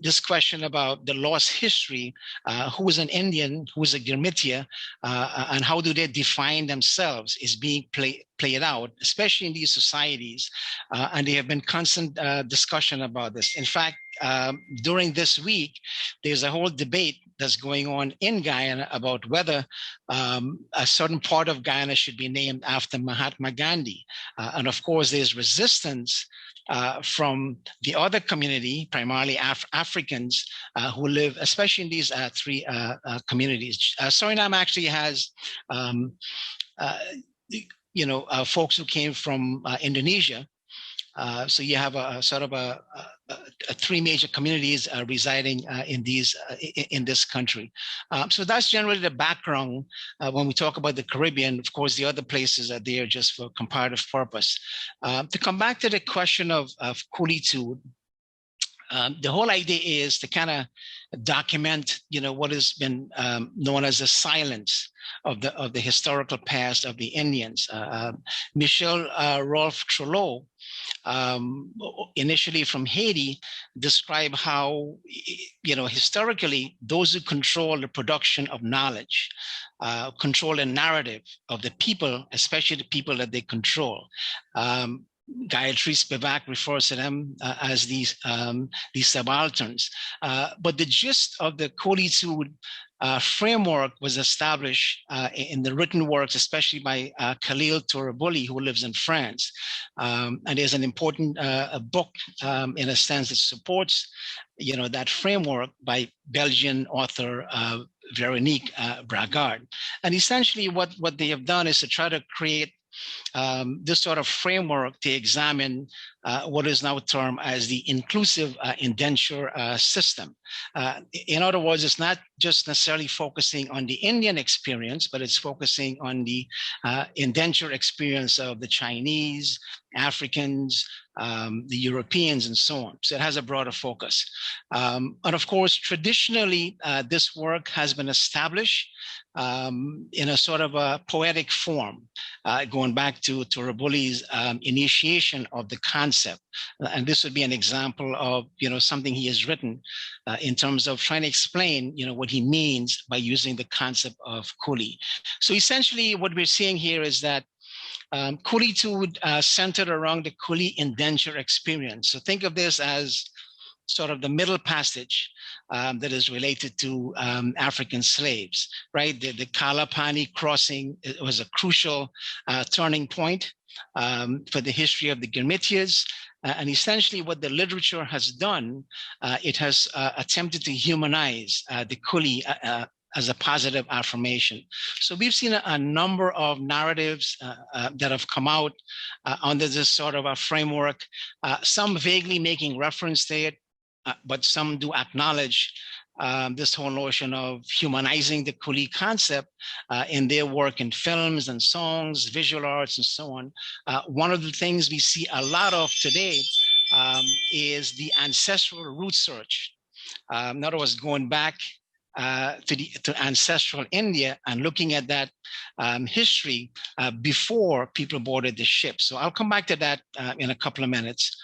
this question about the lost history, who is an Indian, who is a Girmitia, and how do they define themselves is being played out, especially in these societies. And there have been constant discussion about this. In fact, during this week, there's a whole debate that's going on in Guyana about whether a certain part of Guyana should be named after Mahatma Gandhi. And of course, there's resistance from the other community, primarily Africans who live, especially in these three communities. Suriname actually has, folks who came from Indonesia. So you have a sort of three major communities residing in this country. So that's generally the background when we talk about the Caribbean. Of course, the other places are there just for comparative purpose. To come back to the question of coolitude, the whole idea is to kind of document, what has been known as the silence of the historical past of the Indians. Michel Rolfe Trullo, initially from Haiti, described how, historically, those who control the production of knowledge, control the narrative of the people, especially the people that they control. Gayatri Spivak refers to them as these subalterns. But the gist of the coolitude framework was established in the written works, especially by Khalil Touraboli, who lives in France. And there's an important book, in a sense, that supports, that framework by Belgian author Veronique Bragard. And essentially what they have done is to try to create this sort of framework to examine what is now termed as the inclusive indenture system. In other words, it's not just necessarily focusing on the Indian experience, but it's focusing on the indenture experience of the Chinese, Africans, the Europeans, and so on. So it has a broader focus. And of course, traditionally, this work has been established in a sort of a poetic form, going back to Touraboli's initiation of the concept. And this would be an example of, something he has written in terms of trying to explain, what he means by using the concept of coolie. So essentially what we're seeing here is that coolitude centered around the coolie indenture experience. So think of this as sort of the middle passage that is related to African slaves, right? The Kalapani crossing was a crucial turning point for the history of the Girmitias. And essentially what the literature has done, it has attempted to humanize the coolie as a positive affirmation. So we've seen a number of narratives that have come out under this sort of a framework, some vaguely making reference to it, but some do acknowledge this whole notion of humanizing the coolie concept in their work in films and songs, visual arts, and so on. One of the things we see a lot of today is the ancestral root search. In other words, going back to ancestral India and looking at that history before people boarded the ship. So I'll come back to that in a couple of minutes.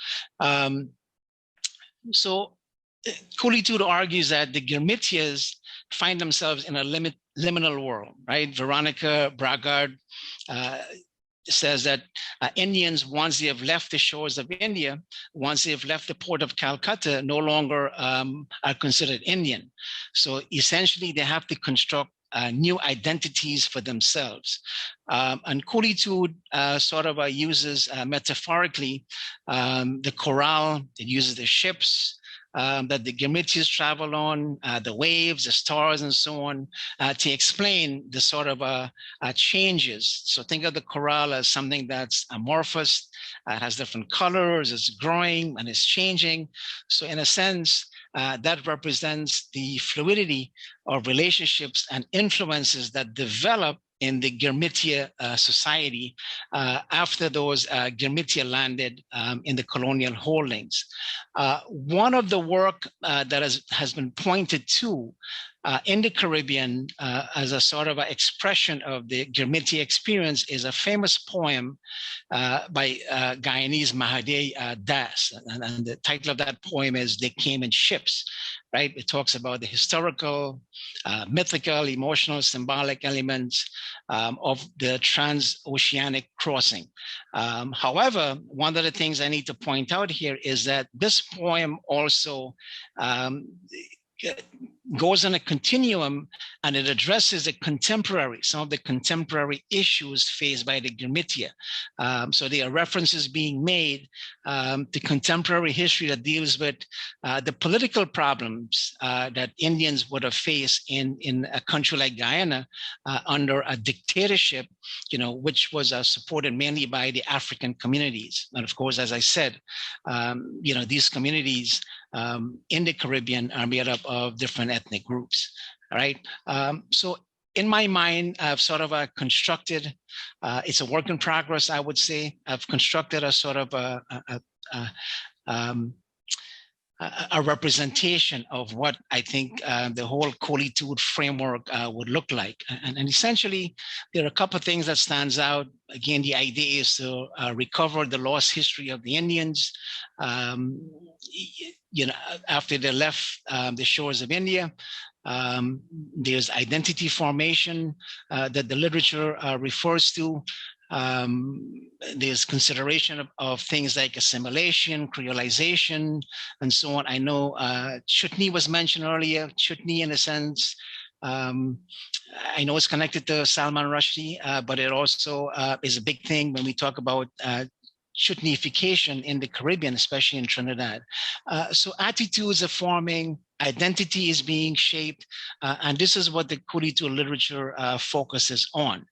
So Coolitude argues that the Girmitias find themselves in a liminal world, right? Veronica Braggart says that Indians, once they have left the shores of India, once they have left the port of Calcutta, no longer are considered Indian. So essentially, they have to construct new identities for themselves. And Coolitude sort of uses metaphorically the corral, it uses the ships, that the Girmitias travel on, the waves, the stars, and so on, to explain the sort of changes. So think of the corral as something that's amorphous, it has different colors, it's growing and it's changing. So in a sense, that represents the fluidity of relationships and influences that develop in the Girmitia society after those Girmitia landed in the colonial holdings. One of the work that has been pointed to in the Caribbean as a sort of an expression of the Girmitia experience is a famous poem by Guyanese Mahaday Das. And the title of that poem is They Came in Ships, right? It talks about the historical, mythical, emotional, symbolic elements of the transoceanic crossing. However, one of the things I need to point out here is that this poem also goes on a continuum, and it addresses some of the contemporary issues faced by the Girmitia. So there are references being made to contemporary history that deals with the political problems that Indians would have faced in a country like Guyana under a dictatorship, which was supported mainly by the African communities. And of course, as I said, these communities in the Caribbean are made up of different ethnic groups, all right? So in my mind, I've sort of constructed, it's a work in progress, I would say. I've constructed a sort of a representation of what I think the whole Coolitude framework would look like. And essentially, there are a couple of things that stands out. Again, the idea is to recover the lost history of the Indians, after they left the shores of India. There's identity formation that the literature refers to. There's consideration of things like assimilation, creolization, and so on. I know chutney was mentioned earlier. Chutney, in a sense, I know it's connected to Salman Rushdie, but it also is a big thing when we talk about chutneyfication in the Caribbean, especially in Trinidad. So attitudes are forming, identity is being shaped, and this is what the Coolitude literature focuses on.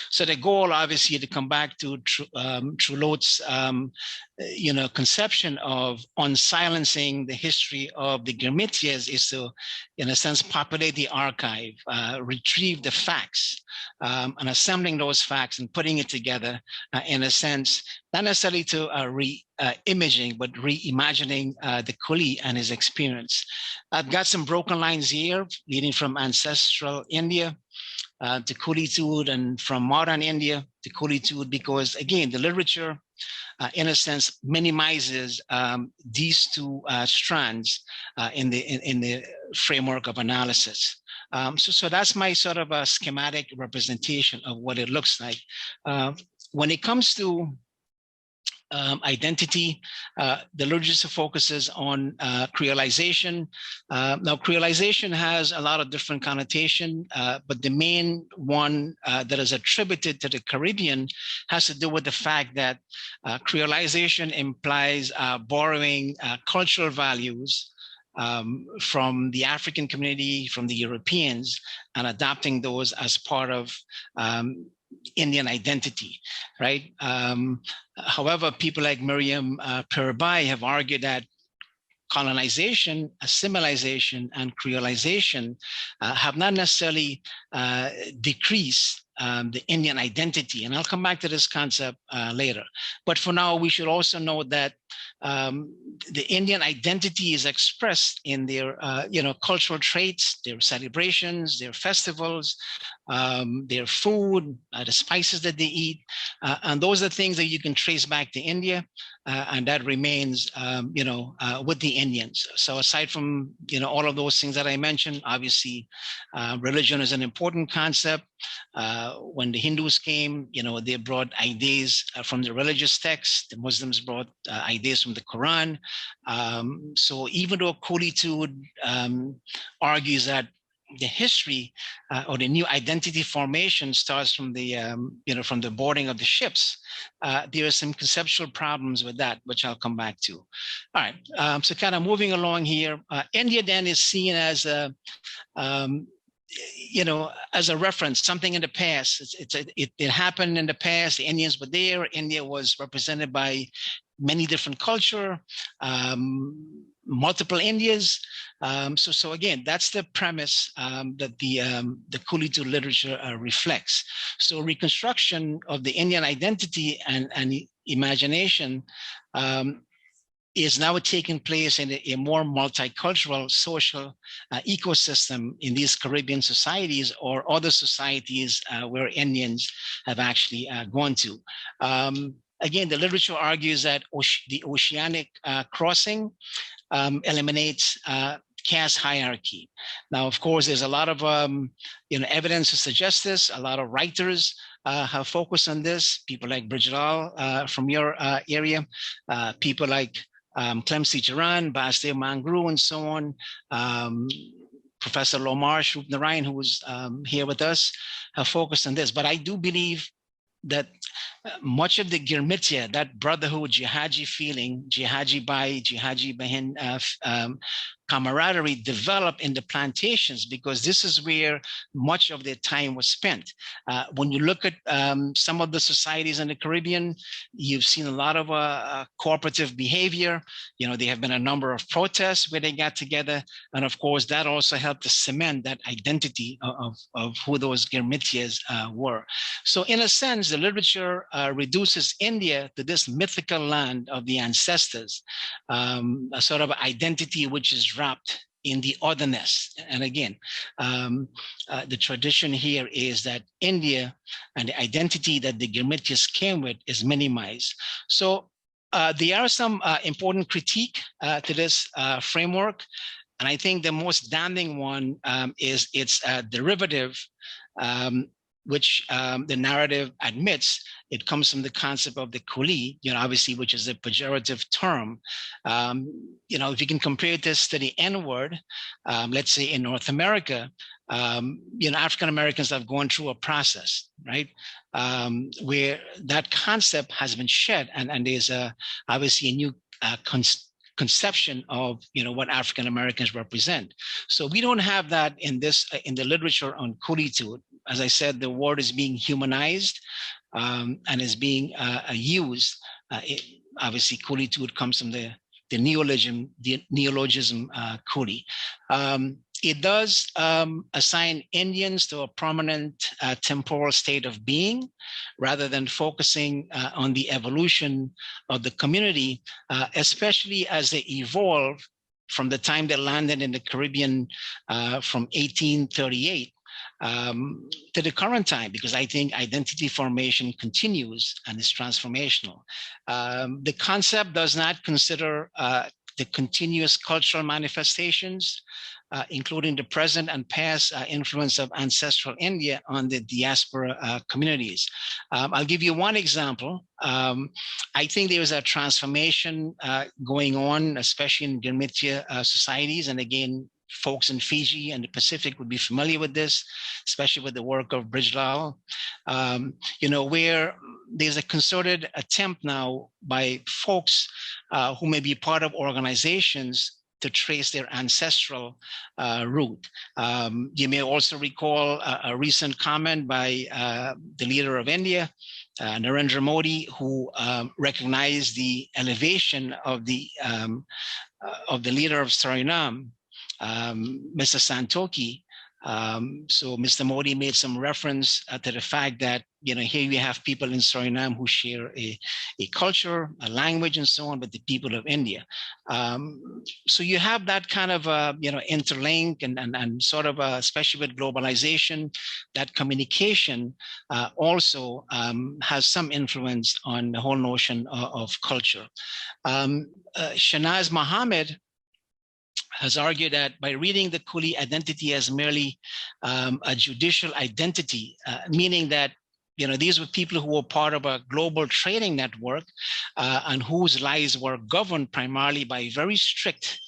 So the goal, obviously, to come back to Trulot's, conception of unsilencing the history of the Girmitias is to, in a sense, populate the archive, retrieve the facts, and assembling those facts and putting it together, in a sense, not necessarily to re-imaging, but reimagining the Coolie and his experience. I've got some broken lines here, leading from ancestral India to Coolitude, and from modern India to Coolitude, because again, the literature, in a sense, minimizes these two strands in the framework of analysis. So that's my sort of a schematic representation of what it looks like. When it comes to identity, the literature focuses on creolization. Now, creolization has a lot of different connotation, but the main one that is attributed to the Caribbean has to do with the fact that creolization implies borrowing cultural values from the African community, from the Europeans, and adopting those as part of Indian identity, right? However, people like Miriam Pirabai have argued that colonization, assimilation, and creolization have not necessarily decreased the Indian identity. And I'll come back to this concept later. But for now, we should also know that the Indian identity is expressed in their cultural traits, their celebrations, their festivals, their food, the spices that they eat. And those are things that you can trace back to India. And that remains, with the Indians. So aside from, all of those things that I mentioned, obviously, religion is an important concept. When the Hindus came, they brought ideas from the religious texts. The Muslims brought ideas from the Quran. So even though Coolitude argues that the history or the new identity formation starts from the from the boarding of the ships, there are some conceptual problems with that, which I'll come back to. All right, so kind of moving along here, India then is seen as a as a reference, something in the past. It happened in the past. The Indians were there. India was represented by many different culture, multiple Indias. So again, that's the premise that the Coolitude literature reflects. So reconstruction of the Indian identity and imagination is now taking place in a more multicultural social ecosystem in these Caribbean societies or other societies where Indians have actually gone to. Again, the literature argues that the oceanic crossing eliminates caste hierarchy. Now, of course, there's a lot of evidence to suggest this. A lot of writers have focused on this. People like Brijlal from your area, people like Clemcy Charan, Basdev Mangru, and so on. Professor Lomar Shrup-Narayan, who was here with us, have focused on this. But I do believe that much of the Girmitya, that brotherhood, jihadi feeling, jihadi bhai, jihadi bahin camaraderie developed in the plantations, because this is where much of their time was spent. When you look at some of the societies in the Caribbean, you've seen a lot of cooperative behavior. There have been a number of protests where they got together. And of course, that also helped to cement that identity of who those Girmityas were. So in a sense, the literature reduces India to this mythical land of the ancestors, a sort of identity which is wrapped in the otherness. And again, the tradition here is that India and the identity that the Girmityas came with is minimized. So there are some important critique to this framework. And I think the most damning one is its derivative, which the narrative admits. It comes from the concept of the coolie, obviously, which is a pejorative term. If you can compare this to the N-word, let's say in North America, African Americans have gone through a process, right, where that concept has been shed, and there's obviously a new conception of what African Americans represent. So we don't have that in the literature on Coolitude. As I said, the word is being humanized and is being used. Obviously, Coolitude comes from the neologism coolie. It does assign Indians to a prominent temporal state of being, rather than focusing on the evolution of the community, especially as they evolve from the time they landed in the Caribbean from 1838 to the current time, because I think identity formation continues and is transformational. The concept does not consider the continuous cultural manifestations, including the present and past influence of ancestral India on the diaspora communities. I'll give you one example. I think there is a transformation going on, especially in Girmitya societies. And again, folks in Fiji and the Pacific would be familiar with this, especially with the work of Brijlal, where there's a concerted attempt now by folks who may be part of organizations to trace their ancestral root. You may also recall a recent comment by the leader of India, Narendra Modi, who recognized the elevation of the leader of Suriname, Mr. Santokhi, So Mr. Modi made some reference to the fact that, here we have people in Suriname who share a culture, a language, and so on with the people of India. So you have that kind of, interlink and sort of, especially with globalization, that communication also has some influence on the whole notion of culture. Shanaz Mohammed has argued that by reading the Coolie identity as merely a judicial identity, meaning that these were people who were part of a global trading network and whose lives were governed primarily by very strict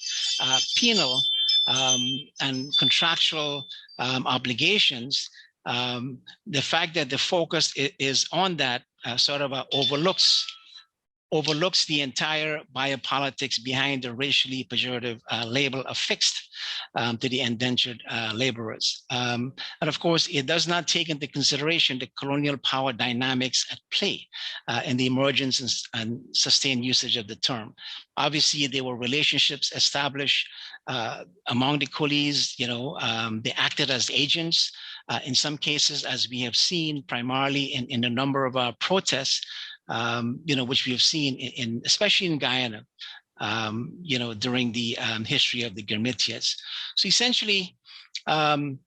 penal and contractual obligations. The fact that the focus is on that sort of overlooks the entire biopolitics behind the racially pejorative label affixed to the indentured laborers. And of course, it does not take into consideration the colonial power dynamics at play in the emergence and sustained usage of the term. Obviously, there were relationships established among the coolies. They acted as agents in some cases, as we have seen primarily in a number of protests, which we have seen especially in Guyana, during the history of the Girmitias. So essentially, one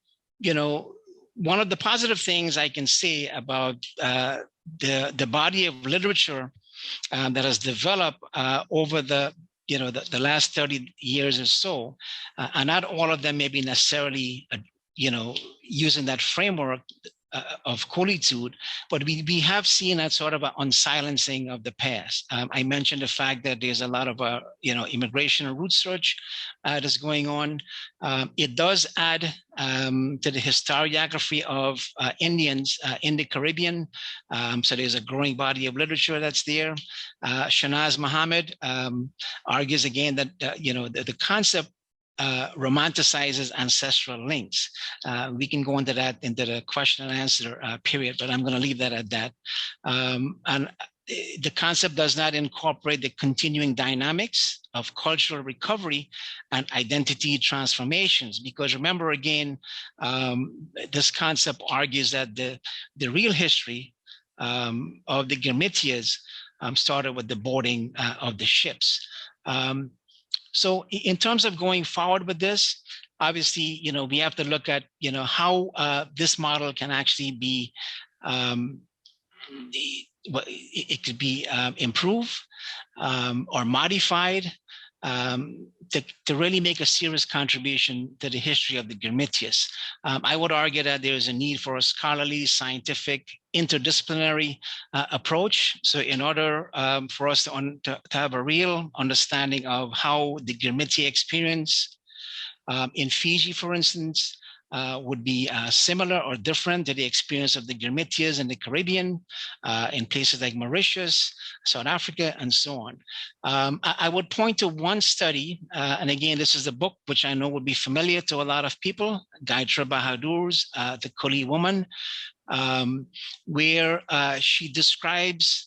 of the positive things I can say about the body of literature that has developed over the last 30 years or so, and not all of them may be necessarily, using that framework of coolitude, but we have seen that sort of an unsilencing of the past. I mentioned the fact that there's a lot of immigration and root search that's going on. It does add to the historiography of Indians in the Caribbean. So there's a growing body of literature that's there. Shanaz Mohammed argues again that the concept romanticizes ancestral links. We can go into that, into the question and answer period, but I'm going to leave that at that. And the concept does not incorporate the continuing dynamics of cultural recovery and identity transformations, because remember again, this concept argues that the real history of the Girmitias started with the boarding of the ships. So in terms of going forward with this, obviously, we have to look at, how this model can actually be, it could be improved or modified to really make a serious contribution to the history of the Girmitias. I would argue that there is a need for a scholarly, scientific, interdisciplinary approach. So in order for us to have a real understanding of how the Girmitia experience in Fiji, for instance, would be similar or different to the experience of the Girmitias in the Caribbean, in places like Mauritius, South Africa, and so on. I would point to one study, and again, this is a book which I know would be familiar to a lot of people, Gayatri Bahadur's The Coolie Woman, where she describes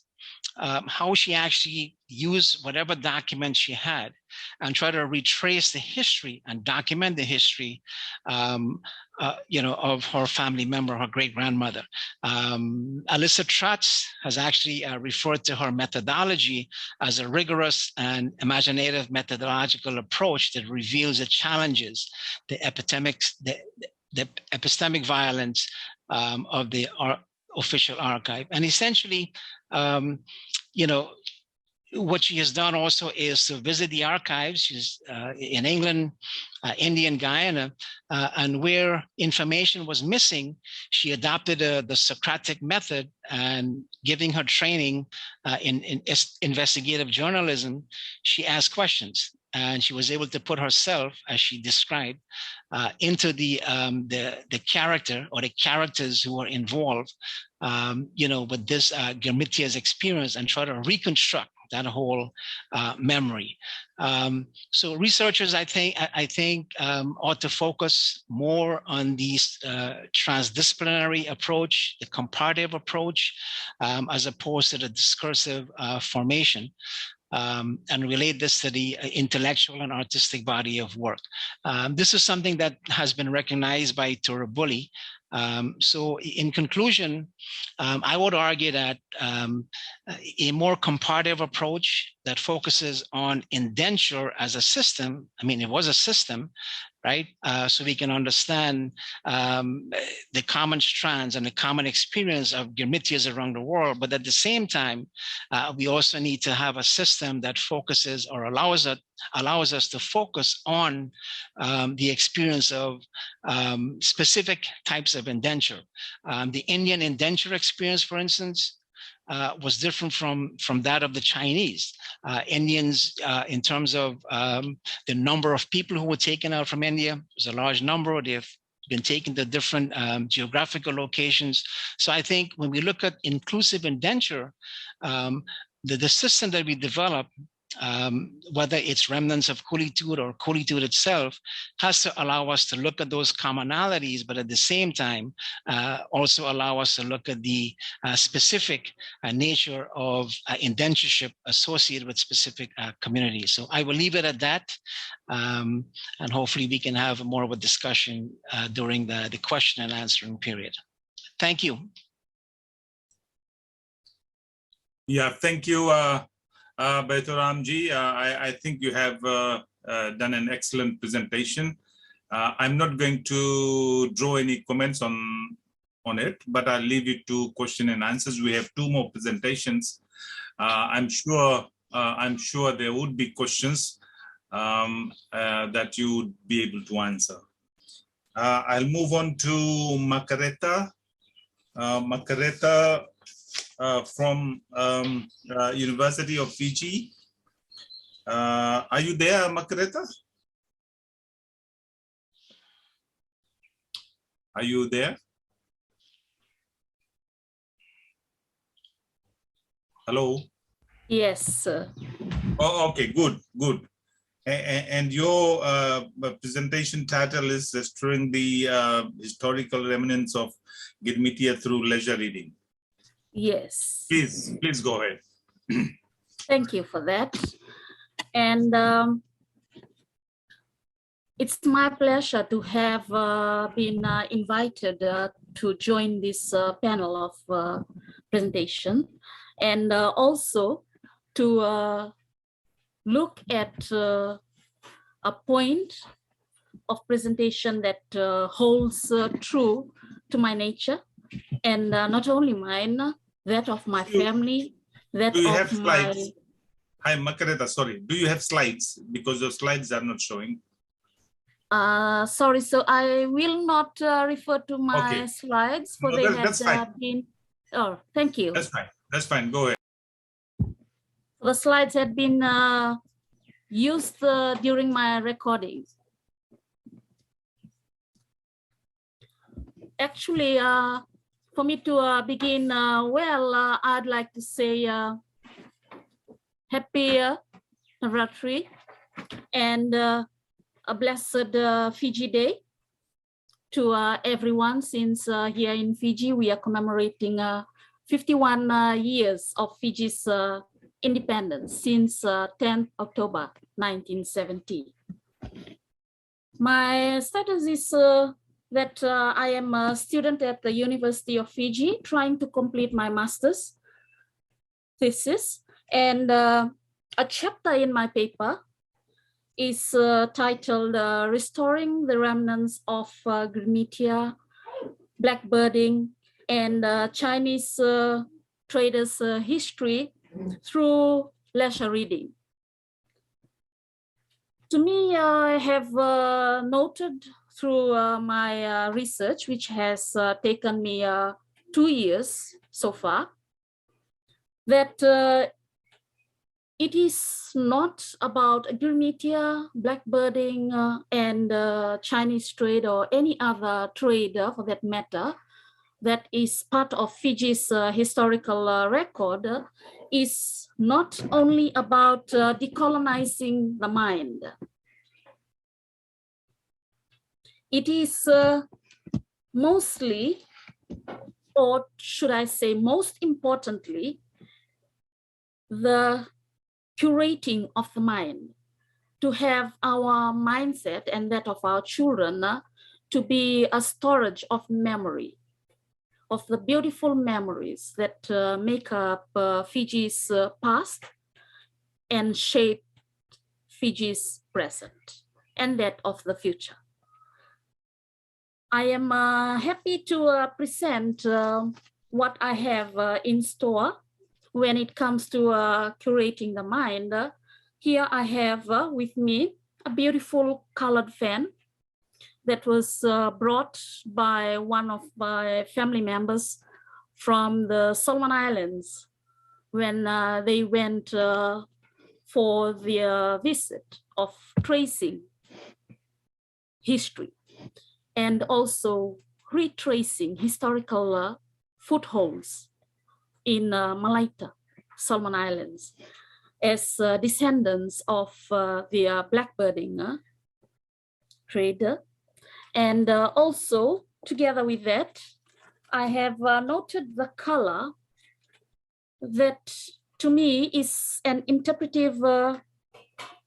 how she actually used whatever documents she had and try to retrace the history and document the history, of her family member, her great-grandmother. Alyssa Trotz has actually referred to her methodology as a rigorous and imaginative methodological approach that reveals the challenges, the epistemic violence of the official archive. And essentially, what she has done also is to visit the archives. She's in England, India, and Guyana, and where information was missing, she adopted the Socratic method, and giving her training in investigative journalism, she asked questions. And she was able to put herself, as she described, into the character or the characters who were involved, with this Girmitia's experience, and try to reconstruct that whole memory. So researchers, I think, ought to focus more on these transdisciplinary approach, the comparative approach, as opposed to the discursive formation. and relate this to the intellectual and artistic body of work. This is something that has been recognized by Turabulli. So in conclusion, I would argue that a more comparative approach that focuses on indenture as a system, I mean, it was a system, right? So we can understand the common strands and the common experience of Girmitias around the world. But at the same time, we also need to have a system that focuses or allows us to focus on the experience of specific types of indenture. The Indian indenture experience, for instance, was different from that of the Chinese. Indians, in terms of the number of people who were taken out from India, was a large number. They've been taken to different geographical locations. So I think when we look at inclusive indenture, the system that we develop, whether it's remnants of coolitude or coolitude itself, has to allow us to look at those commonalities, but at the same time, also allow us to look at the specific nature of indentureship associated with specific communities. So I will leave it at that, and hopefully we can have more of a discussion during the question and answering period. Thank you. Yeah, thank you. Baytoram ji, I think you have done an excellent presentation. I'm not going to draw any comments on it, but I'll leave it to question and answers. We have 2 more presentations. I'm sure there would be questions that you would be able to answer. I'll move on to Makareta. Makareta from University of Fiji. Are you there, Makareta? Are you there? Hello? Yes, sir. Oh, okay, good. And your presentation title is Restoring the Historical Remnants of Girmitia Through Leisure Reading. Yes. Please go ahead. Thank you for that. And it's my pleasure to have been invited to join this panel of presentation, and also to look at a point of presentation that holds true to my nature, and not only mine, that of my family, that do you of have my... slides? Hi, Makareta, sorry. Do you have slides? Because your slides are not showing. Sorry, so I will not refer to my slides, for No, they that's have fine. been... Oh, thank you. That's fine, go ahead. The slides had been used during my recording. Actually, for me to begin I'd like to say happy Navratri and a blessed Fiji Day to everyone, since here in Fiji we are commemorating 51 years of Fiji's independence since 10th October 1970. My status is that I am a student at the University of Fiji trying to complete my master's thesis, and a chapter in my paper is titled Restoring the Remnants of Girmitia, Blackbirding, and Chinese Traders' History through Leisure Reading. To me, I have noted through my research, which has taken me 2 years so far, that it is not about Girmitia, blackbirding, and Chinese trade, or any other trade for that matter, that is part of Fiji's historical record, is not only about decolonizing the mind. It is mostly, or should I say most importantly, the curating of the mind, to have our mindset and that of our children to be a storage of memory, of the beautiful memories that make up Fiji's past and shape Fiji's present and that of the future. I am happy to present what I have in store when it comes to curating the mind. Here I have with me a beautiful colored fan that was brought by one of my family members from the Solomon Islands when they went for their visit of tracing history and also retracing historical footholds in Malaita, Solomon Islands, as descendants of the blackbirding trader. And also, together with that, I have noted the color that to me is an interpretive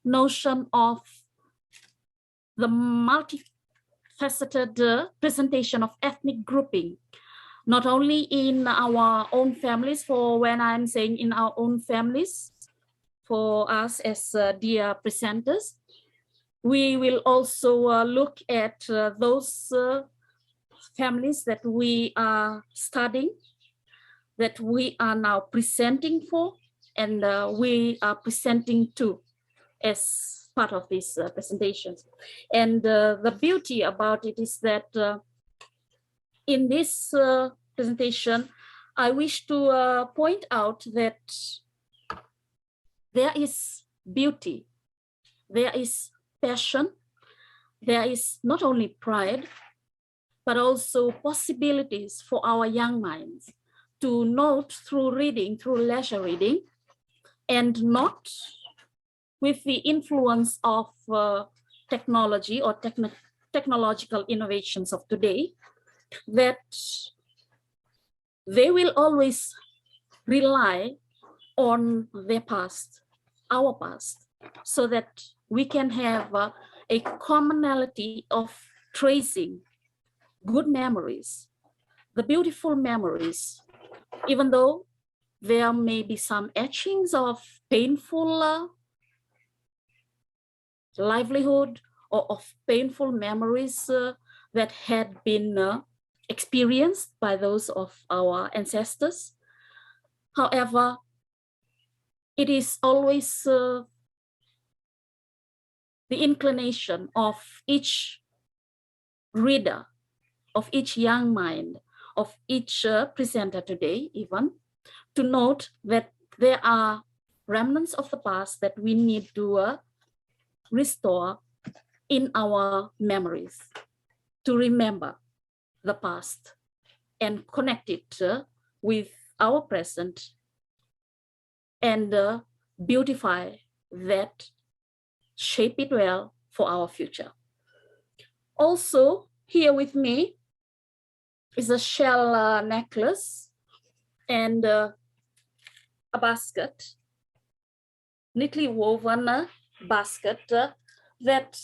notion of the multifaceted presentation of ethnic grouping, not only in our own families, for when I'm saying in our own families, for us as dear presenters, we will also look at those families that we are studying, that we are now presenting for, and we are presenting to as part of these presentations. And the beauty about it is that in this presentation, I wish to point out that there is beauty, there is passion, there is not only pride, but also possibilities for our young minds to note through reading, through leisure reading, and not with the influence of technology or technological innovations of today, that they will always rely on their past, our past, so that we can have a commonality of tracing good memories, the beautiful memories, even though there may be some etchings of painful livelihood or of painful memories that had been experienced by those of our ancestors. However, it is always the inclination of each reader, of each young mind, of each presenter today even, to note that there are remnants of the past that we need to restore in our memories, to remember the past and connect it with our present and beautify that, shape it well for our future. Also, here with me is a shell necklace and a basket, neatly woven basket that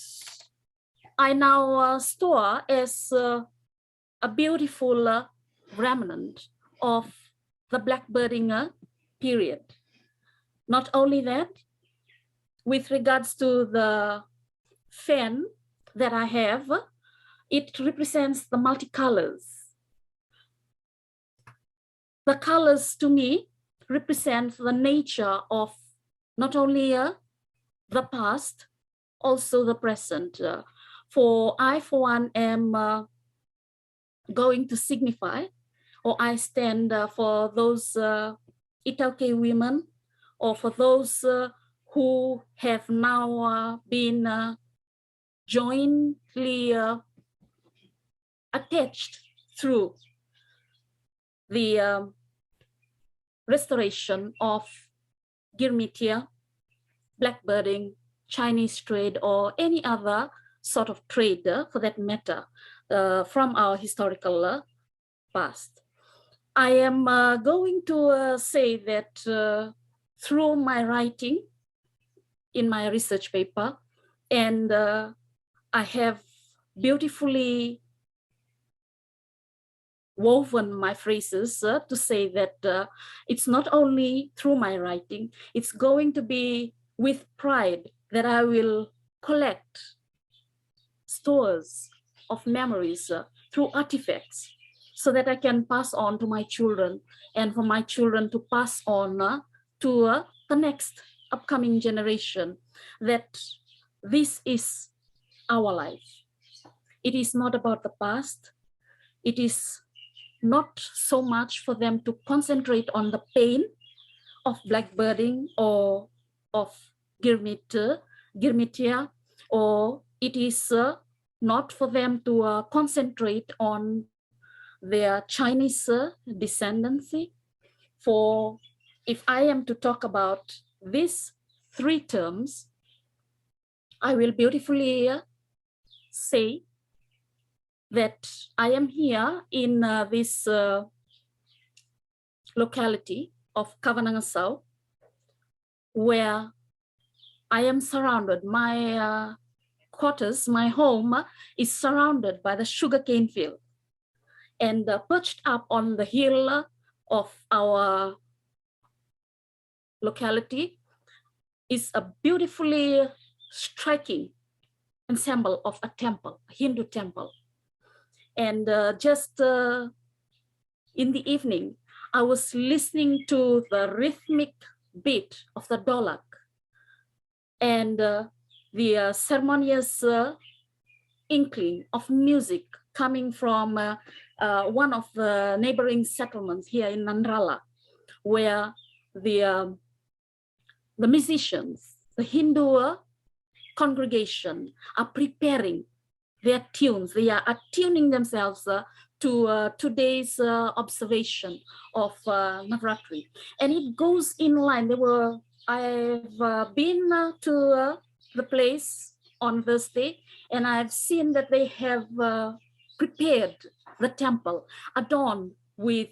I now store as a beautiful remnant of the blackbirding period. Not only that, with regards to the fan that I have, it represents the multicolors. The colors to me represent the nature of not only the past, also the present. For I, for one, am going to signify, or I stand for those Itauke women, or for those who have now been jointly attached through the restoration of Girmitia, blackbirding, Chinese trade, or any other sort of trade for that matter from our historical past. I am going to say that through my writing, in my research paper. And I have beautifully woven my phrases to say that it's not only through my writing, it's going to be with pride that I will collect stores of memories through artifacts, so that I can pass on to my children, and for my children to pass on to the next upcoming generation, that this is our life. It is not about the past. It is not so much for them to concentrate on the pain of blackbirding or of girmitia, or it is not for them to concentrate on their Chinese descendancy. For if I am to talk about these three terms, I will beautifully say that I am here in this locality of Kavanangasau, where I am surrounded. My quarters, my home is surrounded by the sugarcane field. And perched up on the hill of our locality is a beautifully striking ensemble of a temple, a Hindu temple. And just in the evening, I was listening to the rhythmic beat of the dolak and the ceremonious inkling of music coming from one of the neighboring settlements here in Nandrala, where the musicians, the Hindu congregation are preparing their tunes. They are attuning themselves to today's observation of Navratri. And it goes in line. I've been to the place on Thursday, and I've seen that they have prepared the temple, adorned with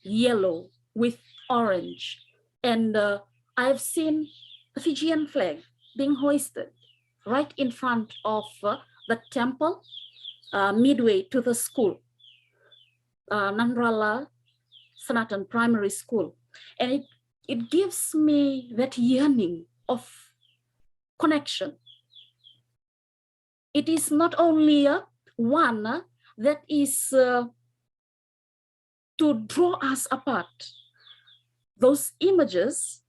yellow, with orange. And I've seen the Fijian flag being hoisted right in front of the temple, midway to the school, Nandrala Sanatan Primary School. And it gives me that yearning of connection. It is not only one that is to draw us apart. Those images,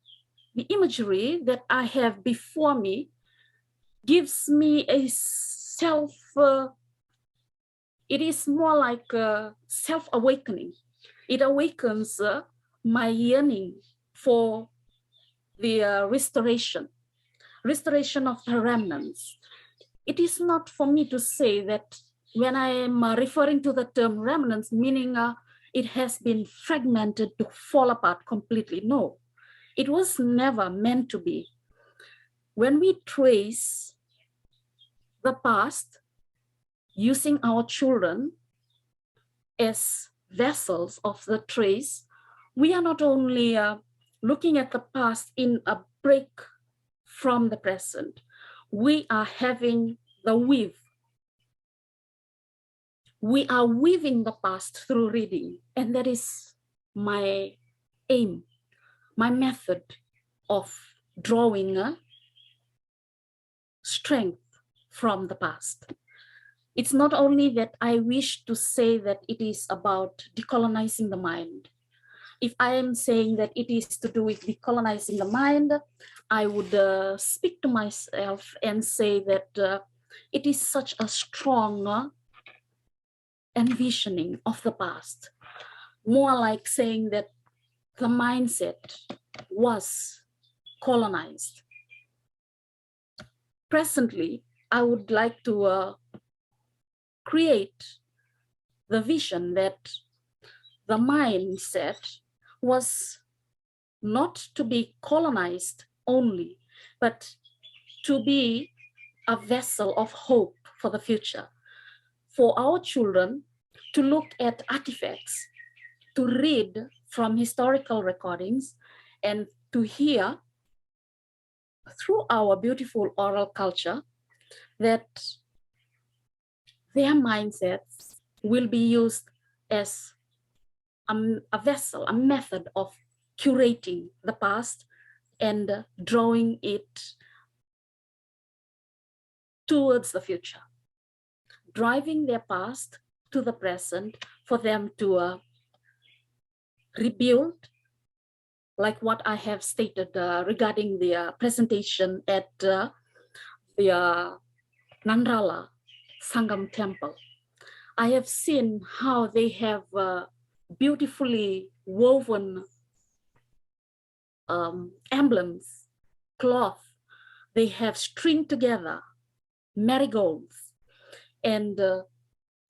the imagery that I have before me, gives me a it is more like a self-awakening. It awakens my yearning for the restoration of the remnants. It is not for me to say that when I am referring to the term remnants, meaning it has been fragmented to fall apart completely. No, it was never meant to be. When we trace the past, using our children as vessels of the trace, we are not only looking at the past in a break from the present, we are having the weave. We are weaving the past through reading, and that is my aim, my method of drawing strength from the past. It's not only that I wish to say that it is about decolonizing the mind. If I am saying that it is to do with decolonizing the mind, I would speak to myself and say that it is such a strong envisioning of the past, more like saying that the mindset was colonized. Presently, I would like to create the vision that the mindset was not to be colonized only, but to be a vessel of hope for the future, for our children to look at artifacts, to read from historical recordings, and to hear through our beautiful oral culture, that their mindsets will be used as a vessel, a method of curating the past and drawing it towards the future, driving their past to the present for them to rebuild, like what I have stated regarding the presentation at the Nandrala Sangam Temple. I have seen how they have beautifully woven emblems, cloth. They have stringed together marigolds, and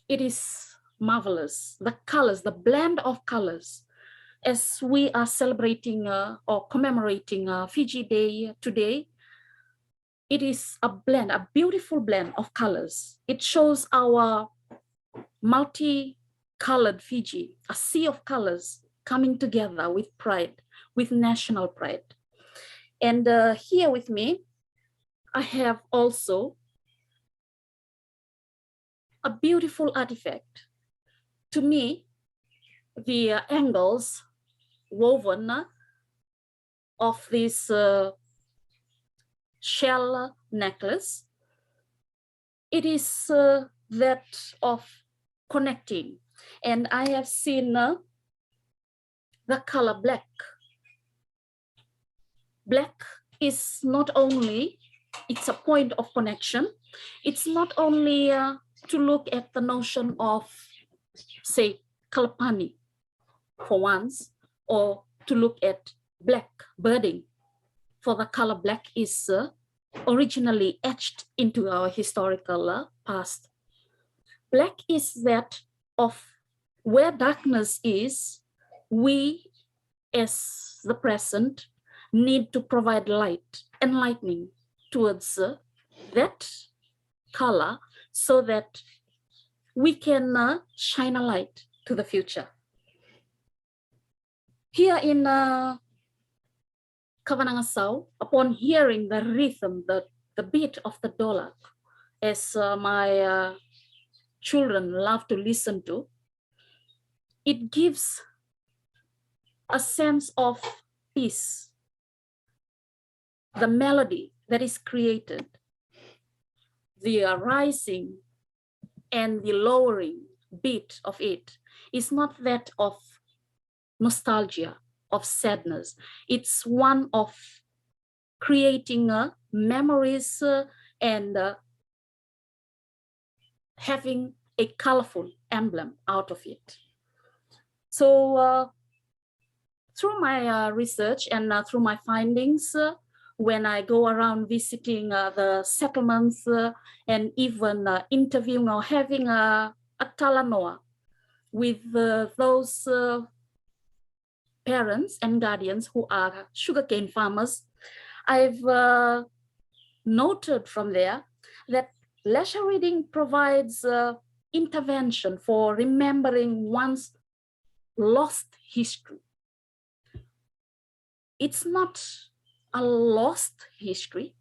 it is marvelous. The colors, the blend of colors, as we are celebrating or commemorating Fiji Day today, it is a blend, a beautiful blend of colors. It shows our multi-colored Fiji, a sea of colors coming together with pride, with national pride. And here with me, I have also a beautiful artifact. To me, the angles woven of this shell necklace, it is that of connecting. And I have seen the color black. Black is not only, it's a point of connection. It's not only to look at the notion of, say, kalapani for once, or to look at black birding, for the color black is originally etched into our historical past. Black is that of where darkness is, we as the present need to provide light, enlightening towards that color so that we can shine a light to the future. Here in Kavanangasau, upon hearing the rhythm, the beat of the dolak, as my children love to listen to, it gives a sense of peace. The melody that is created, the rising and the lowering beat of it is not that of nostalgia, of sadness. It's one of creating memories and having a colorful emblem out of it. So through my research and through my findings, when I go around visiting the settlements and even interviewing or having a talanoa with those parents and guardians who are sugarcane farmers, I've noted from there that leisure reading provides intervention for remembering one's lost history. It's not a lost history.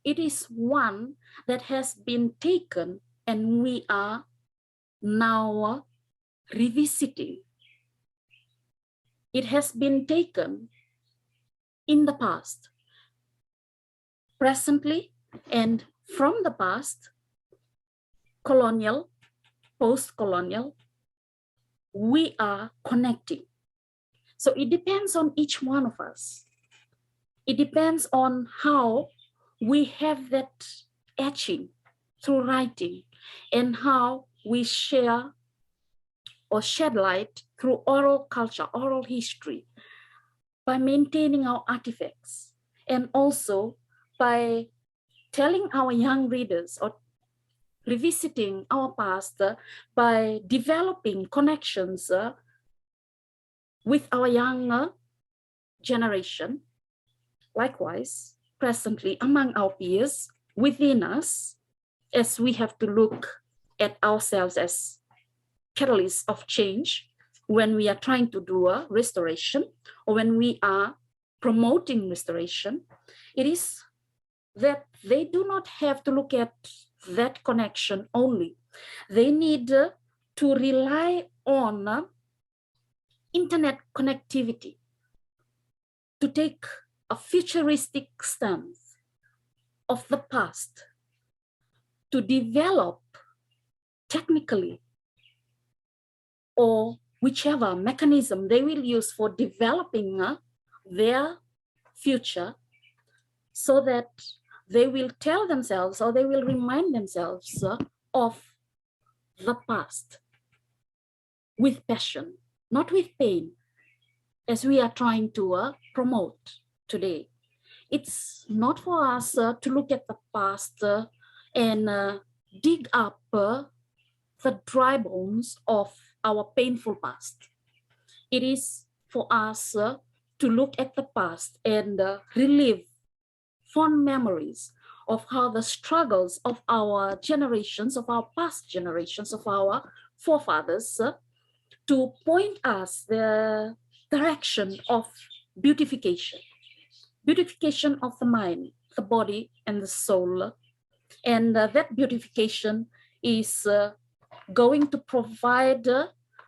It is one that has been taken and we are now revisiting. It has been taken in the past, presently, and from the past, colonial, post-colonial, we are connecting. So it depends on each one of us. It depends on how we have that etching through writing and how we share or shed light through oral culture, oral history, by maintaining our artifacts and also by telling our young readers or revisiting our past by developing connections with our young generation. Likewise, presently among our peers, within us, as we have to look at ourselves as catalysts of change when we are trying to do a restoration or when we are promoting restoration, it is that they do not have to look at that connection only. They need to rely on internet connectivity to take a futuristic stance of the past, to develop technically or whichever mechanism they will use for developing their future, so that they will tell themselves or they will remind themselves of the past with passion, not with pain, as we are trying to promote today. It's not for us to look at the past and dig up the dry bones of our painful past. It is for us to look at the past and relive fond memories of how the struggles of our generations, of our past generations, of our forefathers, to point us the direction of beautification of the mind, the body, and the soul. And that beautification is going to provide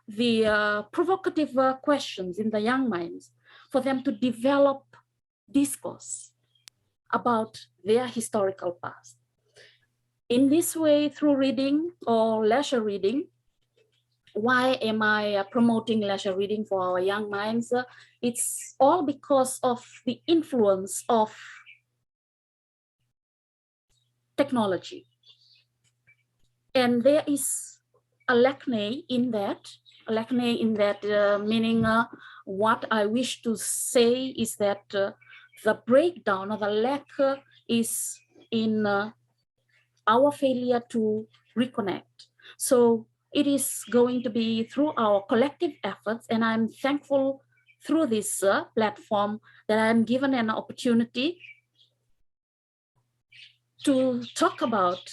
the provocative questions in the young minds for them to develop discourse about their historical past. In this way, through reading or leisure reading, why am I promoting leisure reading for our young minds? It's all because of the influence of technology. And there is a lacune in that, meaning what I wish to say is that the breakdown or the lack is in our failure to reconnect. So it is going to be through our collective efforts, and I'm thankful through this platform that I'm given an opportunity to talk about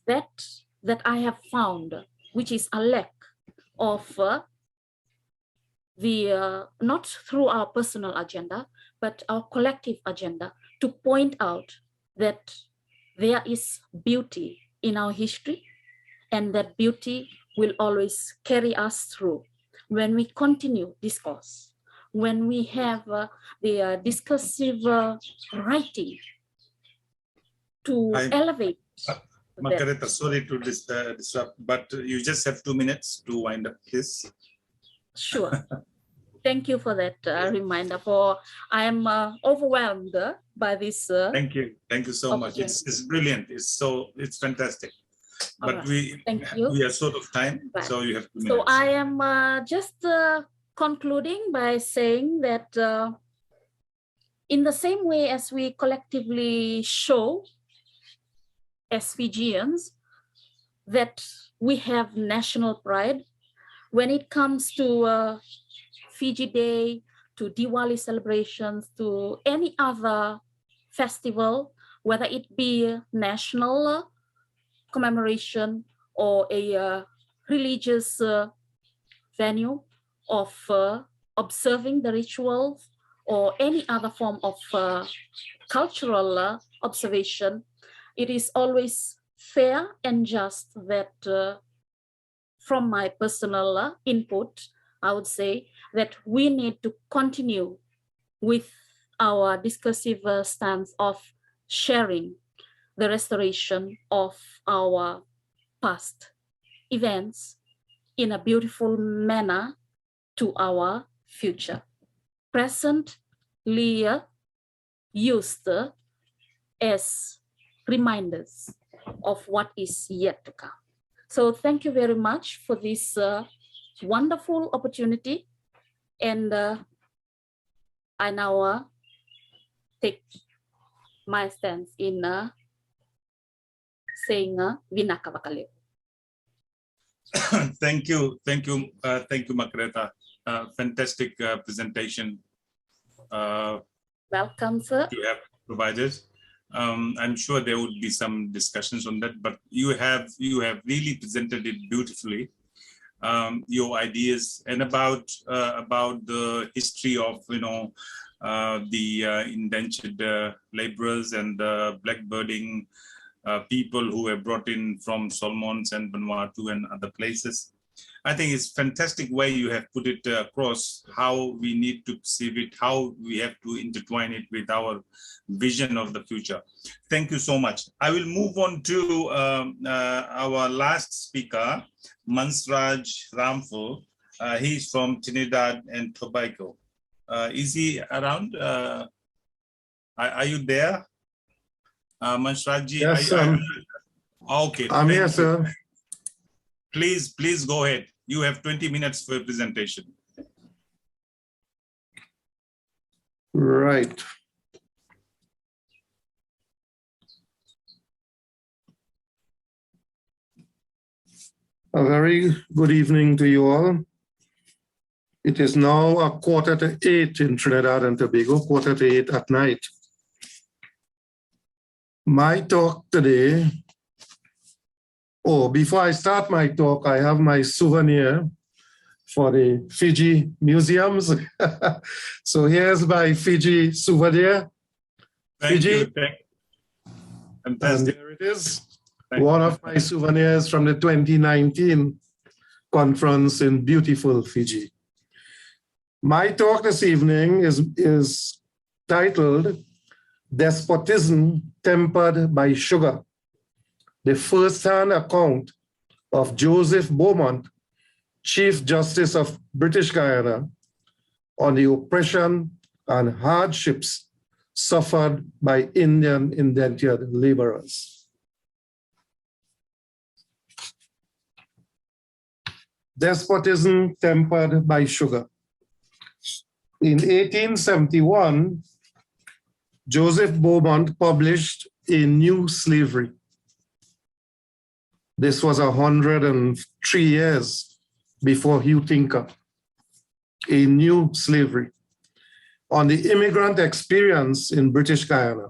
that I have found, which is a lack of not through our personal agenda, but our collective agenda, to point out that there is beauty in our history, and that beauty will always carry us through when we continue discourse, when we have the discursive writing to elevate. Margareta, sorry to disrupt, but you just have 2 minutes to wind up this. Sure. Thank you for that reminder. For I am overwhelmed by this. Thank you so much. It's brilliant. It's fantastic. But right. we are short of time, right. So you have 2 minutes. So I am just concluding by saying that in the same way as we collectively show as Fijians that we have national pride when it comes to Fiji Day, to Diwali celebrations, to any other festival, whether it be national commemoration or a religious venue of observing the rituals or any other form of cultural observation, it is always fair and just that from my personal input, I would say that we need to continue with our discursive stance of sharing the restoration of our past events in a beautiful manner to our future, presently used as reminders of what is yet to come. So thank you very much for this wonderful opportunity, and I now take my stance in saying Vinaka Vakaleo. Thank you, Margareta. Fantastic presentation. Welcome, sir. You have provided. I'm sure there would be some discussions on that, but you have really presented it beautifully. Your ideas and about the history of the indentured laborers and the blackbirding people who were brought in from Solomons and Vanuatu and other places. I think it's a fantastic way you have put it across how we need to perceive it, how we have to intertwine it with our vision of the future. Thank you so much. I will move on to our last speaker, Mansraj Ramphul. He's from Trinidad and Tobago. Is he around? Are you there? Mansrajji? Yes, okay. I'm here, sir. Please go ahead. You have 20 minutes for your presentation. Right. A very good evening to you all. It is now 7:45 in Trinidad and Tobago, 7:45 at night. My talk today, before I start my talk, I have my souvenir for the Fiji museums. So here's my Fiji souvenir. Thank Fiji. you. And there it is. One of my souvenirs from the 2019 conference in beautiful Fiji. My talk this evening is titled Despotism Tempered by Sugar, the first-hand account of Joseph Beaumont, Chief Justice of British Guyana, on the oppression and hardships suffered by Indian indentured laborers. Despotism tempered by sugar. In 1871, Joseph Beaumont published A New Slavery. This was 103 years before Hugh Tinker. A New Slavery, on the immigrant experience in British Guyana.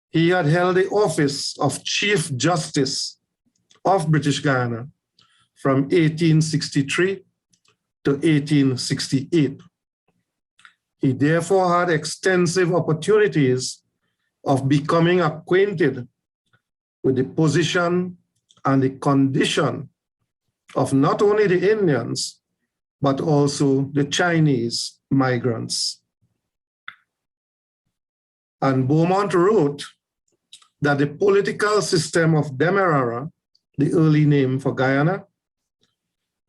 He had held the office of Chief Justice of British Guyana from 1863 to 1868. He therefore had extensive opportunities of becoming acquainted with the position and the condition of not only the Indians, but also the Chinese migrants. And Beaumont wrote that the political system of Demerara, the early name for Guyana,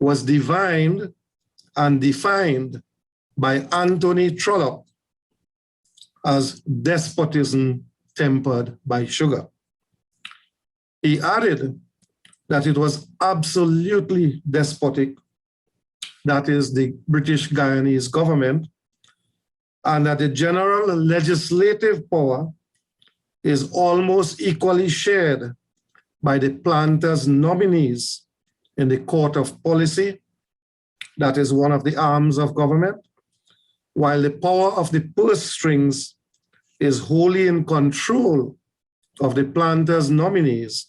was divined and defined by Anthony Trollope as despotism tempered by sugar. He added that it was absolutely despotic, that is the British Guyanese government, and that the general legislative power is almost equally shared by the planters' nominees in the Court of Policy, that is one of the arms of government, while the power of the purse strings is wholly in control of the planters' nominees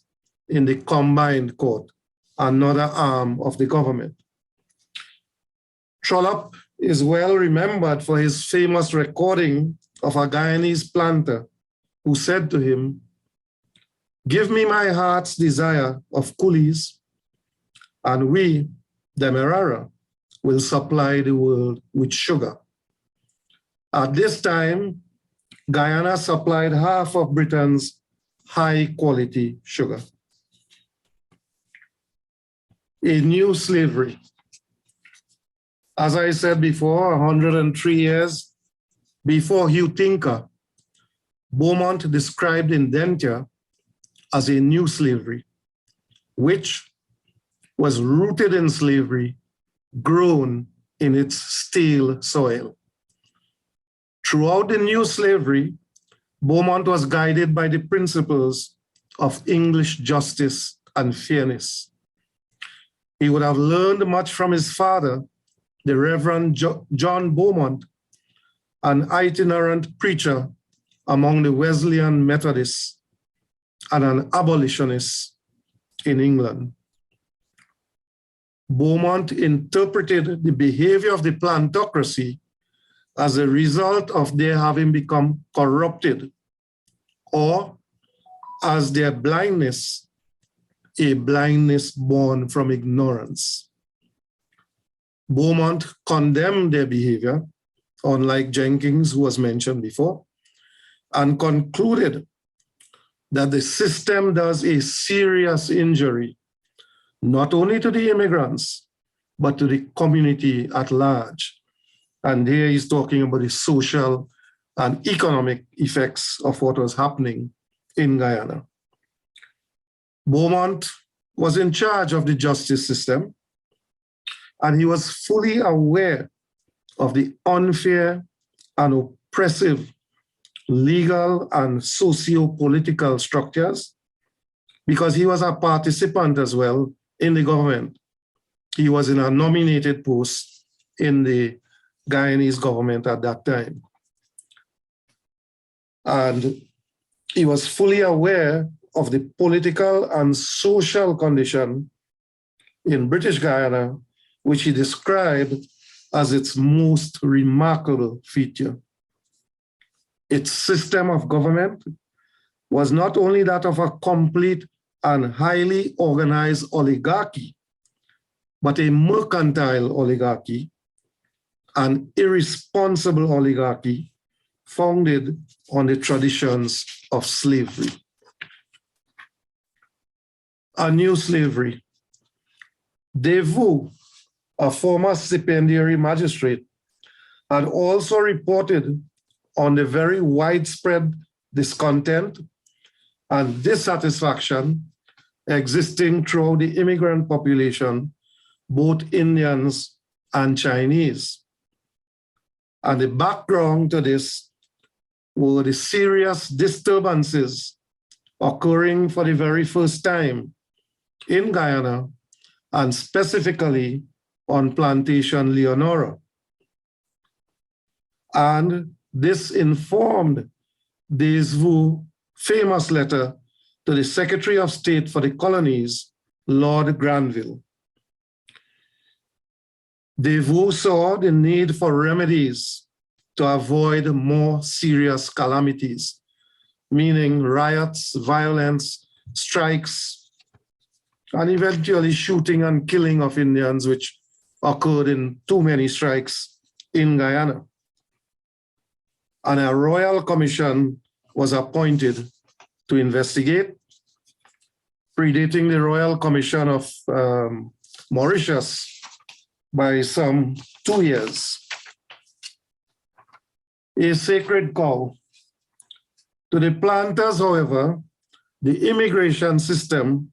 in the Combined Court, another arm of the government. Trollope is well remembered for his famous recording of a Guyanese planter who said to him, "Give me my heart's desire of coolies, and we, Demerara, will supply the world with sugar." At this time, Guyana supplied half of Britain's high-quality sugar. A New Slavery. As I said before, 103 years before Hugh Tinker, Beaumont described indenture as a new slavery, which was rooted in slavery, grown in its stale soil. Throughout the new slavery, Beaumont was guided by the principles of English justice and fairness. He would have learned much from his father, the Reverend John Beaumont, an itinerant preacher among the Wesleyan Methodists and an abolitionist in England. Beaumont interpreted the behavior of the plantocracy as a result of their having become corrupted, or as their blindness, a blindness born from ignorance. Beaumont condemned their behavior, unlike Jenkins, who was mentioned before, and concluded that the system does a serious injury, not only to the immigrants, but to the community at large. And here he's talking about the social and economic effects of what was happening in Guyana. Beaumont was in charge of the justice system, and he was fully aware of the unfair and oppressive legal and socio-political structures, because he was a participant as well in the government. He was in a nominated post in the Guyanese government at that time. And he was fully aware of the political and social condition in British Guyana, which he described as its most remarkable feature. Its system of government was not only that of a complete and highly organized oligarchy, but a mercantile oligarchy, an irresponsible oligarchy founded on the traditions of slavery. A new slavery. Devu, a former stipendiary magistrate, had also reported on the very widespread discontent and dissatisfaction existing throughout the immigrant population, both Indians and Chinese. And the background to this were the serious disturbances occurring for the very first time in Guyana, and specifically on Plantation Leonora. And this informed Devu's famous letter to the Secretary of State for the Colonies, Lord Granville. Devu saw the need for remedies to avoid more serious calamities, meaning riots, violence, strikes, and eventually shooting and killing of Indians, which occurred in too many strikes in Guyana. And a royal commission was appointed to investigate, predating the Royal Commission of Mauritius by some 2 years. A sacred cow. To the planters, however, the immigration system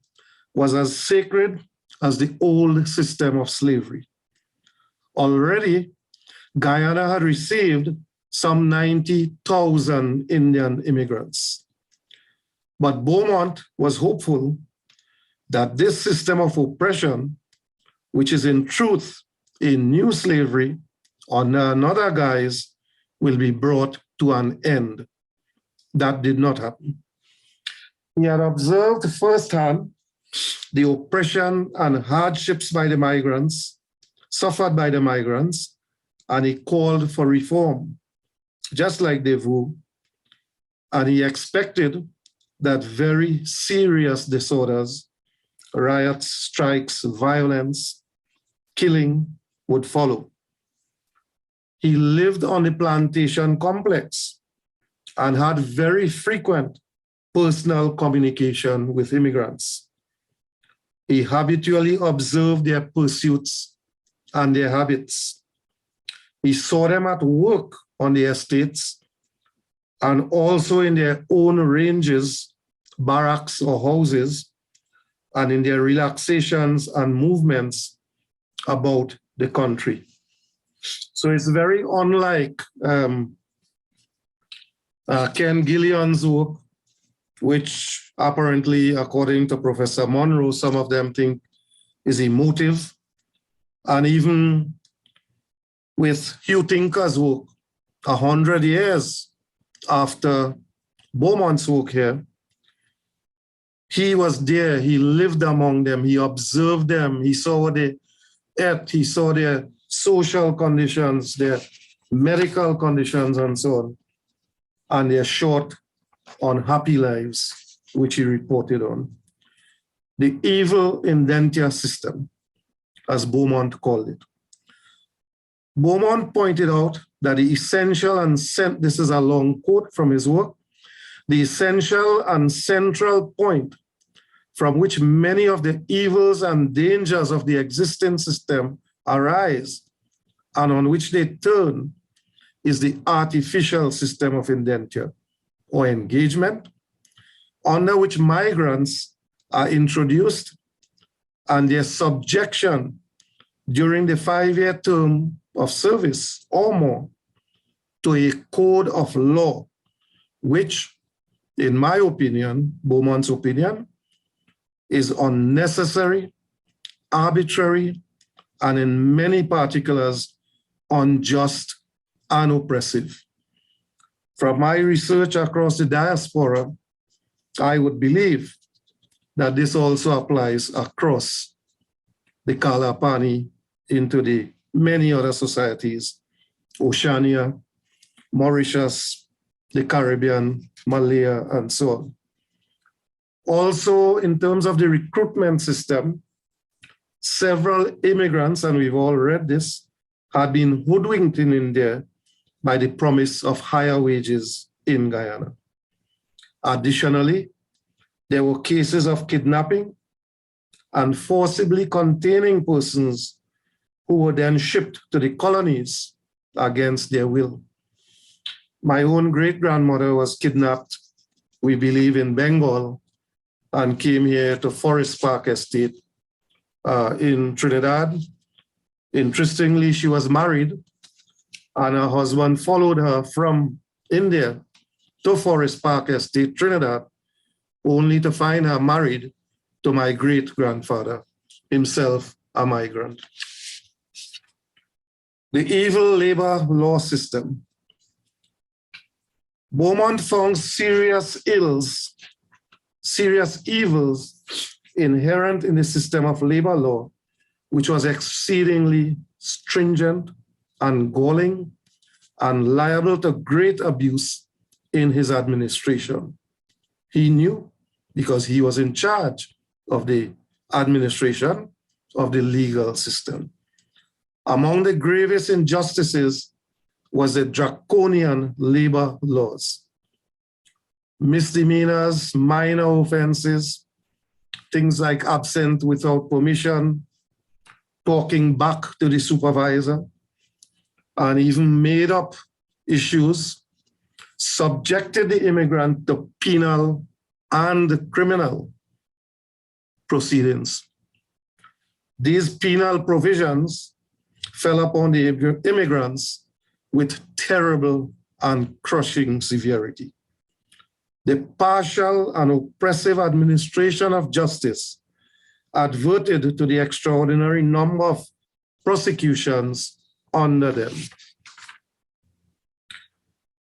was as sacred as the old system of slavery. Already, Guyana had received some 90,000 Indian immigrants. But Beaumont was hopeful that this system of oppression, which is in truth a new slavery under another guise, will be brought to an end. That did not happen. He had observed firsthand the oppression and hardships by the migrants, suffered by the migrants, and he called for reform, just like Devu, and he expected that very serious disorders, riots, strikes, violence, killing would follow. He lived on the plantation complex and had very frequent personal communication with immigrants. He habitually observed their pursuits and their habits. He saw them at work on the estates and also in their own ranges, barracks or houses, and in their relaxations and movements about the country. So it's very unlike Ken Gillian's work, which apparently, according to Professor Munro, some of them think is emotive. And even with Hugh Tinker's work, 100 years after Beaumont's work here, he was there, he lived among them, he observed them, he saw what they ate, he saw their social conditions, their medical conditions and so on, and their short, unhappy lives, which he reported on. The evil indenture system, as Beaumont called it. Beaumont pointed out that the essential and this is a long quote from his work, the essential and central point from which many of the evils and dangers of the existing system arise and on which they turn is the artificial system of indenture or engagement, under which migrants are introduced and their subjection during the 5-year term of service or more to a code of law, which, in my opinion, Beaumont's opinion, is unnecessary, arbitrary, and in many particulars, unjust and oppressive. From my research across the diaspora, I would believe that this also applies across the Kalapani into the many other societies, Oceania, Mauritius, the Caribbean, Malaya, and so on. Also, in terms of the recruitment system, several immigrants, and we've all read this, had been hoodwinked in India by the promise of higher wages in Guyana. Additionally, there were cases of kidnapping and forcibly containing persons who were then shipped to the colonies against their will. My own great-grandmother was kidnapped, we believe, in Bengal, and came here to Forest Park Estate in Trinidad. Interestingly, she was married, and her husband followed her from India to Forest Park Estate, Trinidad, only to find her married to my great-grandfather, himself a migrant. The evil labor law system. Beaumont found serious evils inherent in the system of labor law, which was exceedingly stringent and galling and liable to great abuse in his administration. He knew because he was in charge of the administration of the legal system. Among the gravest injustices was the draconian labor laws. Misdemeanors, minor offenses, things like absent without permission, talking back to the supervisor, and even made up issues, subjected the immigrant to penal and criminal proceedings. These penal provisions fell upon the immigrants with terrible and crushing severity. The partial and oppressive administration of justice adverted to the extraordinary number of prosecutions under them.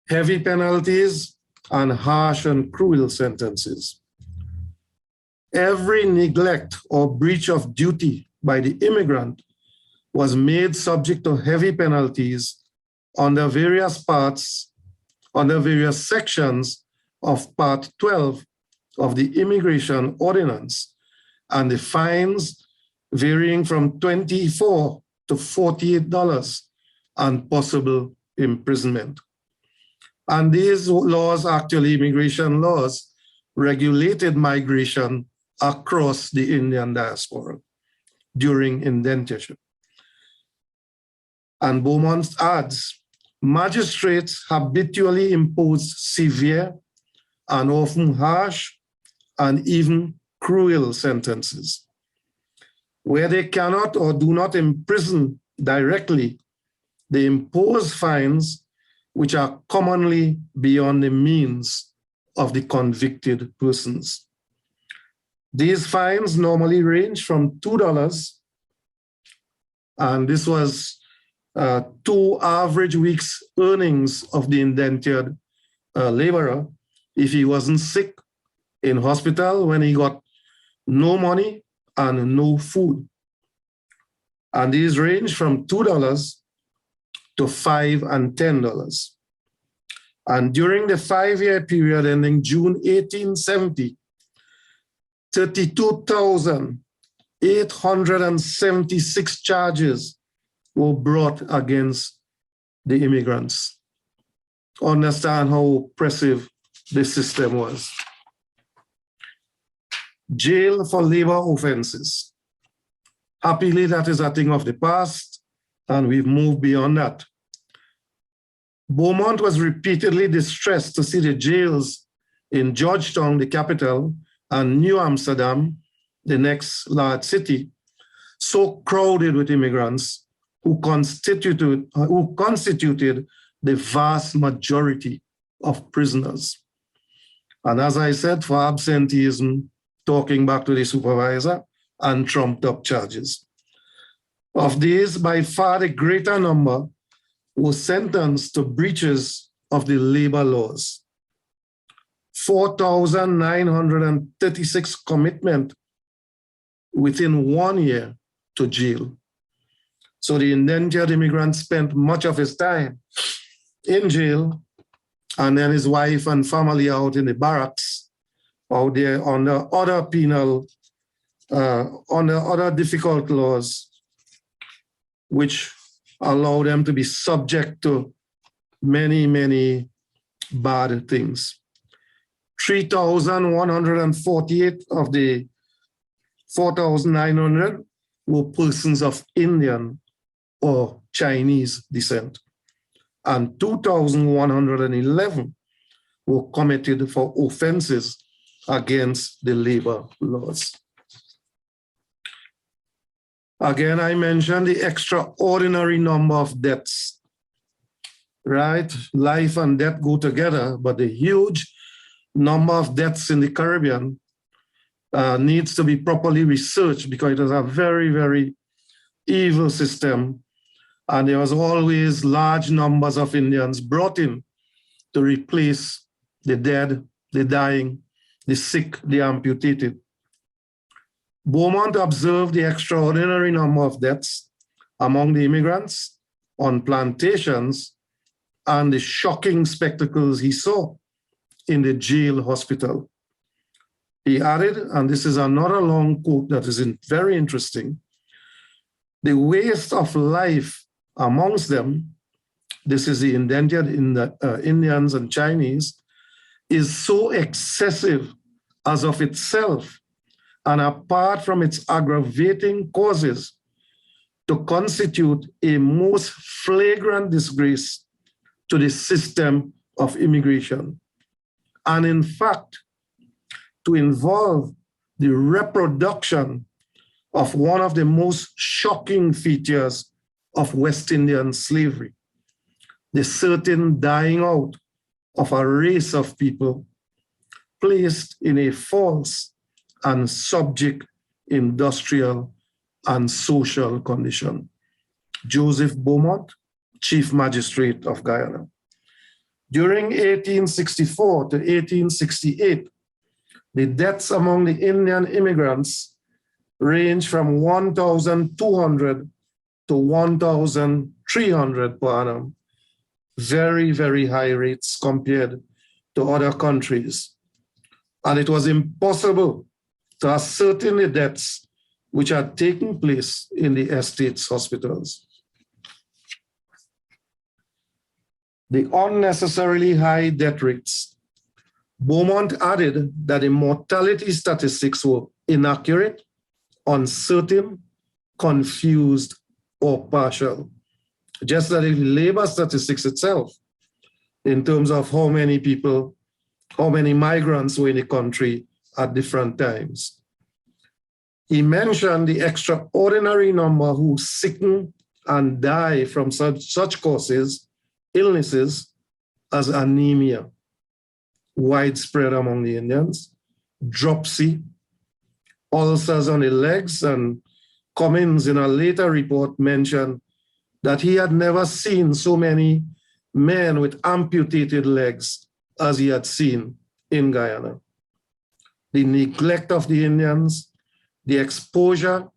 Heavy penalties and harsh and cruel sentences. Every neglect or breach of duty by the immigrant was made subject to heavy penalties under various sections of Part 12 of the Immigration Ordinance, and the fines varying from $24 to $48 and possible imprisonment. And these laws, actually immigration laws, regulated migration across the Indian diaspora during indenture. And Beaumont adds, magistrates habitually impose severe and often harsh and even cruel sentences. Where they cannot or do not imprison directly, they impose fines which are commonly beyond the means of the convicted persons. These fines normally range from $2, and this was 2 average weeks' earnings of the indentured laborer if he wasn't sick in hospital, when he got no money and no food. And these range from $2 to to $5 and $10. And during the 5-year period ending June 1870, 32,876 charges were brought against the immigrants. Understand how oppressive the system was. Jail for labor offenses. Happily, that is a thing of the past, and we've moved beyond that. Beaumont was repeatedly distressed to see the jails in Georgetown, the capital, and New Amsterdam, the next large city, so crowded with immigrants who constituted the vast majority of prisoners. And as I said, for absenteeism, talking back to the supervisor, and trumped up charges. Of these, by far the greater number were sentenced to breaches of the labor laws. 4,936 commitment within 1 year to jail. So the indentured immigrant spent much of his time in jail, and then his wife and family out in the barracks, out there under other penal, under other difficult laws, which allow them to be subject to many, many bad things. 3,148 of the 4,900 were persons of Indian or Chinese descent, and 2,111 were committed for offenses against the labor laws. Again, I mentioned the extraordinary number of deaths, right? Life and death go together, but the huge number of deaths in the Caribbean needs to be properly researched, because it is a very, very evil system. And there was always large numbers of Indians brought in to replace the dead, the dying, the sick, the amputated. Beaumont observed the extraordinary number of deaths among the immigrants on plantations and the shocking spectacles he saw in the jail hospital. He added, and this is another long quote that is very interesting, the waste of life amongst them, this is the indentured Indians and Chinese, is so excessive as of itself, and apart from its aggravating causes, to constitute a most flagrant disgrace to the system of immigration. And in fact, to involve the reproduction of one of the most shocking features of West Indian slavery, the certain dying out of a race of people placed in a false and subject industrial and social condition. Joseph Beaumont, Chief Magistrate of Guyana. During 1864 to 1868, the deaths among the Indian immigrants range from 1,200 to 1,300 per annum. Very, very high rates compared to other countries. And it was impossible to ascertain the deaths which had taken place in the estates hospitals. The unnecessarily high death rates. Beaumont added that the mortality statistics were inaccurate, uncertain, confused, or partial. Just like the labor statistics itself, in terms of how many people, how many migrants were in the country at different times. He mentioned the extraordinary number who sicken and die from such causes, illnesses as anemia, widespread among the Indians, dropsy, ulcers on the legs, and Cummins in a later report mentioned that he had never seen so many men with amputated legs as he had seen in Guyana. The neglect of the Indians, the exposure,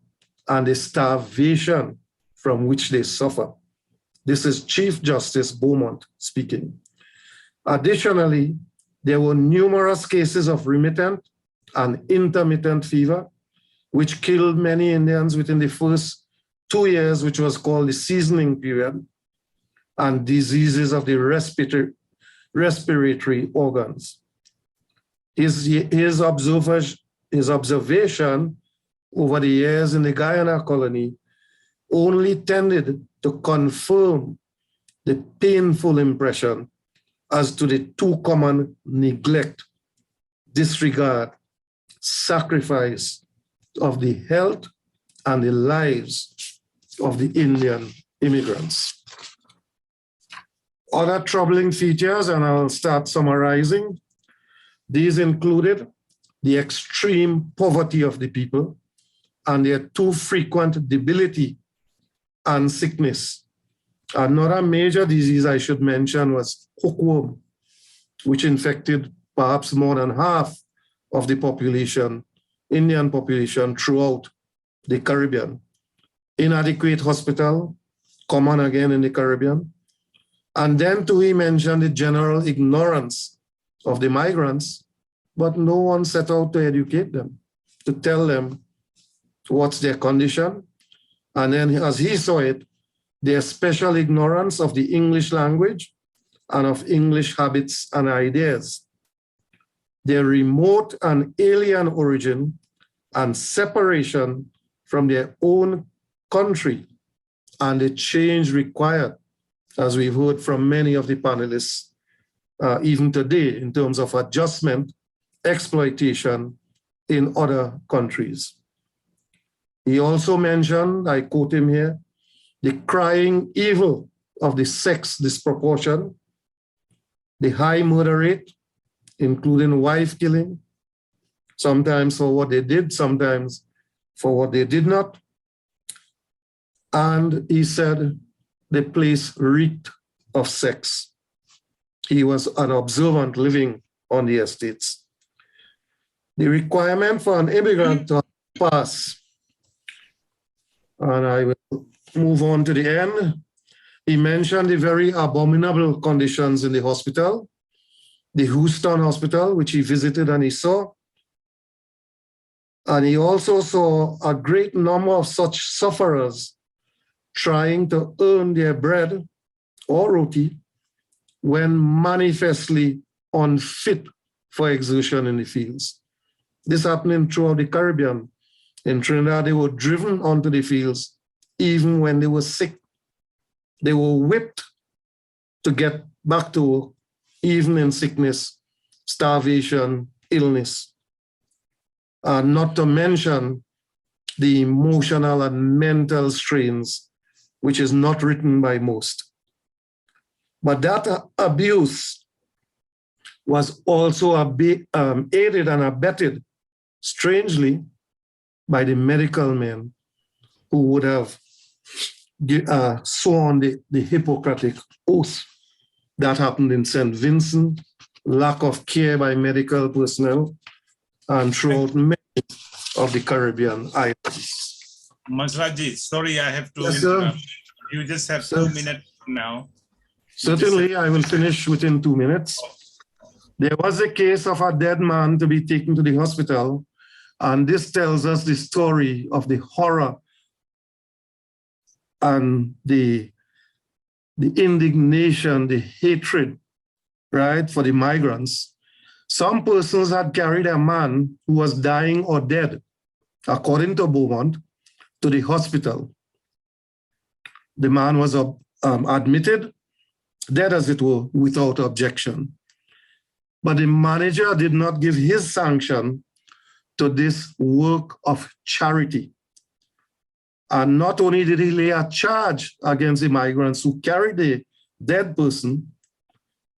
and the starvation from which they suffer This is Chief Justice Beaumont speaking. Additionally, there were numerous cases of remittent and intermittent fever, which killed many Indians within the first 2 years, which was called the seasoning period, and diseases of the respiratory organs. His observation over the years in the Guyana colony only tended to confirm the painful impression as to the too common neglect, disregard, sacrifice of the health and the lives of the Indian immigrants. Other troubling features, and I'll start summarizing, these included the extreme poverty of the people and their too frequent debility and sickness. Another major disease I should mention was hookworm, which infected perhaps more than half of the population, Indian population, throughout the Caribbean. Inadequate hospital, common again in the Caribbean. And then too, he mentioned the general ignorance of the migrants, but no one set out to educate them, to tell them what's their condition. And then as he saw it, their special ignorance of the English language and of English habits and ideas, their remote and alien origin and separation from their own country, and the change required, as we've heard from many of the panelists, even today, in terms of adjustment, exploitation in other countries. He also mentioned, I quote him here, the crying evil of the sex disproportion, the high murder rate, including wife killing, sometimes for what they did, sometimes for what they did not. And he said the place reeked of sex. He was an observant living on the estates. The requirement for an immigrant to pass, and I will move on to the end. He mentioned the very abominable conditions in the hospital, the Houston Hospital, which he visited and he saw. And he also saw a great number of such sufferers trying to earn their bread or roti when manifestly unfit for exertion in the fields. This happening throughout the Caribbean. In Trinidad, they were driven onto the fields even when they were sick. They were whipped to get back to work, even in sickness, starvation, illness. Not to mention the emotional and mental strains, which is not written by most. But that abuse was also aided and abetted, strangely, by the medical men who would have sworn the Hippocratic oath. That happened in St. Vincent, lack of care by medical personnel, and throughout many of the Caribbean islands. Masraji, sorry, I have to interrupt. You just have 2 minutes now. Certainly, I will finish within 2 minutes. There was a case of a dead man to be taken to the hospital, and this tells us the story of the horror and the indignation, the hatred, right, for the migrants. Some persons had carried a man who was dying or dead, according to Beaumont, to the hospital. The man was admitted, dead as it were, without objection. But the manager did not give his sanction to this work of charity. And not only did he lay a charge against the migrants who carried the dead person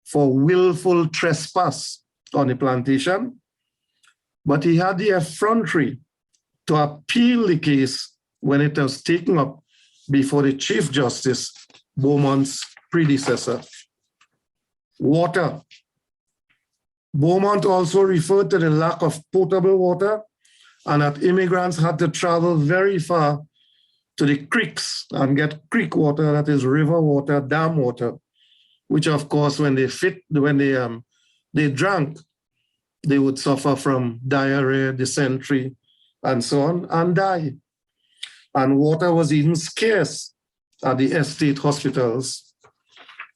for willful trespass on the plantation, but he had the effrontery to appeal the case when it was taken up before the Chief Justice, Beaumont's predecessor. Water. Beaumont also referred to the lack of potable water and that immigrants had to travel very far to the creeks and get creek water, that is river water, dam water, which of course when they drank, they would suffer from diarrhea, dysentery, and so on, and die. And water was even scarce at the estate hospitals.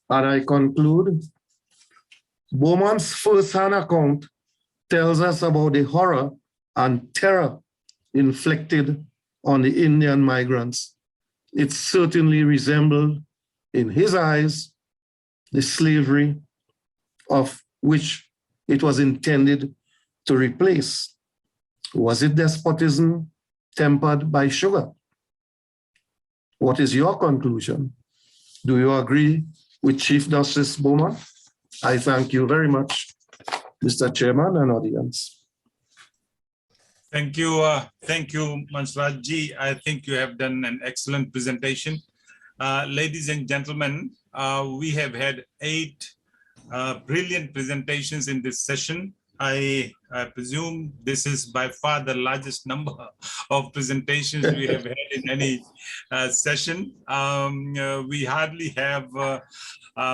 And I conclude, Bowman's first-hand account tells us about the horror and terror inflicted on the Indian migrants. It certainly resembled, in his eyes, the slavery of which it was intended to replace. Was it despotism tempered by sugar? What is your conclusion? Do you agree with Chief Justice Bowman? I thank you very much, Mr. Chairman and audience. Thank you, Mansraj-ji. I think you have done an excellent presentation. Ladies and gentlemen, we have had 8 brilliant presentations in this session. I presume this is by far the largest number of presentations we have had in any session. We hardly have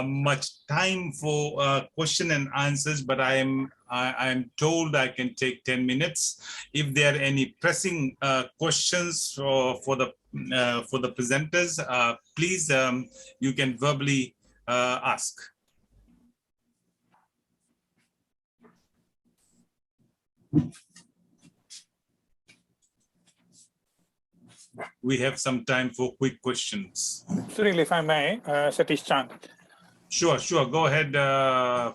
much time for question and answers, but I am told I can take 10 minutes. If there are any pressing questions for the presenters, please you can verbally ask. We have some time for quick questions. Sunil, if I may, Satish Chand. Sure. Go ahead,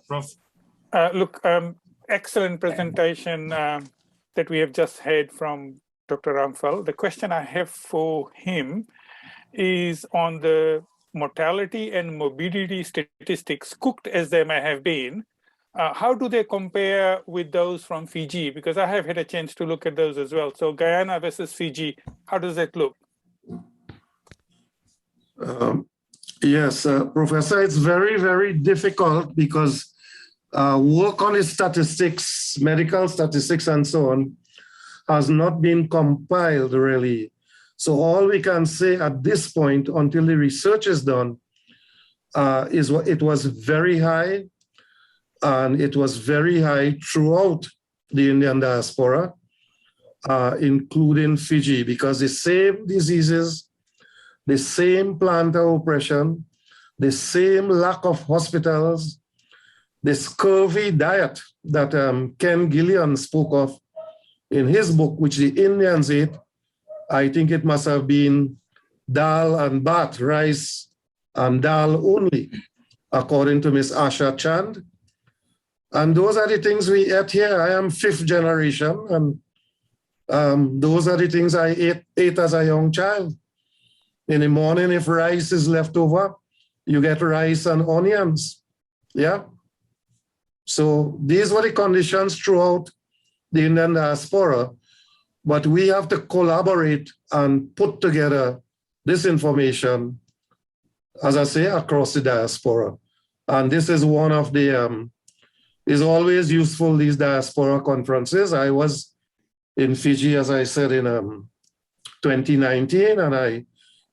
Prof. Look, excellent presentation that we have just heard from Dr. Ramphal. The question I have for him is on the mortality and morbidity statistics, cooked as they may have been. How do they compare with those from Fiji? Because I have had a chance to look at those as well. So Guyana versus Fiji, how does that look? Yes, Professor, it's very, very difficult because work on the statistics, medical statistics and so on, has not been compiled really. So all we can say at this point, until the research is done, is it was very high, and it was very high throughout the Indian diaspora, including Fiji, because the same diseases, the same planter oppression, the same lack of hospitals, the scurvy diet that Ken Gillian spoke of in his book, which the Indians ate. I think it must have been dal and bhat, rice and dal only, according to Miss Asha Chand. And those are the things we ate here. I am 5th generation, and those are the things I ate as a young child. In the morning, if rice is left over, you get rice and onions. Yeah. So these were the conditions throughout the Indian diaspora. But we have to collaborate and put together this information, as I say, across the diaspora. And this is one of the, is always useful, these diaspora conferences. I was in Fiji, as I said, in 2019, and I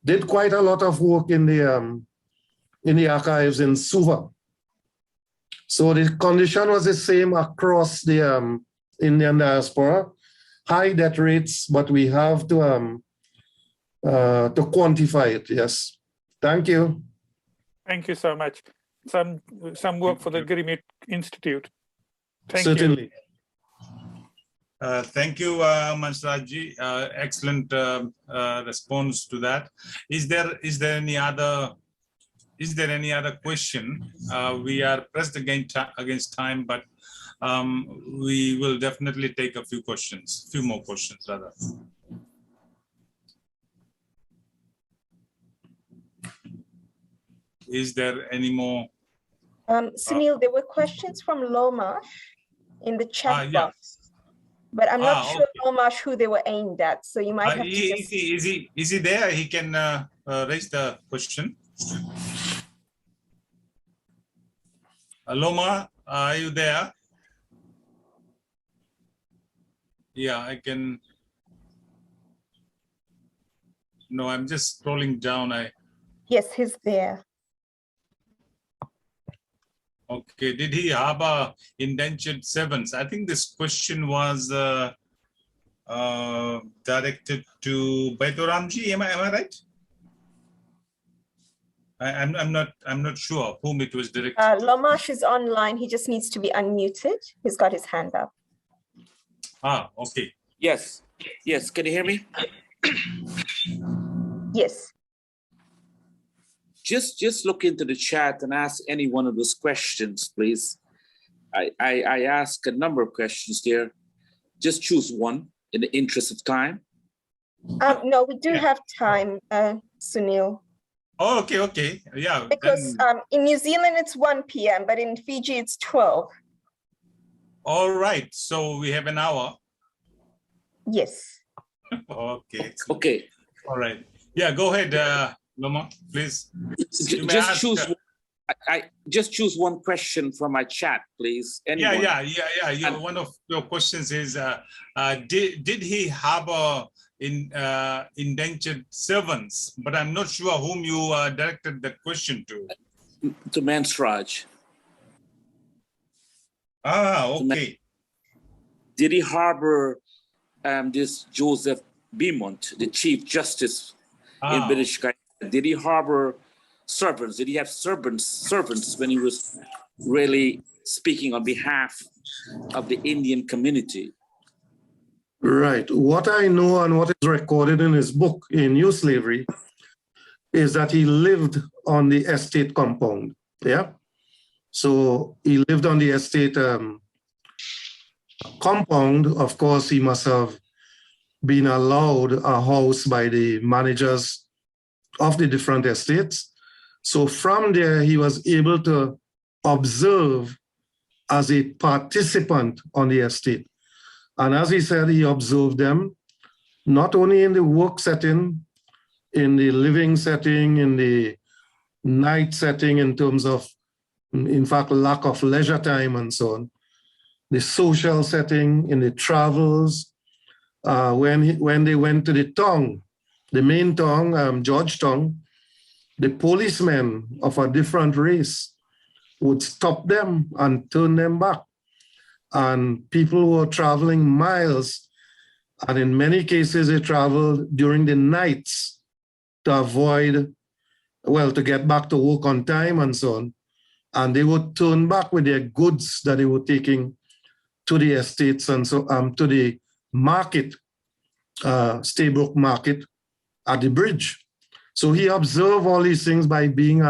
did quite a lot of work in the archives in Suva. So the condition was the same across the Indian diaspora. High death rates, but we have to quantify it. Yes, thank you. Thank you so much. Some work for the Grimit Institute. Thank Certainly. you. Thank you, Mansraj-ji. Excellent response to that. Is there any other question? We are pressed against time, but we will definitely take a few more questions rather. Is there any more? Sunil, there were questions from Lomash in the chat box, but I'm not sure, okay, Lomash, who they were aimed at. So you might have to just... Is he there? He can raise the question. Loma, are you there? Yeah, I can. No, I'm just scrolling down. Yes, he's there. Okay, did he harbor indentured servants? I think this question was directed to Baytoramji. Am I right? I'm not sure whom it was directed. Lomash is online. He just needs to be unmuted. He's got his hand up. Ah, okay. Yes. Yes. Can you hear me? Yes. Just look into the chat and ask any one of those questions, please. I ask a number of questions there. Just choose one in the interest of time. No, we do have time, Sunil. Oh, okay. Yeah. Because in New Zealand, it's 1 p.m., but in Fiji, it's 12. All right. So we have an hour. Yes. Okay. Okay. All right. Yeah, go ahead, Loma, please. Just choose one question from my chat, please. Anyone. Yeah. One of your questions is, did he harbor indentured servants? But I'm not sure whom you directed that question to. To Mansraj. Ah, okay. Did he harbor this Joseph Beaumont, the Chief Justice in British Guyana? Did he harbor servants? Did he have servants when he was really speaking on behalf of the Indian community? Right. What I know and what is recorded in his book, In New Slavery, is that he lived on the estate compound. Yeah. So he lived on the estate compound. Of course, he must have been allowed a house by the managers of the different estates. So from there, he was able to observe as a participant on the estate. And as he said, he observed them, not only in the work setting, in the living setting, in the night setting, in terms of, in fact, lack of leisure time and so on, the social setting, in the travels, when they went to the town, the main town, Georgetown, the policemen of a different race would stop them and turn them back. And people were traveling miles, and in many cases they traveled during the nights to avoid, well, to get back to work on time and so on. And they would turn back with their goods that they were taking to the estates and so to the market, Staybrook Market at the bridge. So he observed all these things by being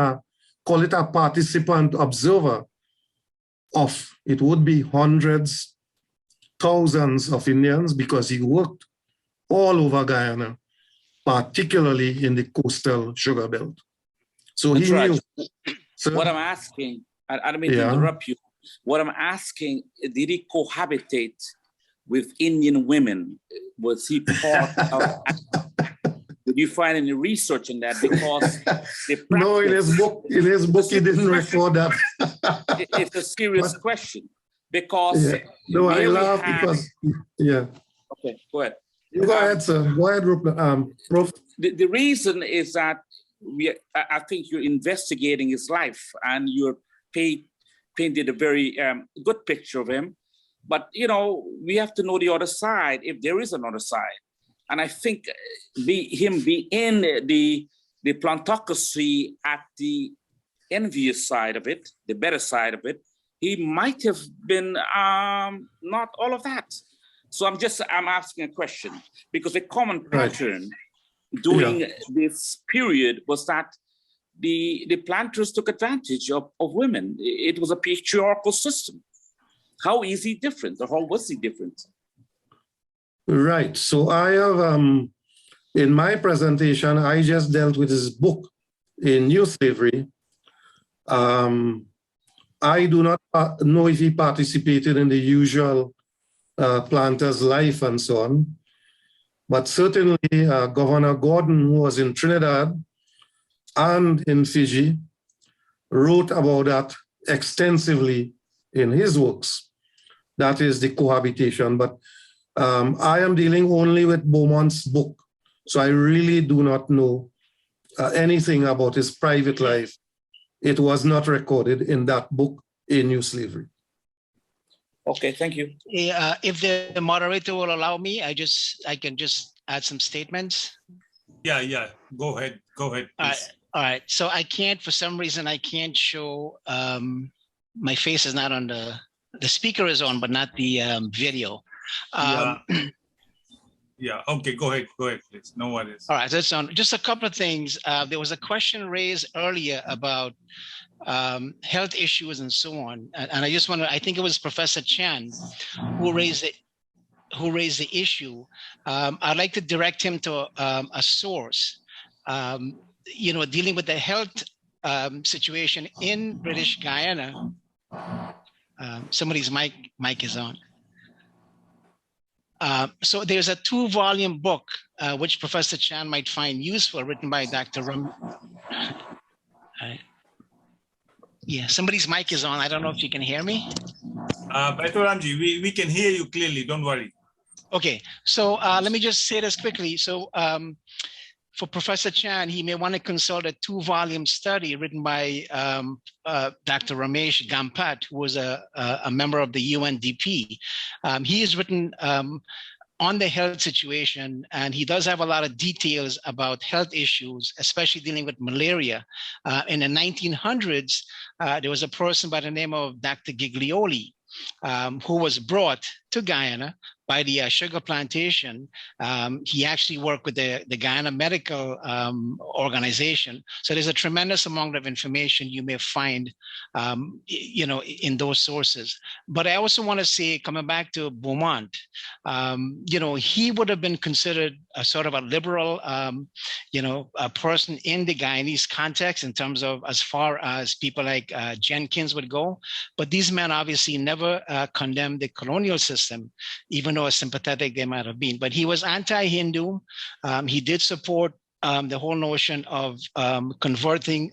call it a participant observer of, it would be hundreds, thousands of Indians, because he worked all over Guyana, particularly in the coastal sugar belt. So That's he right. knew. So, what I'm asking, I don't mean to interrupt you. What I'm asking, did he cohabitate with Indian women? Was he part of? Did you find any research on that? Because no, in his book, he didn't record that. It's a serious question because no, I laugh because Okay, go ahead. You go ahead, sir. Go ahead, Prof. The reason is that I think you're investigating his life and you're painted a very good picture of him. But we have to know the other side, if there is another side. And I think him being in the plantocracy at the envious side of it, the better side of it, he might have been not all of that. So I'm asking a question, because a common pattern during this period was that the planters took advantage of women. It was a patriarchal system. How is he different, or how was he different? Right. So I have, in my presentation, I just dealt with his book, In New Slavery. I do not know if he participated in the usual planter's life and so on, but certainly Governor Gordon, who was in Trinidad and in Fiji, wrote about that extensively in his works. That is the cohabitation. But I am dealing only with Beaumont's book, So I really do not know anything about his private life. It was not recorded in that book, A New Slavery. Okay, thank you. If the moderator will allow me, I can just add some statements. Yeah, go ahead, please. All right, so I can't, for some reason, I can't show, my face is not on the speaker is on, but not the video. Yeah, okay, go ahead, please, no worries. All right, that's on. Just a couple of things. There was a question raised earlier about health issues and so on. And I just want to, I think it was Professor Chan who raised the issue. I'd like to direct him to a source, dealing with the health situation in British Guyana. Somebody's mic is on. So there's a 2-volume book, which Professor Chan might find useful, written by Dr. Yeah, somebody's mic is on. I don't know if you can hear me. Baytoramji, we can hear you clearly, don't worry. Okay, so let me just say this quickly. So for Professor Chan, he may want to consult a 2-volume study written by Dr. Ramesh Gampat, who was a member of the UNDP. He has written on the health situation, and he does have a lot of details about health issues, especially dealing with malaria. In the 1900s, there was a person by the name of Dr. Giglioli, who was brought to Guyana by the sugar plantation. He actually worked with the Guyana Medical Organization. So there's a tremendous amount of information you may find, in those sources. But I also want to say, coming back to Beaumont, he would have been considered a sort of a liberal, a person in the Guyanese context in terms of as far as people like Jenkins would go. But these men obviously never condemned the colonial system, even though sympathetic they might have been. But he was anti-Hindu. He did support the whole notion of converting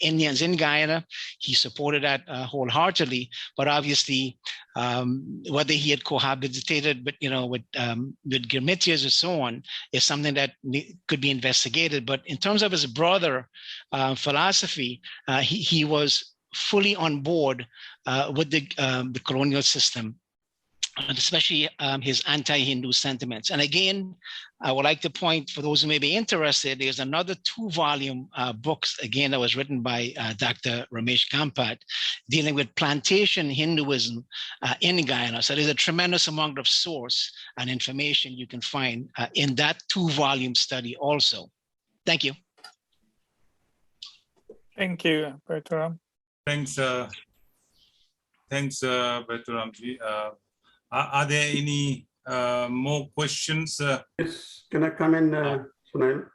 Indians in Guyana. He supported that wholeheartedly. But obviously, whether he had cohabitated, with Girmitias or so on, is something that could be investigated. But in terms of his broader philosophy, he was fully on board with the colonial system, and especially his anti-Hindu sentiments. And again, I would like to point, for those who may be interested, there's another 2-volume books, again, that was written by Dr. Ramesh Gampat, dealing with plantation Hinduism in Guyana. So there's a tremendous amount of source and information you can find in that 2-volume study also. Thank you. Thank you, Baytoram. Thanks, Baytoramji. Are there any more questions? Yes, can I come in, Sunil?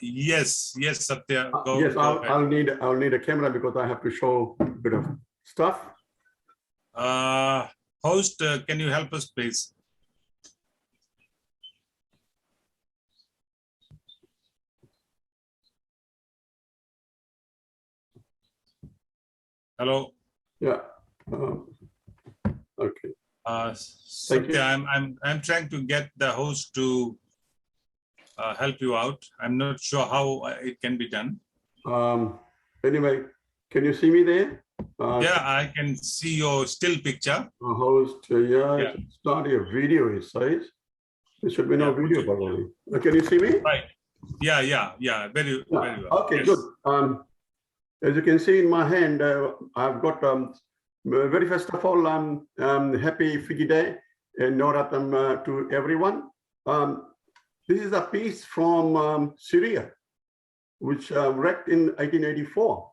Yes, Satya. Yes, I'll need a camera because I have to show a bit of stuff. Host, can you help us, please? Hello. Yeah. Okay. Satya, I'm trying to get the host to help you out. I'm not sure how it can be done. Anyway, can you see me there? Yeah, I can see your still picture. Host, yeah. It's not a video, it says. There should be no video, probably. Can you see me? Right. Yeah. Very well. Okay, yes. Good. As you can see in my hand, I've got very first of all, happy Fiji Day and Noratam to everyone. This is a piece from Syria, which wrecked in 1884.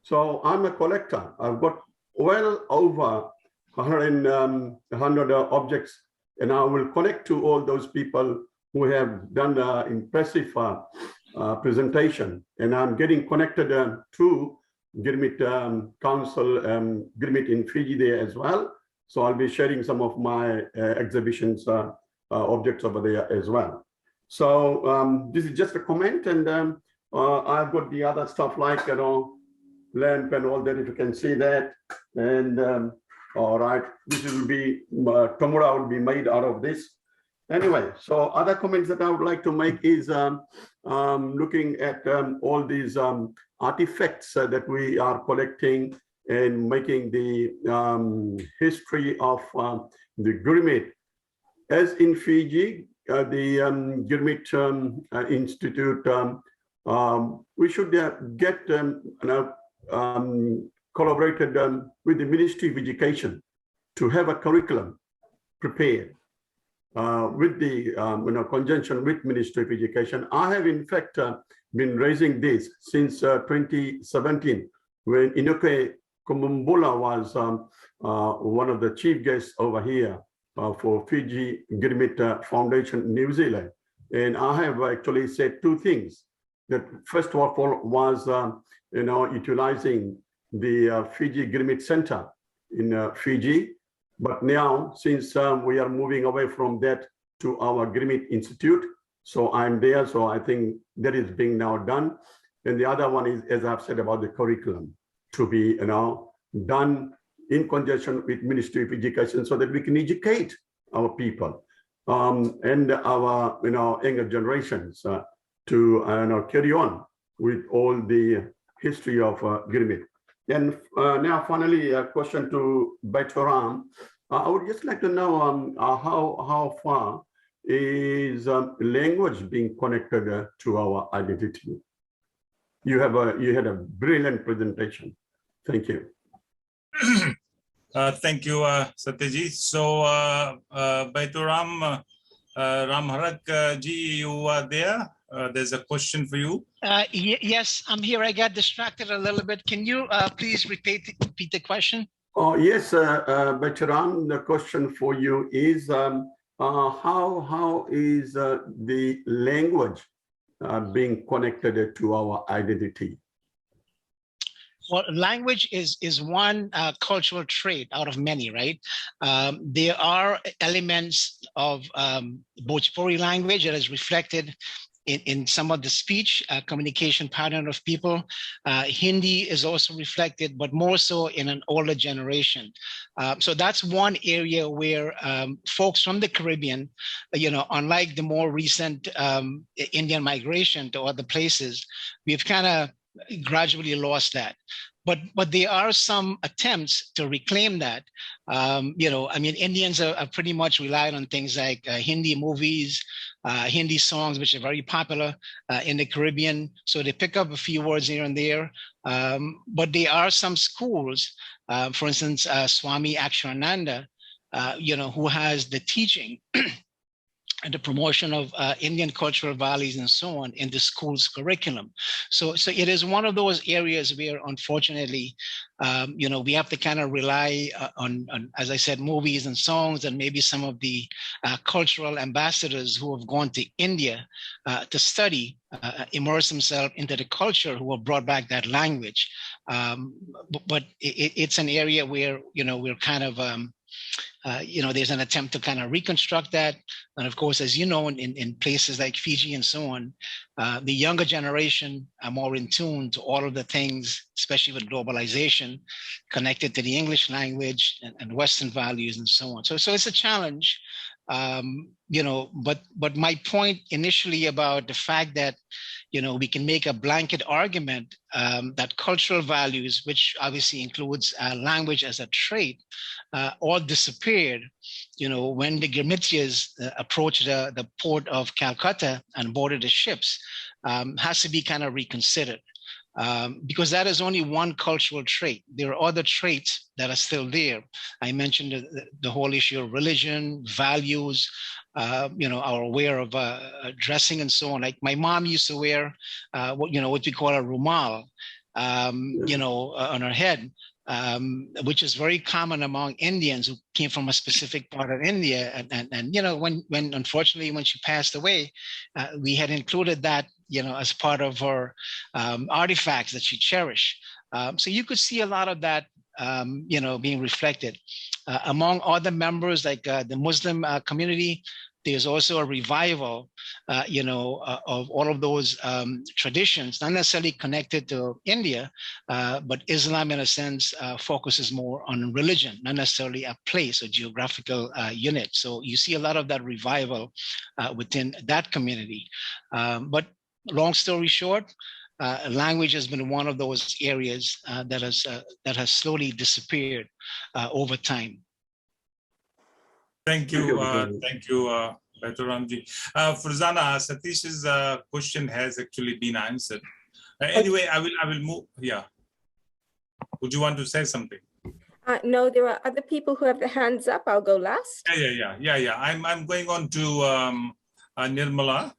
So I'm a collector. I've got well over 100 objects, and I will connect to all those people who have done the impressive presentation. And I'm getting connected to Girmit Council, Girmit in Fiji there as well. So I'll be sharing some of my exhibitions objects over there as well. So this is just a comment, and I've got the other stuff like, lamp and all that, if you can see that. And all right, this will be, tomorrow will be made out of this. Anyway, so other comments that I would like to make is looking at all these artifacts that we are collecting and making the history of the Gurmit. As in Fiji, the Gurmit Institute, we should get collaborated with the Ministry of Education to have a curriculum prepared with the conjunction with Ministry of Education. I have in fact been raising this since 2017 when Inoke Kumumbula was one of the chief guests over here for Fiji Gurmit Foundation New Zealand. And I have actually said two things. That first of all was utilizing the Fiji Gurmit Center in Fiji. But now, since we are moving away from that to our Gurmit Institute, so I'm there, so I think that is being now done. And the other one is, as I've said, about the curriculum to be done in conjunction with Ministry of Education so that we can educate our people and our younger generations to carry on with all the history of Gurmit. And now, finally, a question to Baytoram. I would just like to know how far is language being connected to our identity? You had a brilliant presentation. Thank you. Thank you, Satish. So, Baytoram, Ramharack ji, you are there. There's a question for you. Yes, I'm here. I got distracted a little bit. Can you please repeat the question? Oh, yes, Baytoram, the question for you is how is the language being connected to our identity? Well, language is one cultural trait out of many, right? There are elements of Bhojpuri language that is reflected in some of the speech communication pattern of people. Hindi is also reflected, but more so in an older generation. So that's one area where folks from the Caribbean, unlike the more recent Indian migration to other places, we've kind of gradually lost that. But there are some attempts to reclaim that. Indians are pretty much relied on things like Hindi movies, Hindi songs, which are very popular in the Caribbean. So they pick up a few words here and there. But there are some schools, for instance, Swami Aksharananda, who has the teaching and the promotion of Indian cultural values and so on in the school's curriculum. So it is one of those areas where, unfortunately, we have to kind of rely on, as I said, movies and songs, and maybe some of the cultural ambassadors who have gone to India to study, immerse themselves into the culture, who have brought back that language. But it's an area where, we're kind of, there's an attempt to kind of reconstruct that. And of course, as you know, in places like Fiji and so on, the younger generation are more in tune to all of the things, especially with globalization, connected to the English language and Western values and so on. So it's a challenge, but my point initially about the fact that, we can make a blanket argument that cultural values, which obviously includes language as a trait, all disappeared, when the Gurmityas approached the port of Calcutta and boarded the ships, has to be kind of reconsidered. Because that is only one cultural trait. There are other traits that are still there. I mentioned the whole issue of religion, values, our wear of dressing and so on. Like my mom used to wear what we call a rumal, on her head, which is very common among Indians who came from a specific part of India. And when unfortunately, when she passed away, we had included that, as part of her artifacts that she cherished. So you could see a lot of that, being reflected. Among other members, like the Muslim community, there's also a revival, of all of those traditions, not necessarily connected to India, but Islam, in a sense, focuses more on religion, not necessarily a place or geographical unit. So you see a lot of that revival within that community. But long story short, language has been one of those areas that has slowly disappeared over time. Thank you, Baytoramji. Farzana, Satish's question has actually been answered. Anyway, I will move. Yeah. Would you want to say something? No, there are other people who have their hands up. I'll go last. Yeah. I'm going on to Nirmala.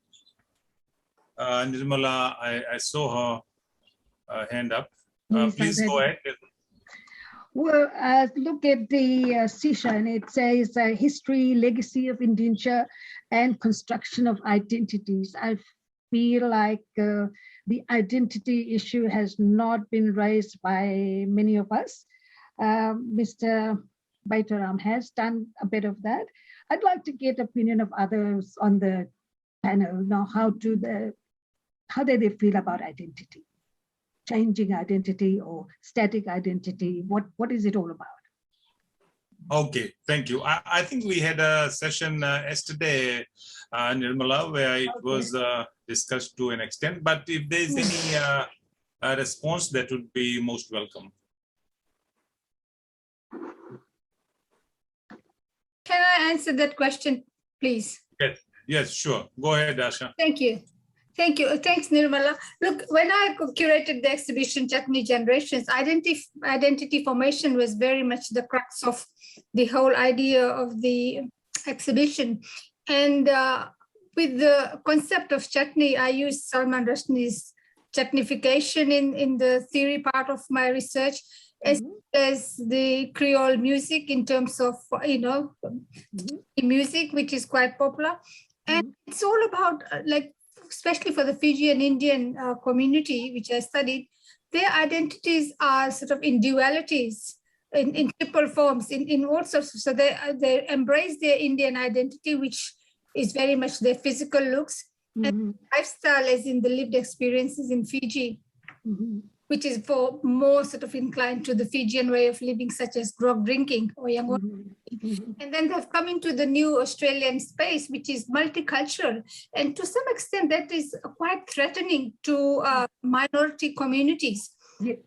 Nirmala, I saw her hand up. Please go ahead. Well, look at the session. It says history, legacy of Indenture, and construction of identities. I feel like the identity issue has not been raised by many of us. Mr. Baytoram has done a bit of that. I'd like to get opinion of others on the panel. Now, how do they feel about identity? Changing identity or static identity? What is it all about? Okay, thank you. I think we had a session yesterday, Nirmala, where it was discussed to an extent, but if there's any response, that would be most welcome. Can I answer that question, please? Yes, sure. Go ahead, Asha. Thank you. Thanks, Nirmala. Look, when I curated the exhibition Chutney Generations, identity formation was very much the crux of the whole idea of the exhibition. And with the concept of chutney, I used Salman Rushdie's chutneyfication in the theory part of my research, as the Creole music in terms of, music, which is quite popular. And it's all about especially for the Fijian Indian community, which I studied, their identities are sort of in dualities, in triple forms, in all sorts. So they embrace their Indian identity, which is very much their physical looks, and lifestyle as in the lived experiences in Fiji, which is for more sort of inclined to the Fijian way of living, such as grog drinking or young. And then they've come into the new Australian space, which is multicultural. And to some extent, that is quite threatening to minority communities.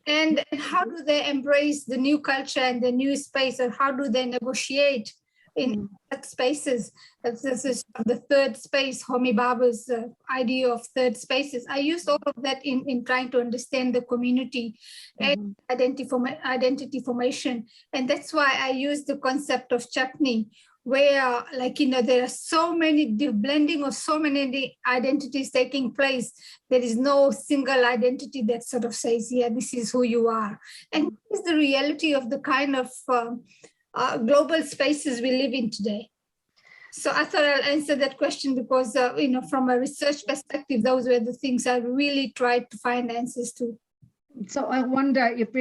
And how do they embrace the new culture and the new space, or how do they negotiate in that spaces? This is the third space, Homi Bhabha's idea of third spaces. I used all of that in trying to understand the community and identity formation. And that's why I used the concept of chutney, where there are so many, the blending of so many identities taking place. There is no single identity that sort of says, yeah, this is who you are. And this is the reality of the kind of global spaces we live in today. So I thought I'll answer that question because, from a research perspective, those were the things I really tried to find answers to. So I wonder if,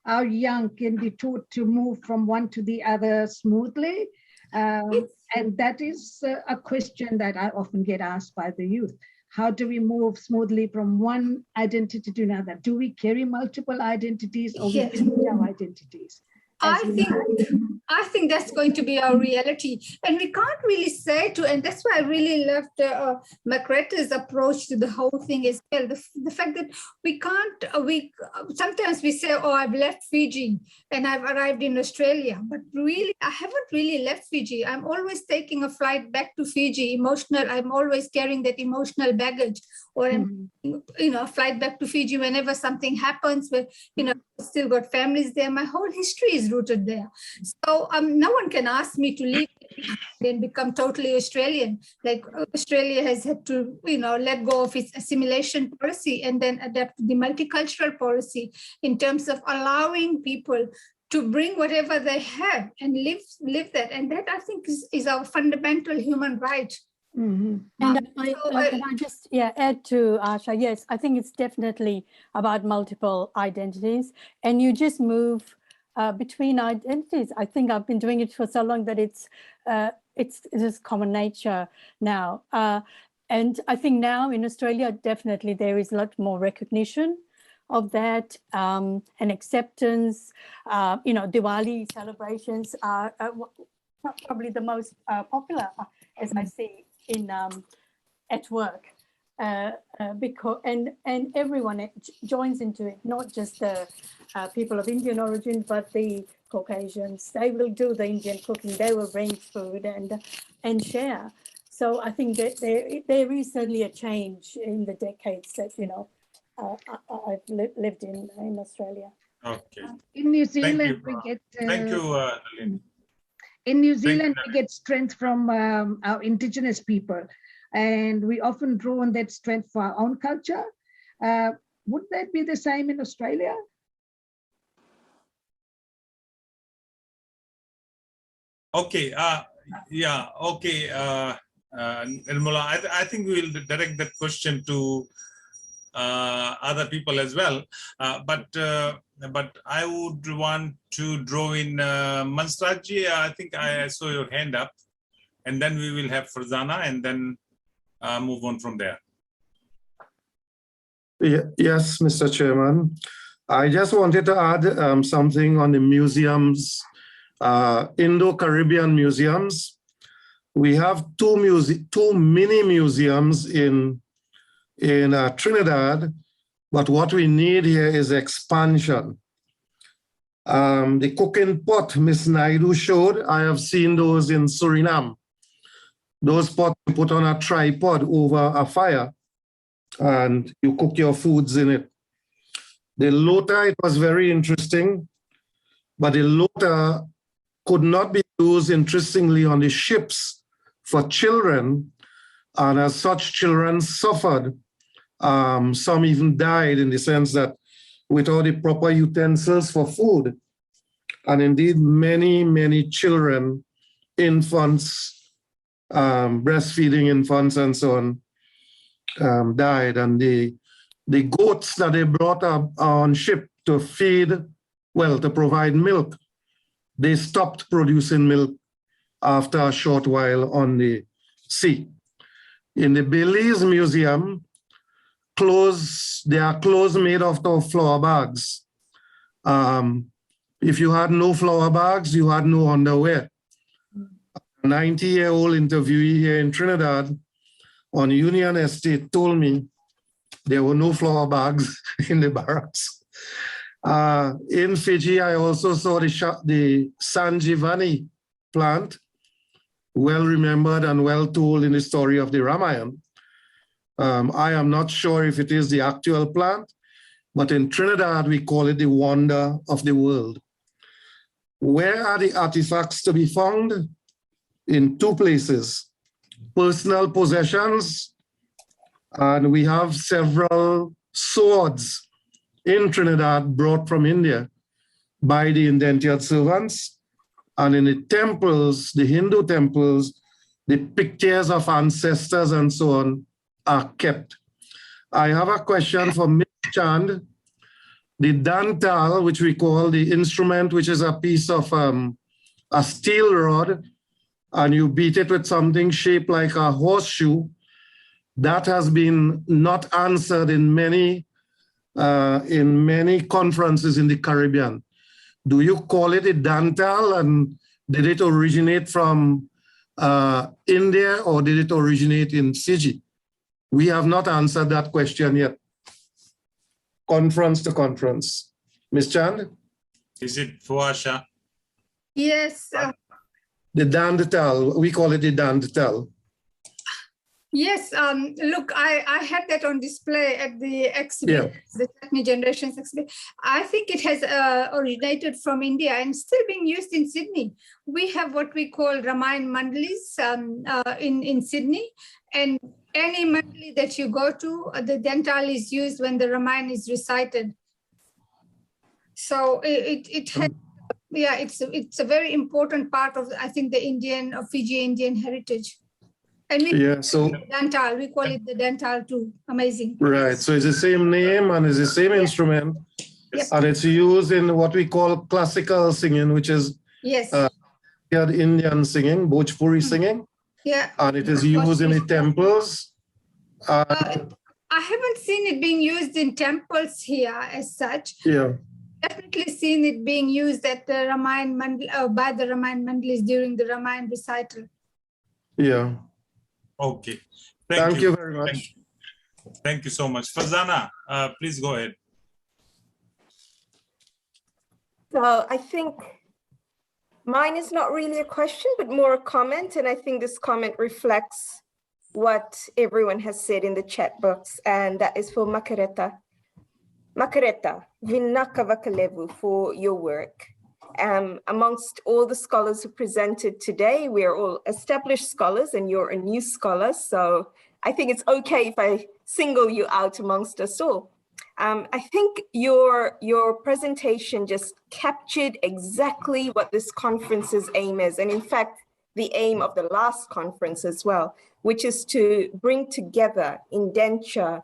our young can be taught to move from one to the other smoothly. And that is a question that I often get asked by the youth. How do we move smoothly from one identity to another? Do we carry multiple identities, or we change our identities? I think that's going to be our reality, and we can't really say and that's why I really loved McRetter's approach to the whole thing as well. The fact that we can't, sometimes we say, oh, I've left Fiji and I've arrived in Australia, but really, I haven't really left Fiji. I'm always taking a flight back to Fiji, I'm always carrying that emotional baggage, or a flight back to Fiji whenever something happens, where, still got families there. My whole history is rooted there. So no one can ask me to leave and become totally Australian. Like Australia has had to, let go of its assimilation policy and then adapt to the multicultural policy in terms of allowing people to bring whatever they have and live that. And that, I think, is our fundamental human right. And can I just add to Asha? Yes, I think it's definitely about multiple identities, and you just move between identities. I think I've been doing it for so long that it's just common nature now. And I think now in Australia, definitely there is a lot more recognition of that and acceptance. You know, Diwali celebrations are probably the most popular, as I see in at work, because and everyone joins into it, not just the people of Indian origin, but the Caucasians. They will do the Indian cooking. They will bring food and share. So I think that there is certainly a change in the decades that, you know, I've lived in Australia. Okay. In New Zealand, Thank you. we get. Thank you, Nalini. In New Zealand, we get strength from our indigenous people, and we often draw on that strength for our own culture. Would that be the same in Australia? Okay. Yeah. Okay. Nirmala, I think we will direct that question to other people as well. But I would want to draw in Mansraji. I think I saw your hand up, and then we will have Farzana, and then move on from there. Yes, Mr. Chairman. I just wanted to add something on the museums, Indo-Caribbean museums. We have two mini museums in Trinidad, but what we need here is expansion. The cooking pot Miss Naidu showed, I have seen those in Suriname. Those pots you put on a tripod over a fire and you cook your foods in it. The lota, it was very interesting, but the lota could not be used, interestingly, on the ships for children, and as such, children suffered. Some even died in the sense that without the proper utensils for food. And indeed, many children, infants, breastfeeding infants and so on, died. And the goats that they brought up on ship to feed, well, to provide milk, they stopped producing milk after a short while on the sea. In the Belize Museum, there are clothes made out of flour bags. If you had no flour bags, you had no underwear. A 90-year-old interviewee here in Trinidad on Union Estate told me there were no flour bags in the barracks. In Fiji, I also saw the San Giovanni plant, well remembered and well told in the story of the Ramayana. I am not sure if it is the actual plant, but in Trinidad, we call it the wonder of the world. Where are the artifacts to be found? In two places: personal possessions, and we have several swords in Trinidad brought from India by the indentured servants. And in the temples, the Hindu temples, the pictures of ancestors and so on are kept. I have a question for Ms. Chand. The dantal, which we call the instrument, which is a piece of a steel rod, and you beat it with something shaped like a horseshoe, that has been not answered in many conferences in the Caribbean. Do you call it a dantal, and did it originate from India, or did it originate in Fiji? We have not answered that question yet. Conference to conference. Ms. Chand? Is it for Asha? Yes. The dantal, we call it the dantal. Yes, look, I had that on display at the exhibit, the Chutney Generations exhibit. I think it has originated from India and still being used in Sydney. We have what we call Ramayana Mandalis in Sydney, and any mandali that you go to, the dantal is used when the Ramayana is recited. So it has, it's a very important part of, I think, the Indian or Fiji Indian heritage. And we dantal, we call it the dantal too. Amazing. Right. So it's the same name and it's the same instrument. Yep. And it's used in what we call classical singing, which is We had Indian singing, Bhojpuri singing. Yeah. And it is used in the temples. I haven't seen it being used in temples here as such. Yeah. Definitely seen it being used at the Ramayana by the Ramayana Mandalis during the Ramayana recital. Yeah. Okay. Thank you very much. Thank you so much. Farzana, please go ahead. So I think mine is not really a question, but more a comment. And I think this comment reflects what everyone has said in the chat box. And that is for Makareta. Makareta, Vinaka Vakalevu, for your work. Amongst all the scholars who presented today, we are all established scholars and you're a new scholar. So I think it's okay if I single you out amongst us all. I think your presentation just captured exactly what this conference's aim is. And in fact, the aim of the last conference as well, which is to bring together Indenture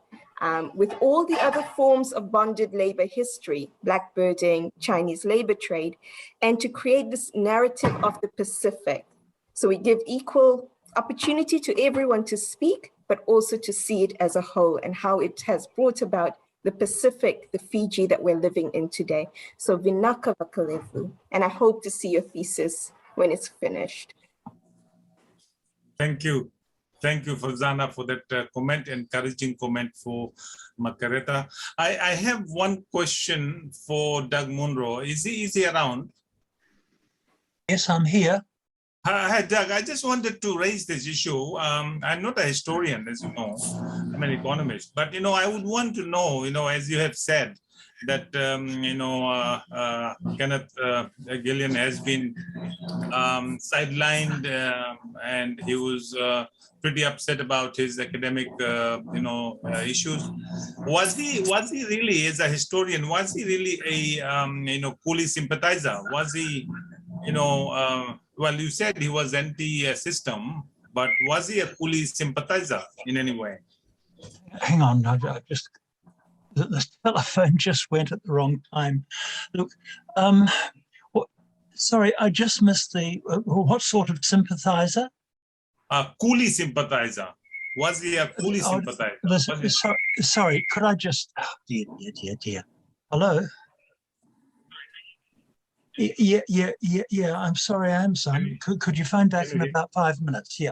with all the other forms of bonded labor history, blackbirding, Chinese labor trade, and to create this narrative of the Pacific. So we give equal opportunity to everyone to speak, but also to see it as a whole and how it has brought about the Pacific, the Fiji that we're living in today. So Vinaka Vakalevu, and I hope to see your thesis when it's finished. Thank you. Thank you, Farzana, for that comment, encouraging comment for Makareta. I have one question for Doug Munro. Is he around? Yes, I'm here. Hi, Doug. I just wanted to raise this issue. I'm not a historian, as you know. I'm an economist. But, I would want to know, as you have said, that, Kenneth Gillian has been sidelined and he was pretty upset about his academic, issues. Was he really, as a historian, was he really a, Cooley sympathizer? Was he, well, you said he was anti-system, but was he a Cooley sympathizer in any way? Hang on, I just, the telephone just went at the wrong time. Look, sorry, I just missed the, what sort of sympathizer? A Cooley sympathizer. Was he a Cooley sympathizer? Listen, sorry, could I just, oh, dear. Hello? Yeah, I'm sorry, I am, son. Could you phone back in about 5 minutes? Yeah.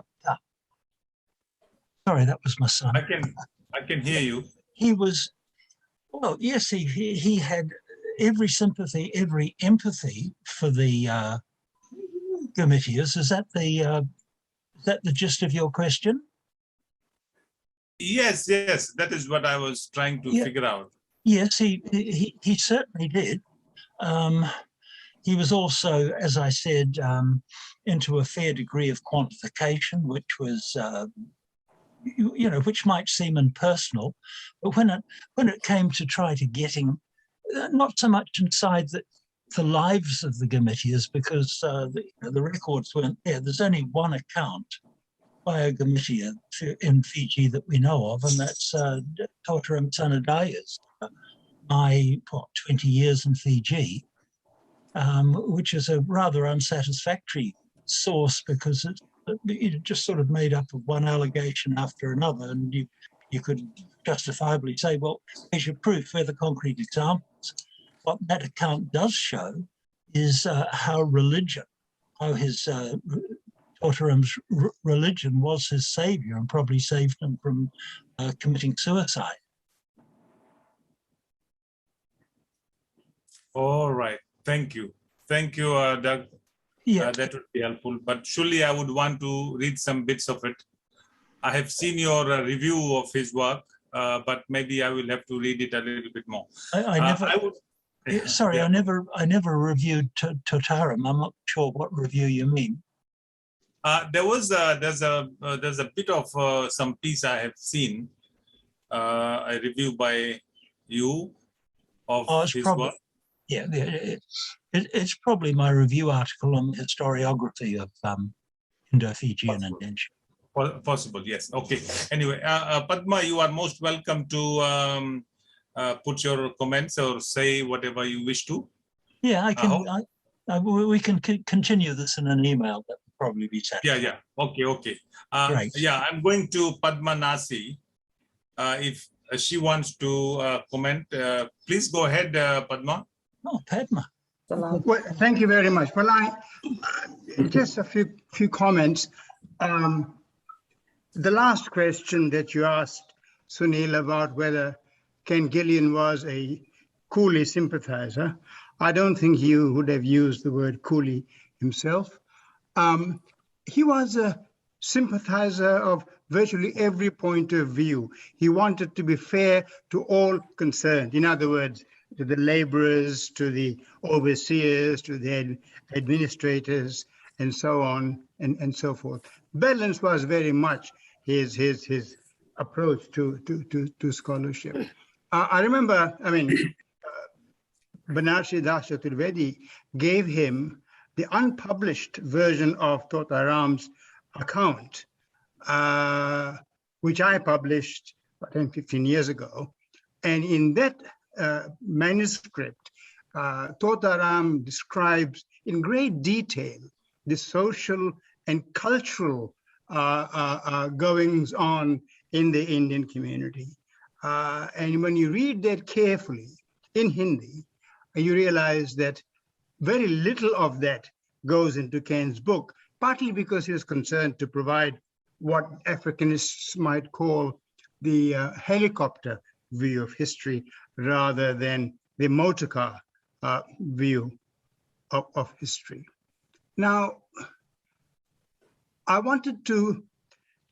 Sorry, that was my son. I can hear you. He was, well, yes, he had every sympathy, every empathy for the Gomitias. Is that the gist of your question? Yes, that is what I was trying to figure out. Yes, he certainly did. He was also, as I said, into a fair degree of quantification, which was, which might seem impersonal, but when it came to try to getting, not so much inside the lives of the Gomitias, because the records weren't there. There's only one account by a Gomitia in Fiji that we know of, and that's Baytoram Sanadaya's, my 20 years in Fiji. Which is a rather unsatisfactory source because it just sort of made up of one allegation after another, and you could justifiably say, well, here's your proof, where the concrete examples. What that account does show is how his Baytoram's religion was his savior and probably saved him from committing suicide. All right. Thank you, Doug. Yeah, that would be helpful. But surely I would want to read some bits of it. I have seen your review of his work, but maybe I will have to read it a little bit more. I never reviewed Baytoram. I'm not sure what review you mean. There's a bit of some piece I have seen, a review by you of his work. Yeah, it's probably my review article on the historiography of Indo-Fijian indenture. Possible, yes. Okay. Anyway, Padma, you are most welcome to put your comments or say whatever you wish to. Yeah, We can continue this in an email. That would probably be satisfying. Yeah. Okay. Right. Yeah, I'm going to Padma Nasi. If she wants to comment, please go ahead, Padma. Oh, Padma. Well, thank you very much. Well, just a few comments. The last question that you asked, Sunil, about whether Ken Gillian was a Cooley sympathizer, I don't think he would have used the word Cooley himself. He was a sympathizer of virtually every point of view. He wanted to be fair to all concerned. In other words, to the laborers, to the overseers, to the administrators, and so on and so forth. Balance was very much his approach to scholarship. I remember, Banarshi Das Chaturvedi gave him the unpublished version of Totaram's account, which I published 10, 15 years ago. And in that manuscript, Totaram describes in great detail the social and cultural goings on in the Indian community. And when you read that carefully in Hindi, you realize that very little of that goes into Ken's book, partly because he was concerned to provide what Africanists might call the helicopter view of history rather than the motorcar view of history. Now, I wanted to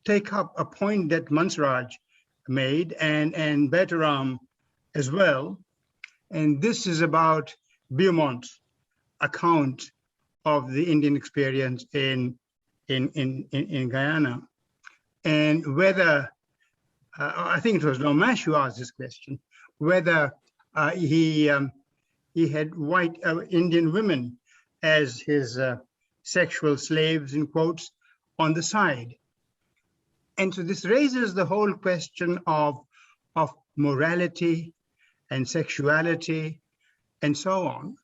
take up a point that Mansraj made and Baytoram as well, and this is about Beaumont's account of the Indian experience in Guyana, and whether I think it was Lomash who asked this question, whether he had white Indian women as his sexual slaves, in quotes, on the side. And so this raises the whole question of morality and sexuality and so on.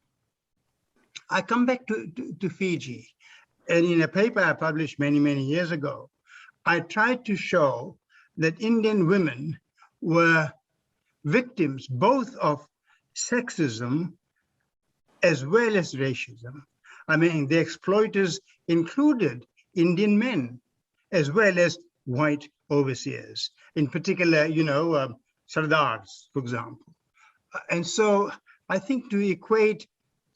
I come back to Fiji, and in a paper I published many years ago, I tried to show that Indian women were victims both of sexism as well as racism. The exploiters included Indian men as well as white overseers, in particular, Sardars, for example. And so I think to equate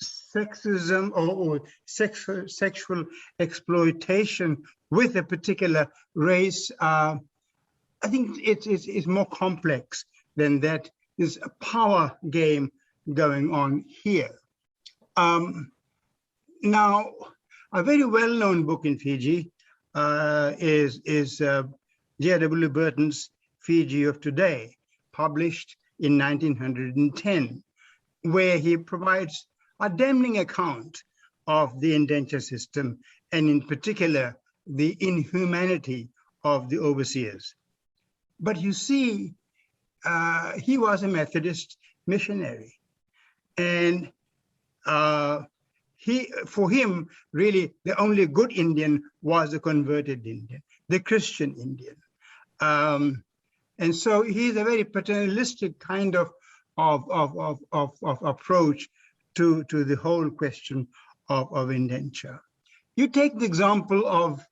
sexism or sexual exploitation with a particular race, I think it's more complex than that. There's a power game going on here. Now, a very well-known book in Fiji is J.W. Burton's Fiji of Today, published in 1910, where he provides a damning account of the indenture system, and in particular, the inhumanity of the overseers. But you see, he was a Methodist missionary, and for him, really, the only good Indian was the converted Indian, the Christian Indian. And so he's a very paternalistic kind of approach to the whole question of indenture. You take the example of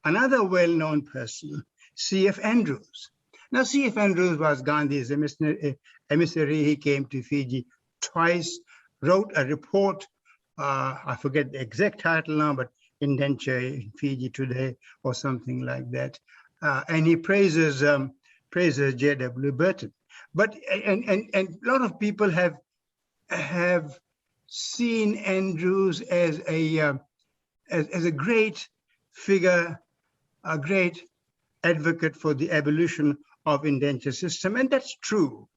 another well-known person, C.F. Andrews. Now, C.F. Andrews was Gandhi's emissary. He came to Fiji twice, wrote a report, I forget the exact title now, but Indenture in Fiji Today or something like that. And he praises J.W. Burton. But and a lot of people have seen Andrews as a great figure, a great advocate for the abolition of indenture system, and that's true.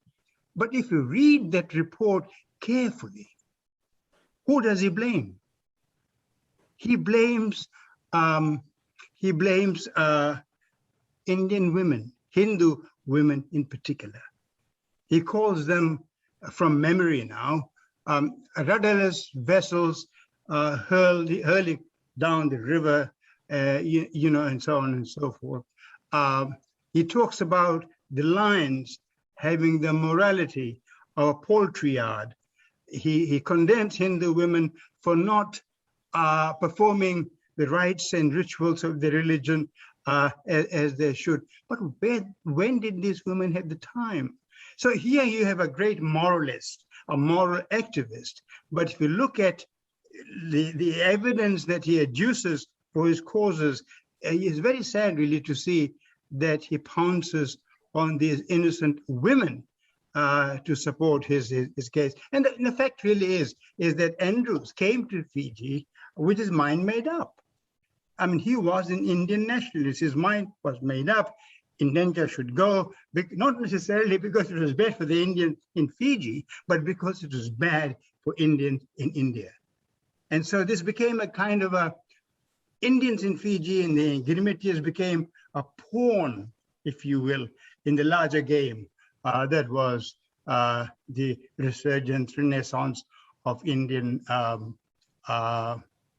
But if you read that report carefully, who does he blame? He blames Indian women, Hindu women in particular. He calls them, from memory now, rudderless vessels hurling down the river, you know, and so on and so forth. He talks about the lions having the morality of a poultry yard. He condemns Hindu women for not performing the rites and rituals of the religion as they should. But when did these women have the time? So here you have a great moralist, a moral activist. But if you look at the evidence that he adduces for his causes, it's very sad really to see that he pounces on these innocent women to support his case. And the fact really is that Andrews came to Fiji with his mind made up. I mean, he was an Indian nationalist. His mind was made up. Indenture should go, not necessarily because it was bad for the Indians in Fiji, but because it was bad for Indians in India. And so this became a kind of a, Indians in Fiji and the Girimitis became a pawn, if you will, in the larger game that was the resurgence, renaissance of Indian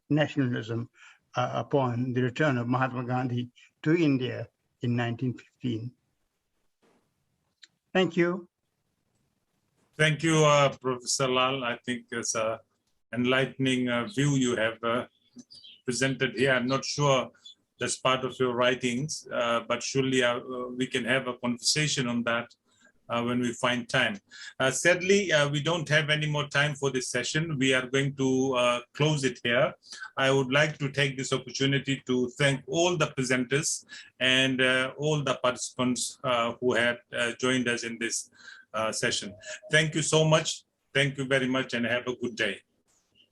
nationalism upon the return of Mahatma Gandhi to India in 1915. Thank you. Thank you, Professor Lal. I think it's an enlightening view you have presented here. I'm not sure that's part of your writings, but surely we can have a conversation on that when we find time. Sadly, we don't have any more time for this session. We are going to close it here. I would like to take this opportunity to thank all the presenters and all the participants who had joined us in this session. Thank you so much. Thank you very much and have a good day.